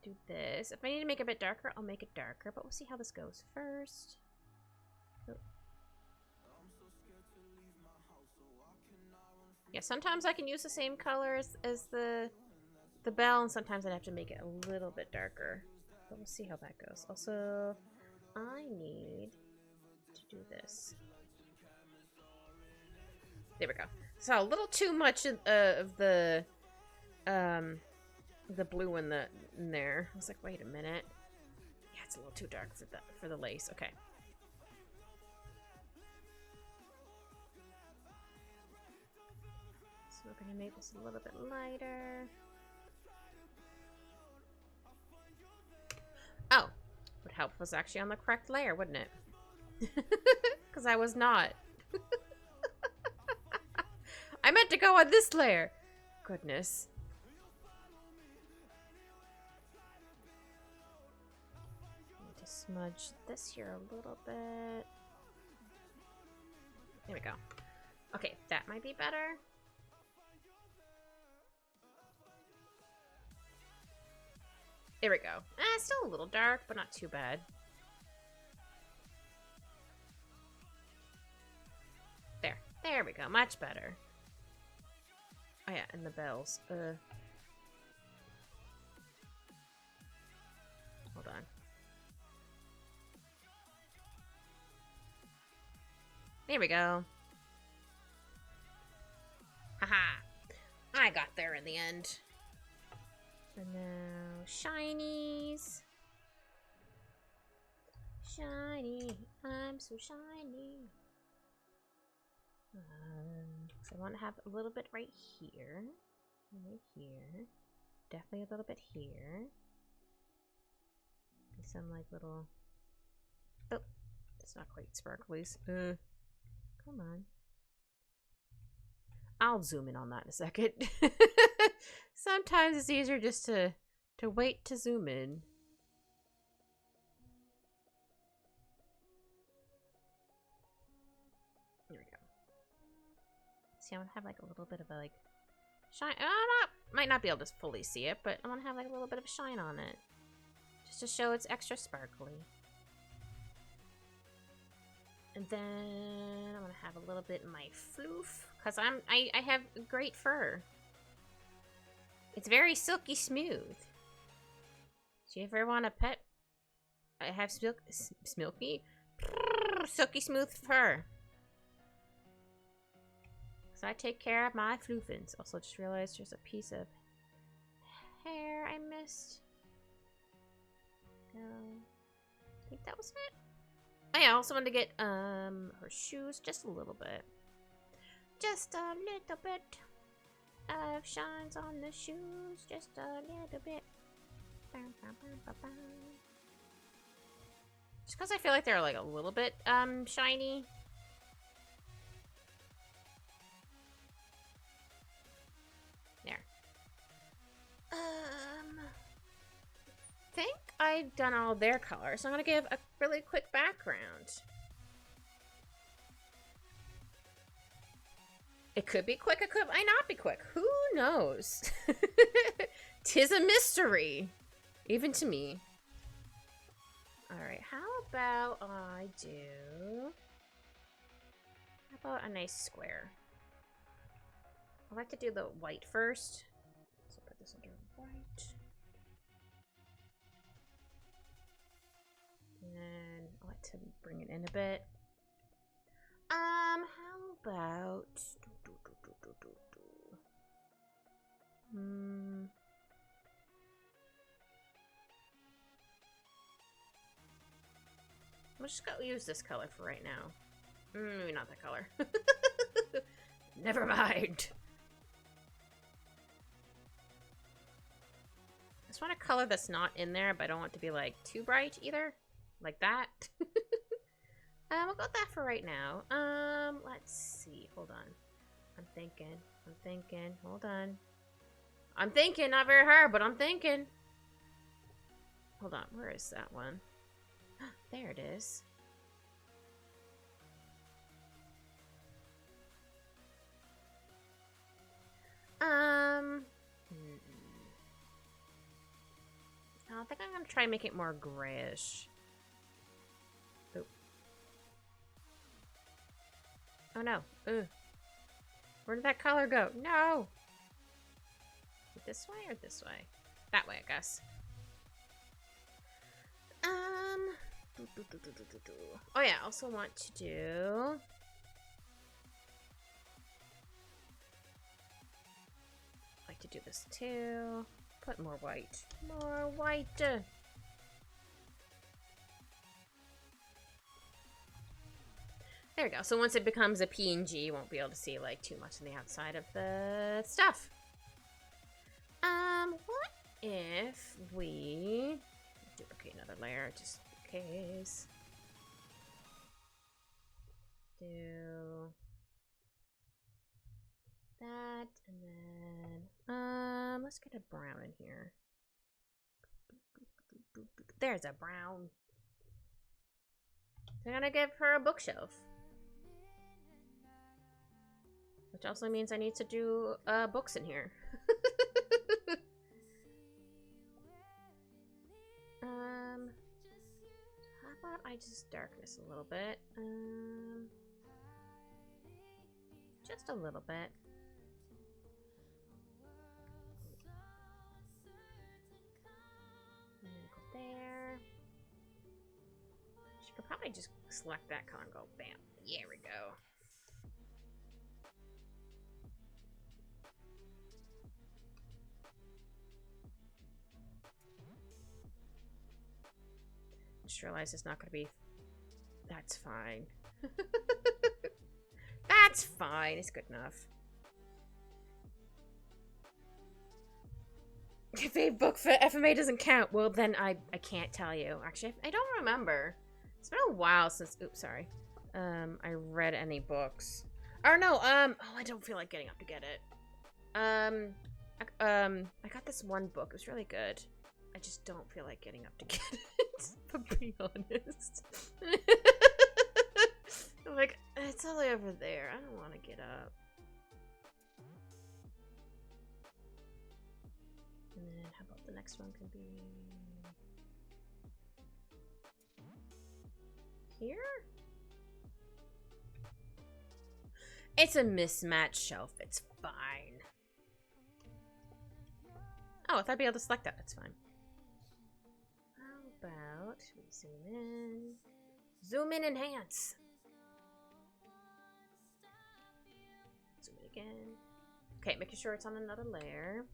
Do this. If I need to make it a bit darker, I'll make it darker, but we'll see how this goes first. Oh. Yeah, sometimes I can use the same color as the bell, and sometimes I'd have to make it a little bit darker. But we'll see how that goes. Also, I need to do this. There we go. So a little too much of the blue in there. I was like, wait a minute. Yeah, it's a little too dark for the lace. Okay. So we're gonna make this a little bit lighter. Oh, would help if it was actually on the correct layer, wouldn't it? Because I was not. I meant to go on this layer. Goodness. Need to smudge this here a little bit. There we go. Okay, that might be better. There we go. Still a little dark, but not too bad. There we go. Much better. Oh yeah, and the bells. Hold on. There we go. Haha. in the end. And now shinies. Shiny, I'm so shiny. So I want to have a little bit right here. Right here. Definitely a little bit here. And some like little... Oh, it's not quite sparklies. Come on. I'll zoom in on that in a second. Sometimes it's easier just to wait to zoom in. There we go. See, I want to have like a little bit of a like shine. Might not be able to fully see it, but I want to have like a little bit of a shine on it, just to show it's extra sparkly. And then I want to have a little bit in my floof, because I have great fur. It's very silky smooth. Do you ever want a pet? I have silky smooth fur. So I take care of my floofins. Also just realized there's a piece of hair I missed. I think that was it. I also wanted to get her shoes just a little bit. Just a little bit of shines on the shoes. Just a little bit. Just because I feel like they're like a little bit shiny. There. I think I've done all their colors, so I'm gonna give a really quick background. It could be quick, it might not be quick. Who knows? 'Tis a mystery, even to me. Alright, how about I do... How about a nice square? I like to do the white first. So put this under white. And then I like to bring it in a bit. How about... We'll just go use this color for right now. Maybe not that color. Never mind. I just want a color that's not in there, but I don't want it to be like too bright either. Like that. We'll go with that for right now. Let's see. Hold on. I'm thinking. Hold on. I'm thinking, not very hard, but I'm thinking. Hold on. Where is that one? There it is. I think I'm gonna try and make it more grayish. Oh no. Ugh. Where did that color go? No! This way or this way? That way, I guess. Oh yeah, I also want to do... I like to do this too. Put more white. More white! There we go. So once it becomes a PNG, you won't be able to see like too much on the outside of the stuff. What if we duplicate another layer just in case? Do that and then let's get a brown in here. There's a brown. I'm gonna give her a bookshelf. Which also means I need to do books in here. How about I just darken this a little bit? Just a little bit. Go there. She could probably just select that color and go bam. There we go. just realized it's not gonna be... That's fine. That's fine. It's good enough. If a book for FMA doesn't count, well then I can't tell you. Actually, I don't remember. It's been a while since... Oops, sorry. I read any books. Or no, oh, I don't feel like getting up to get it. I got this one book. It was really good. I just don't feel like getting up to get it, to be honest. I'm like, it's all the way over there. I don't want to get up. And then how about the next one can be... Here? It's a mismatched shelf. It's fine. Oh, I thought I'd be able to select that. That's fine. How about we zoom in? Zoom in, enhance. Zoom in again. Okay, making sure it's on another layer.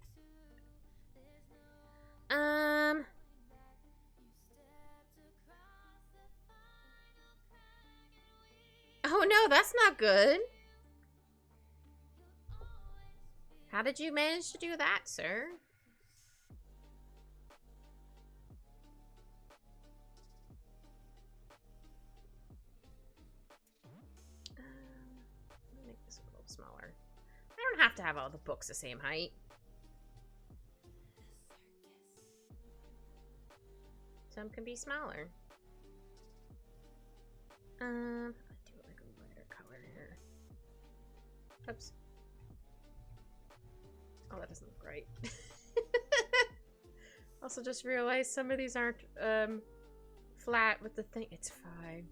Oh no, that's not good. How did you manage to do that, sir? Make this a little smaller. I don't have to have all the books the same height. Some can be smaller. I'll do like a lighter color here. Oops. Oh, that doesn't look right. Also just realized some of these aren't flat with the thing. It's fine.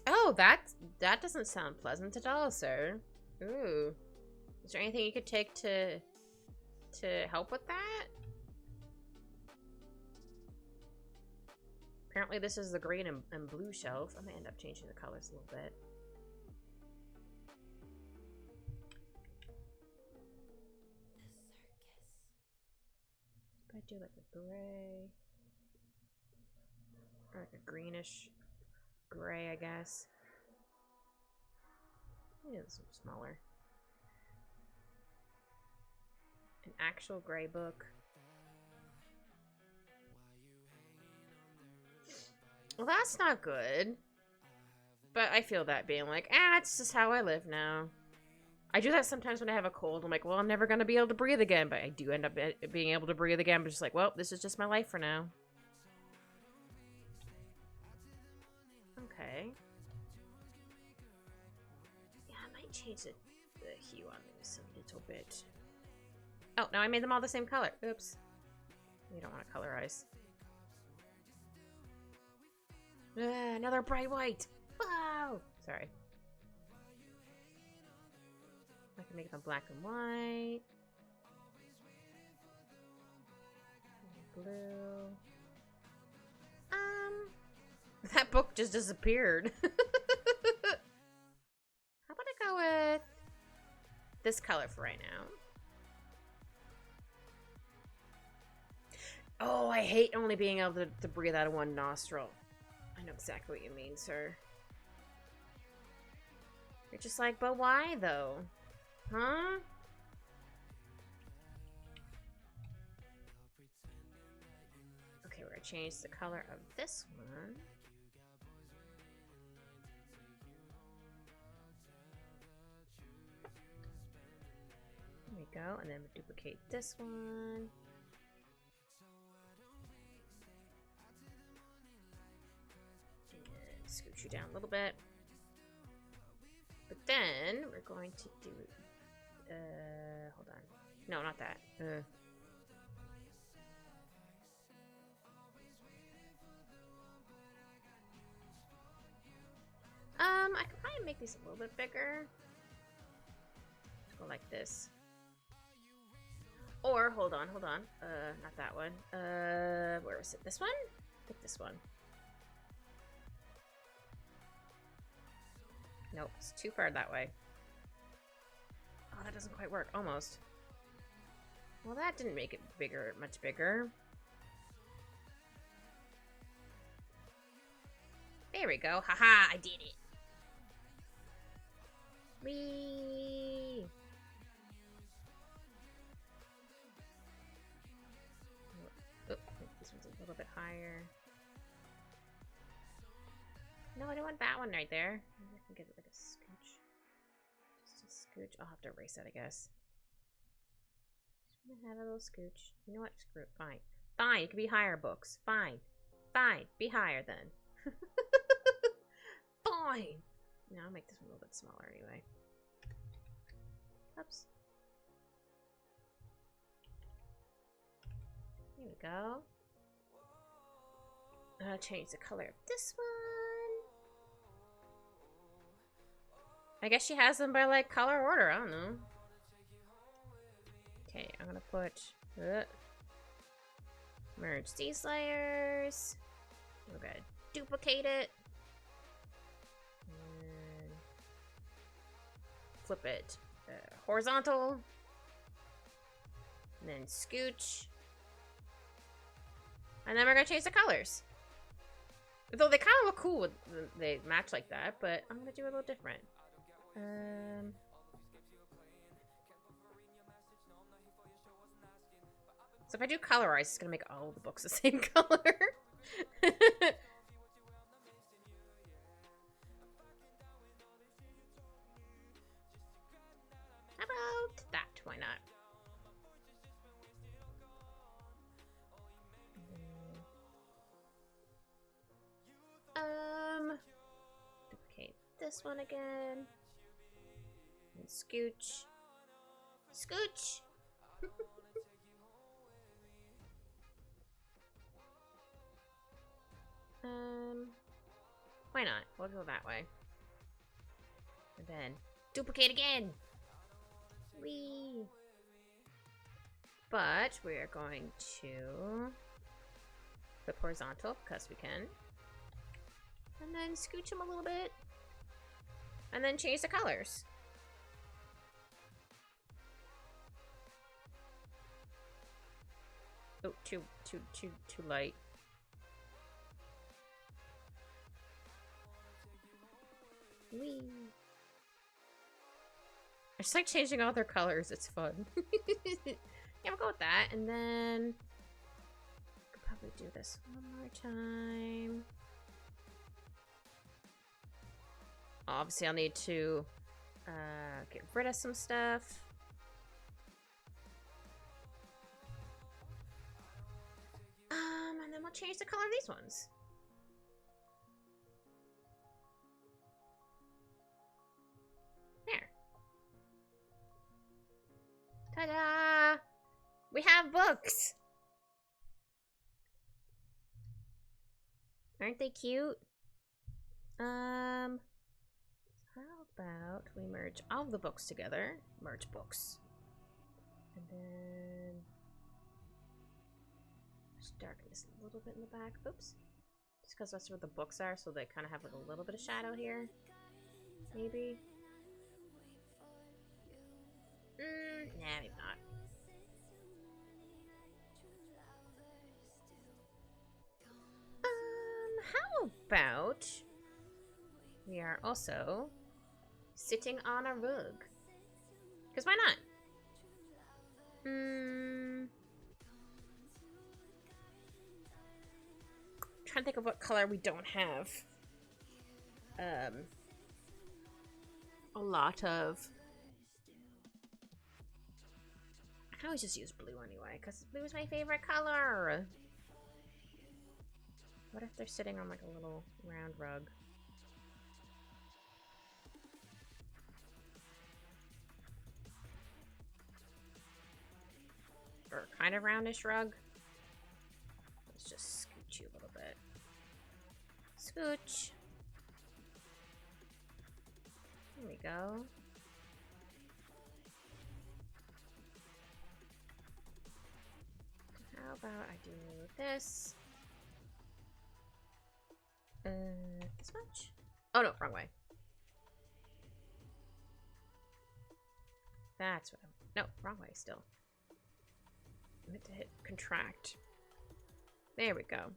Oh, that doesn't sound pleasant at all, sir. Ooh. Is there anything you could take to help with that? Apparently this is the green and blue shelf. I might end up changing the colors a little bit. I do like a gray. Or like a greenish gray, I guess. Yeah, this one's smaller. An actual gray book. Well, that's not good. But I feel that being like, it's just how I live now. I do that sometimes when I have a cold. I'm like, well, I'm never going to be able to breathe again. But I do end up being able to breathe again. But just like, well, this is just my life for now. Okay. Yeah, I might change the hue on this a little bit. Oh, now I made them all the same color. Oops. You don't want to colorize. Another bright white. Wow. Sorry. I can make them black and white. Blue. That book just disappeared. How about I go with this color for right now? Oh, I hate only being able to breathe out of one nostril. I know exactly what you mean, sir. You're just like, but why though? Huh? Okay, we're gonna change the color of this one. There we go, and then we duplicate this one. And scoot you down a little bit. But then we're going to do hold on. No, not that. I could probably make these a little bit bigger. Let's go like this. Or hold on. Not that one. Where was it? This one? I think this one. Nope, it's too far that way. Oh, that doesn't quite work. Almost. Well, that didn't make it bigger, much bigger. There we go. Haha, I did it. Whee! Oh, this one's a little bit higher. No, I don't want that one right there. Maybe I can get it like a scooch. Just a scooch. I'll have to erase that, I guess. Just gonna have a little scooch. You know what? Screw it. Fine. Fine. It can be higher, books. Fine. Fine. Be higher then. Fine. No, I'll make this one a little bit smaller anyway. Oops. Here we go. I'll change the color of this one. I guess she has them by like color order. I don't know. Okay, I'm gonna put merge these layers. We're gonna duplicate it. And flip it horizontal. And then scooch. And then we're gonna change the colors. Though they kind of look cool with they match like that, but I'm gonna do a little different. So if I do colorize, it's gonna make all the books the same color. How about that? Why not? Duplicate this one again. And scooch. Scooch! Why not? We'll go that way. And then duplicate again! Whee! But we are going to flip horizontal because we can. And then scooch them a little bit. And then change the colors. Oh, too light. Whee! I just like changing all their colors. It's fun. Yeah, we'll go with that. And then I'll probably do this one more time. Obviously, I'll need to get rid of some stuff. And then we'll change the color of these ones. There. Ta-da! We have books! Aren't they cute? How about we merge all of the books together? Merge books. And then just darken this a little bit in the back. Oops. Just because that's where the books are, so they kind of have like a little bit of shadow here. Maybe. Nah, maybe not. How about we are also sitting on a rug? Because why not? Trying to think of what color we don't have. A lot of. I can always just use blue anyway, because blue is my favorite color. What if they're sitting on like a little round rug? Or kind of roundish rug. Let's just scooch you a little bit. Scooch. There we go. How about I do this? This much? Oh no, wrong way. That's what I'm. No, wrong way still. I meant to hit contract. There we go.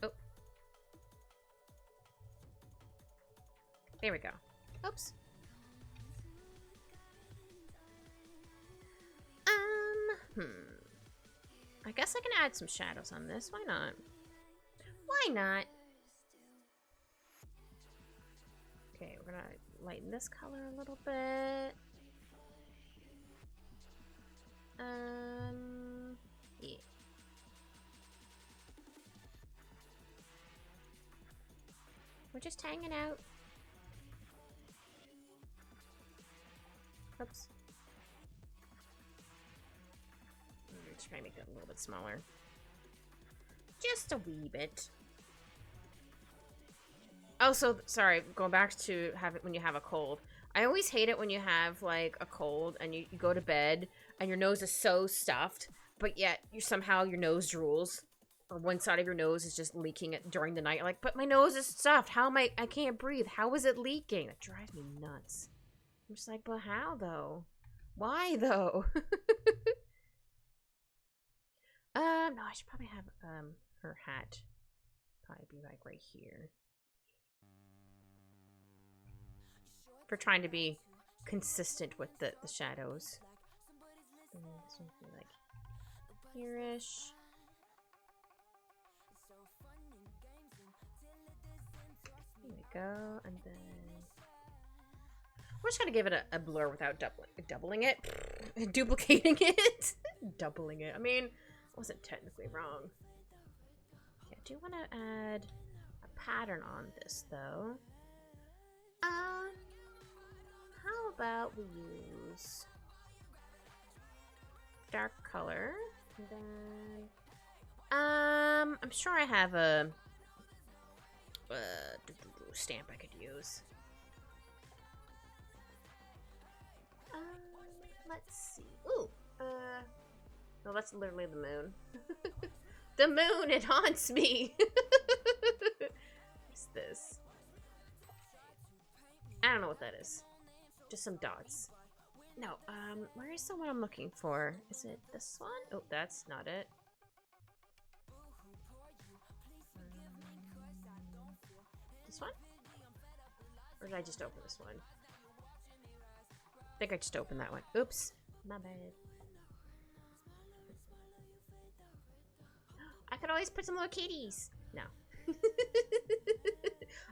Oh. There we go. Oops. I guess I can add some shadows on this. Why not? Why not? Okay, we're gonna lighten this color a little bit. Yeah. We're just hanging out. Oops. Just trying to make that a little bit smaller. Just a wee bit. Also, sorry, going back to when you have a cold. I always hate it when you have like a cold and you go to bed and your nose is so stuffed, but yet somehow your nose drools, or one side of your nose is just leaking it during the night. You're like, but my nose is stuffed. How am I can't breathe. How is it leaking? That drives me nuts. I'm just like, but how though? Why though? No, I should probably have her hat probably be like right here. For trying to be consistent with the shadows. And this one would be like here-ish. There we go, and then we're just gonna give it a blur without doubling it, duplicating it, doubling it. I mean, I wasn't technically wrong. Okay, I do want to add a pattern on this though. How about we use dark color, and then I'm sure I have a stamp I could use. Let's see. Ooh, no, that's literally the moon. The moon, it haunts me. What's this? I don't know what that is. Just some dots. No, where is the one I'm looking for? Is it this one? Oh, that's not it. This one? Or did I just open this one? I think I just opened that one. Oops. My bad. I could always put some little kitties. No.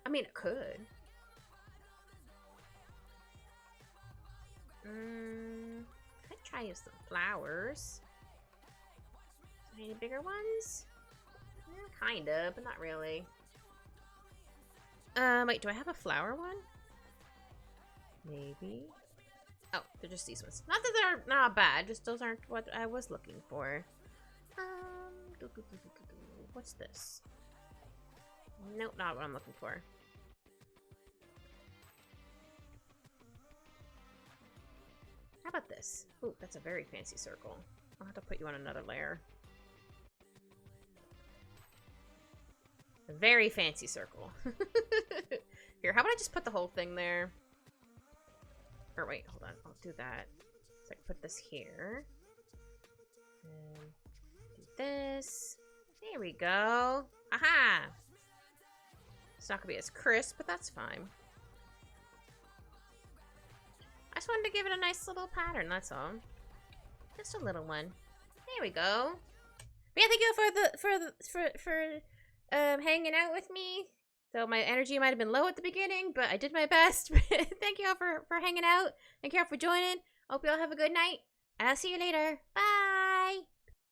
I mean, it could. Could try use some flowers. Any bigger ones? Yeah, kind of, but not really. Wait, do I have a flower one? Maybe. Oh, they're just these ones. Not that they're not bad, just those aren't what I was looking for. What's this? Nope, not what I'm looking for. How about this? Ooh, that's a very fancy circle. I'll have to put you on another layer. A very fancy circle. Here, how about I just put the whole thing there? Or wait, hold on. I'll do that. So I can put this here. And do this. There we go. Aha! It's not gonna be as crisp, but that's fine. I just wanted to give it a nice little pattern, that's all. Just a little one. There we go. But yeah, thank you for hanging out with me. So my energy might have been low at the beginning, but I did my best. Thank you all for hanging out. Thank you all for joining. Hope you all have a good night. I'll see you later. Bye!